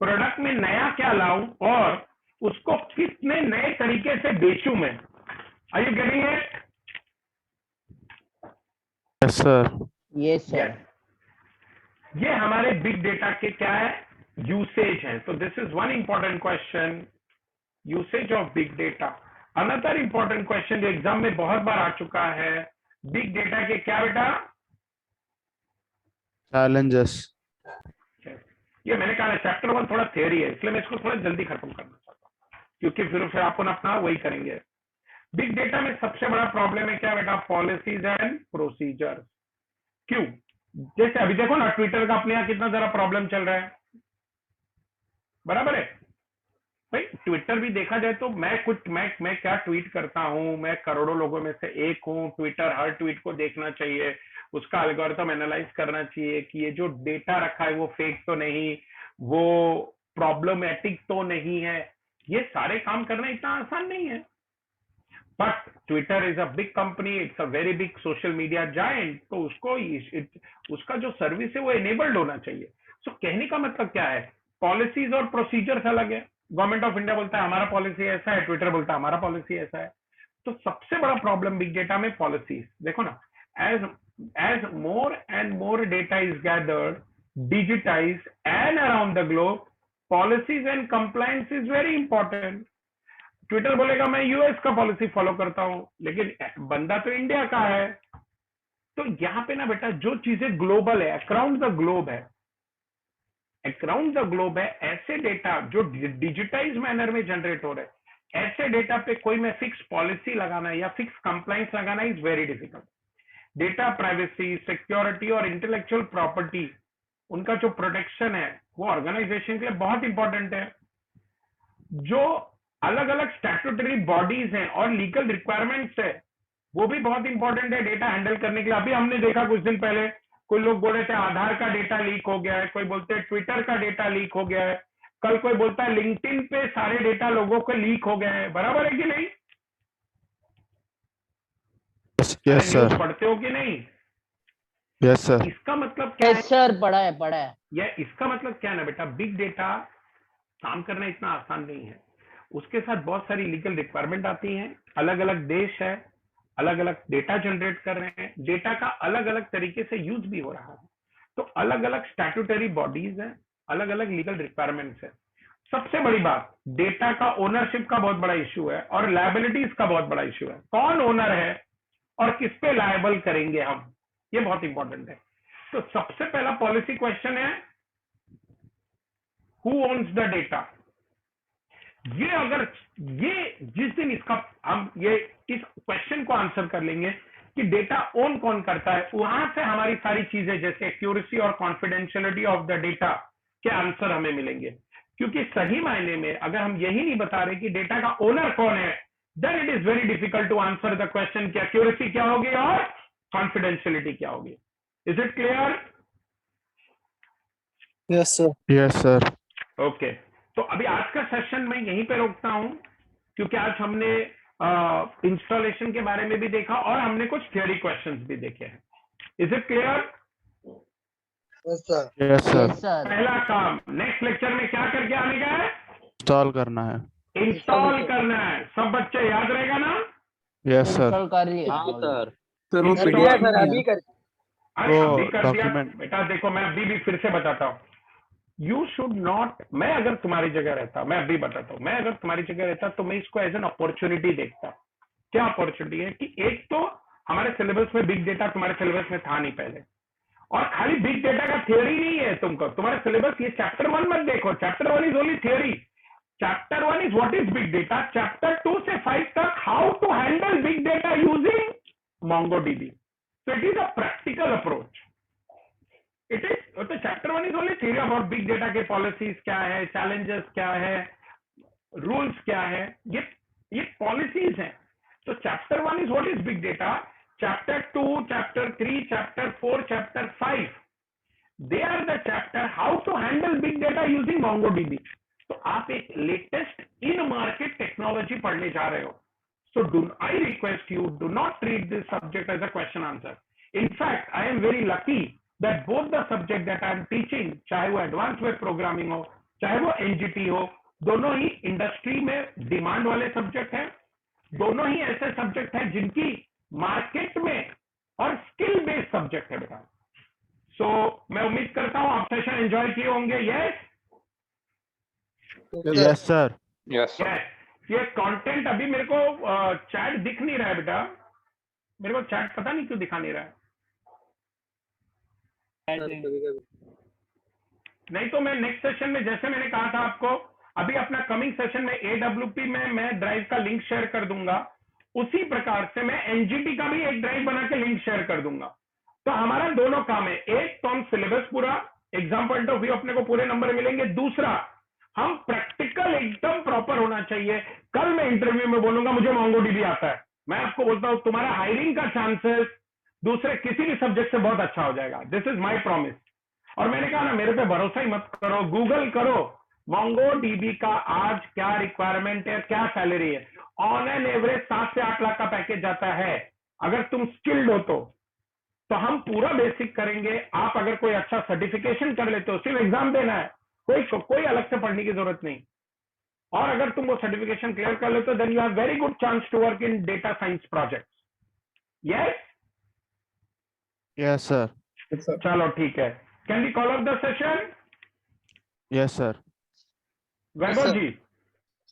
A: प्रोडक्ट में नया क्या लाऊं और उसको कितने नए तरीके से बेचूं मैं? Are you getting it?
D: Yes, sir.
B: Yes sir.
A: Yes, ये हमारे बिग डेटा के क्या है? यूसेज है। तो this is one important question, usage of big data. Another important question जो एग्जाम में बहुत बार आ चुका है, बिग डेटा के क्या बेटा?
D: Challenges.
A: ये मैंने कहा चैप्टर 1 थोड़ा थियरी है, इसलिए मैं इसको थोड़ा जल्दी खत्म करना चाहता हूँ, क्योंकि फिर आपको अपना वही करेंगे। बिग डेटा में सबसे बड़ा प्रॉब्लम है क्या बेटा? Policies and procedure. क्यों? जैसे अभी देखो ना, ट्विटर का अपने यहाँ कितना जरा प्रॉब्लम चल रहा है, बराबर है भाई? ट्विटर भी देखा जाए तो मैं क्या ट्वीट करता हूं, मैं करोड़ों लोगों में से एक हूं। ट्विटर हर ट्वीट को देखना चाहिए, उसका एल्गोरिथम एनालाइज करना चाहिए कि ये जो डेटा रखा है वो फेक तो नहीं, वो प्रॉब्लमेटिक तो नहीं है। ये सारे काम करना इतना आसान नहीं है। But Twitter is a big company, it's a very big social media giant, तो उसका जो सर्विस है वो एनेबल्ड होना चाहिए। सो कहने का मतलब क्या है? पॉलिसीज और प्रोसीजर्स अलग है। गवर्नमेंट ऑफ इंडिया बोलता है हमारा पॉलिसी ऐसा है, ट्विटर बोलता है हमारा पॉलिसी ऐसा है। तो सबसे बड़ा प्रॉब्लम बिग डेटा में पॉलिसीज। देखो ना, as more and more data is gathered, digitize and around the globe, policies and compliance is very important. Twitter बोलेगा मैं यूएस का पॉलिसी फॉलो करता हूं, लेकिन बंदा तो इंडिया का है। तो यहाँ पे ना बेटा, जो चीजें ग्लोबल है, अक्राउंड द ग्लोब है, अक्राउंड द ग्लोब है, ऐसे डेटा जो डिजिटाइज मैनर में जनरेट हो रहे हैं, ऐसे डेटा पे कोई मैं फिक्स पॉलिसी लगाना या फिक्स कंप्लाइंस लगाना is very difficult. Data privacy, security और इंटेलेक्चुअल प्रॉपर्टी, उनका जो प्रोटेक्शन है वो ऑर्गेनाइजेशन के लिए बहुत इंपॉर्टेंट है। जो अलग अलग स्टैट्यूटरी बॉडीज हैं और लीगल रिक्वायरमेंट्स है, वो भी बहुत इंपॉर्टेंट है डेटा हैंडल करने के लिए। अभी हमने देखा कुछ दिन पहले, कोई लोग बोल रहे थे आधार का डेटा लीक हो गया है, कोई बोलते हैं ट्विटर का डेटा लीक हो गया है, कल कोई बोलता है लिंक्डइन पे सारे डेटा लोगों के लीक हो गए हैं। बराबर है कि नहीं?
D: Yes,
A: news
D: sir.
A: पढ़ते हो कि नहीं?
D: Yes, sir.
A: इसका मतलब क्या है?
B: यस सर, पढ़ा है।
A: या इसका मतलब क्या है ना बेटा, बिग डेटा काम करना इतना आसान नहीं है। उसके साथ बहुत सारी लीगल रिक्वायरमेंट आती हैं। अलग अलग देश है, अलग अलग डेटा जनरेट कर रहे हैं, डेटा का अलग अलग तरीके से यूज भी हो रहा है। तो अलग अलग स्टैट्यूटरी बॉडीज हैं, अलग अलग लीगल रिक्वायरमेंट्स है। सबसे बड़ी बात, डेटा का ओनरशिप का बहुत बड़ा इश्यू है और लायबिलिटीज का बहुत बड़ा इश्यू है। कौन ओनर है और किस पे लायबल करेंगे हम, ये बहुत इंपॉर्टेंट है। तो सबसे पहला पॉलिसी क्वेश्चन है, हु ओन्स द डेटा। ये अगर ये जिस दिन इसका हम ये इस क्वेश्चन को आंसर कर लेंगे कि डेटा ओन कौन करता है, वहां से हमारी सारी चीजें जैसे एक्यूरेसी और कॉन्फिडेंशियलिटी ऑफ द डेटा के आंसर हमें मिलेंगे। क्योंकि सही मायने में अगर हम यही नहीं बता रहे कि डेटा का ओनर कौन है, then it is very difficult to answer the question कि एक्यूरेसी क्या होगी और कॉन्फिडेंशियलिटी क्या होगी। Is it clear?
E: Yes sir.
D: Yes, sir.
A: Okay, तो अभी आज का सेशन मैं यहीं पे रोकता हूं, क्योंकि आज हमने इंस्टॉलेशन के बारे में भी देखा और हमने कुछ थियोरी क्वेश्चंस भी देखे हैं। Is it clear?
E: Yes sir.
D: Yes, sir.
B: Yes sir.
A: पहला काम नेक्स्ट लेक्चर में क्या करके आने का है?
D: Install करना है.
A: इंस्टॉल करना है। सब बच्चे याद रहेगा ना?
D: Yes, sir.
B: इंस्टॉल कर लिया।
F: हाँ सर।
E: सर वो
A: Install
E: पीडीएफ
A: करना है।
E: अभी कर।
A: अरे
D: वो
A: अभी कर दिया
D: document-
A: बेटा। देखो मैं अभी भी फिर से बताता हूँ, यू शुड नॉट, मैं अगर तुम्हारी जगह रहता, मैं अभी बताता हूँ, मैं अगर तुम्हारी जगह रहता तो मैं इसको एज एन अपॉर्चुनिटी देखता। क्या अपॉर्चुनिटी है कि एक तो हमारे सिलेबस में बिग डेटा तुम्हारे सिलेबस में था नहीं पहले, और खाली बिग डेटा का थियोरी नहीं है तुमको तुम्हारा सिलेबस। ये चैप्टर 1 मत देखो, chapter 1 is only theory. Chapter 1 is what is big data, chapter 2 से 5 तक how to handle big data using MongoDB। So it is a practical approach. It is, तो chapter 1 is only theory about big data के policies क्या है, challenges क्या है, rules क्या है, ये पॉलिसीज हैं। तो chapter 1 is what is big data, chapter 2, chapter 3, chapter 4, chapter 5 they are the chapter how to handle big data using MongoDB। तो आप एक लेटेस्ट इन मार्केट टेक्नोलॉजी पढ़ने जा रहे हो। So I request you, do not treat this subject as a question answer. In fact, I am very lucky that both the subject that I am teaching, चाहे वो advance web programming हो, चाहे वो NGT हो, दोनों ही industry में demand वाले subject हैं, दोनों ही ऐसे सब्जेक्ट हैं जिनकी मार्केट में और स्किल बेस्ड सब्जेक्ट है बेटा। सो मैं उम्मीद करता हूं आप सेशन एंजॉय किए होंगे। Yes
D: yes sir.
G: Yes, sir.
A: ये कंटेंट अभी मेरे को चैट दिख नहीं रहा है बेटा, मेरे को चैट पता नहीं क्यों दिखा नहीं रहा है। नहीं तो मैं नेक्स्ट सेशन में, जैसे मैंने कहा था आपको, अभी अपना कमिंग सेशन में AWP में मैं ड्राइव का लिंक शेयर कर दूंगा, उसी प्रकार से मैं एनजीटी का भी एक ड्राइव बना के लिंक शेयर कर दूंगा। तो हमारा दोनों काम है, एक तो हम सिलेबस पूरा एग्जाम पॉइंट ऑफ व्यू अपने को पूरे नंबर मिलेंगे, दूसरा हम प्रैक्टिकल एकदम प्रॉपर होना चाहिए। कल मैं इंटरव्यू में बोलूंगा मुझे मोंगोडीबी आता है, मैं आपको बोलता हूं तुम्हारा हायरिंग का चांसेस दूसरे किसी भी सब्जेक्ट से बहुत अच्छा हो जाएगा। This is my promise. और मैंने कहा ना, मेरे पे भरोसा ही मत करो, गूगल करो मोंगोडीबी का आज क्या रिक्वायरमेंट है, क्या सैलरी है। ऑन एन एवरेज 7 से 8 लाख का पैकेज जाता है अगर तुम स्किल्ड हो तो हम पूरा बेसिक करेंगे। आप अगर कोई अच्छा सर्टिफिकेशन कर लेते हो, सिर्फ एग्जाम देना है, कोई अलग से पढ़ने की जरूरत नहीं, और अगर तुम वो सर्टिफिकेशन क्लियर कर लेते हो then you have very good chance to work in data science project. Yes
D: yes sir.
A: चलो ठीक है, can we call off the session?
D: Yes sir.
A: Vaibhav ji,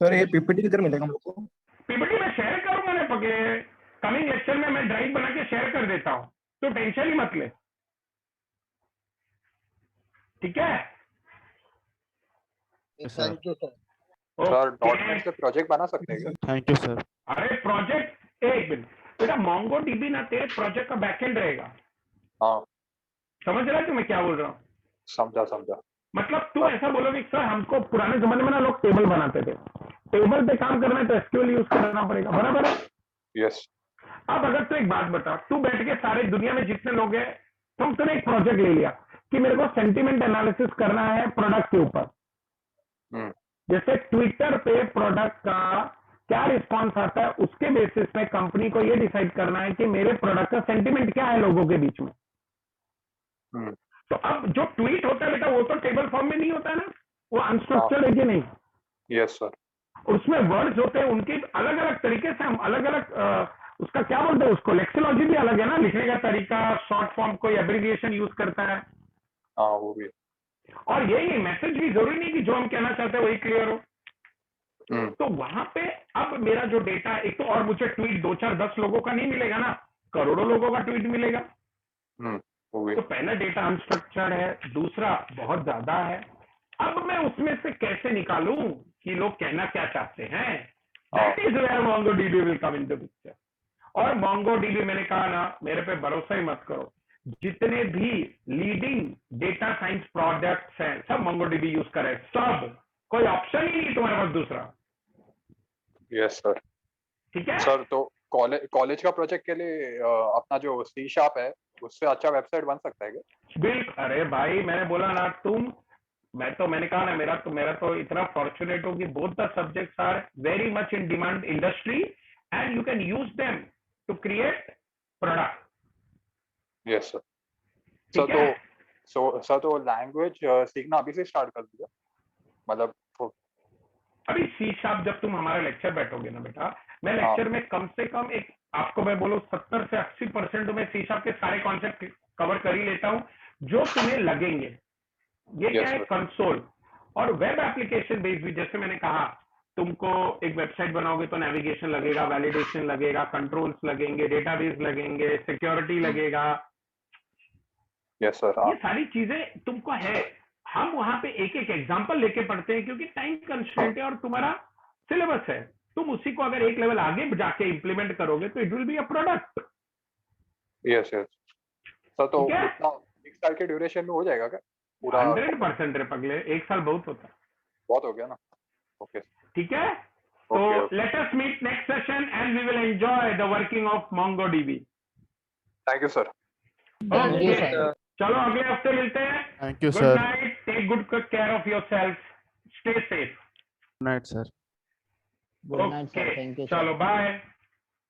E: sir ये पीपीटी किधर मिलेगा हम लोग को?
A: पीपीटी में शेयर करूंगा ना, पके कमिंग लेक्चर में मैं ड्राइव बना के शेयर कर देता हूं, तो टेंशन ही मत ले, ठीक है?
E: Thank you sir.
G: Sir
A: okay.
G: .NET से प्रोजेक्ट बना सकते हैं क्या?
D: Thank you sir.
A: अरे प्रोजेक्ट, एक मिनट बेटा, मोंगोडीबी ना तेरे प्रोजेक्ट का बैकएंड रहेगा।
G: हाँ,
A: समझ रहा है तू मैं क्या बोल रहा हूँ?
G: समझा।
A: मतलब तू ऐसा बोलोगे सर हमको पुराने जमाने में ना लोग टेबल बनाते थे, टेबल पे काम करना है तो एसक्यूएल यूज करना पड़ेगा, बराबर है?
G: यस।
A: अब अगर तू एक बात बता, तू बैठ के सारे दुनिया में जितने लोग हैं, तूने एक प्रोजेक्ट ले लिया कि मेरे को सेंटीमेंट एनालिसिस करना है प्रोडक्ट के ऊपर। जैसे ट्विटर पे प्रोडक्ट का क्या रिस्पॉन्स आता है, उसके बेसिस पे कंपनी को ये डिसाइड करना है कि मेरे प्रोडक्ट का सेंटीमेंट क्या है लोगों के बीच में। तो अब जो ट्वीट होता है बेटा, वो तो टेबल फॉर्म में नहीं होता है ना, वो अनस्ट्रक्चर्ड है कि नहीं?
G: Yes sir.
A: उसमें वर्ड्स होते हैं, उनके अलग अलग तरीके से हम अलग अलग उसका क्या बोलते हैं, उसको लेक्सियोलॉजी भी अलग है ना, लिखने का तरीका, शॉर्ट फॉर्म कोई एब्रिविएशन यूज करता है,
G: हाँ वो भी।
A: और यही मैसेज भी जरूरी नहीं कि जो हम कहना चाहते हैं वही क्लियर हो। तो वहां पे अब मेरा जो डेटा, एक तो और मुझे ट्वीट 2, 4, 10 लोगों का नहीं मिलेगा ना, करोड़ों लोगों का ट्वीट मिलेगा।
G: वो भी।
A: तो पहला डेटा अनस्ट्रक्चर्ड है, दूसरा बहुत ज्यादा है। अब मैं उसमें से कैसे निकालूं कि लोग कहना क्या चाहते हैं? That is where MongoDB will come in the picture. और मोंगोडीबी, मैंने कहा ना, मेरे पे भरोसा ही मत करो, जितने भी लीडिंग डेटा साइंस प्रोडक्ट्स हैं सब मोंगोडीबी यूज करें, सब, कोई ऑप्शन ही नहीं तुम्हारे पास दूसरा।
G: Yes sir.
A: ठीक है
G: सर तो कॉलेज का प्रोजेक्ट के लिए अपना जो C# है उससे अच्छा वेबसाइट बन सकता है क्या?
A: बिल्कुल। अरे भाई मैंने बोला ना, मैंने कहा ना, मेरा तो इतना फॉर्चुनेट हो कि both the subjects are very much in demand industry and you can use them to create product.
G: Yes sir.
A: ठीक
G: सर तो लैंग्वेज सीखना अभी से स्टार्ट कर दिया, मतलब
A: अभी C# जब तुम हमारा लेक्चर बैठोगे ना बेटा, मैं लेक्चर में कम से कम एक, आपको मैं बोलूं 70 से 80% मैं C# के सारे कॉन्सेप्ट कवर कर ही लेता हूं जो तुम्हें लगेंगे। ये क्या है, कंसोल और वेब एप्लीकेशन बेस्ड भी। जैसे मैंने कहा, तुमको एक वेबसाइट बनाओगे तो नेविगेशन लगेगा, वैलिडेशन लगेगा, कंट्रोल्स लगेंगे, डेटाबेस लगेंगे, सिक्योरिटी लगेगा।
G: Yes sir.
A: ये सारी चीजें तुमको है, हम वहां पे एक एक एग्जांपल लेके पढ़ते हैं क्योंकि टाइम कंस्ट्रेंट है और तुम्हारा सिलेबस है। तुम उसी को अगर एक लेवल आगे जाके इंप्लीमेंट करोगे तो it will be a product.
G: Yes sir. तो इतना 1 साल के ड्यूरेशन में हो जाएगा क्या पूरा?
A: 100% रे पगले, 1 साल बहुत होता है।
G: बहुत हो गया ना। ओके
A: ठीक है, तो let us meet next session and we will enjoy the working of MongoDB.
G: Thank you sir.
A: Okay, चलो अगले हफ्ते मिलते हैं।
D: Thank you
A: good
D: sir.
A: Night, take good care of yourself, stay safe.
D: Good night sir.
B: Good night sir, thank you sir.
A: चलो bye.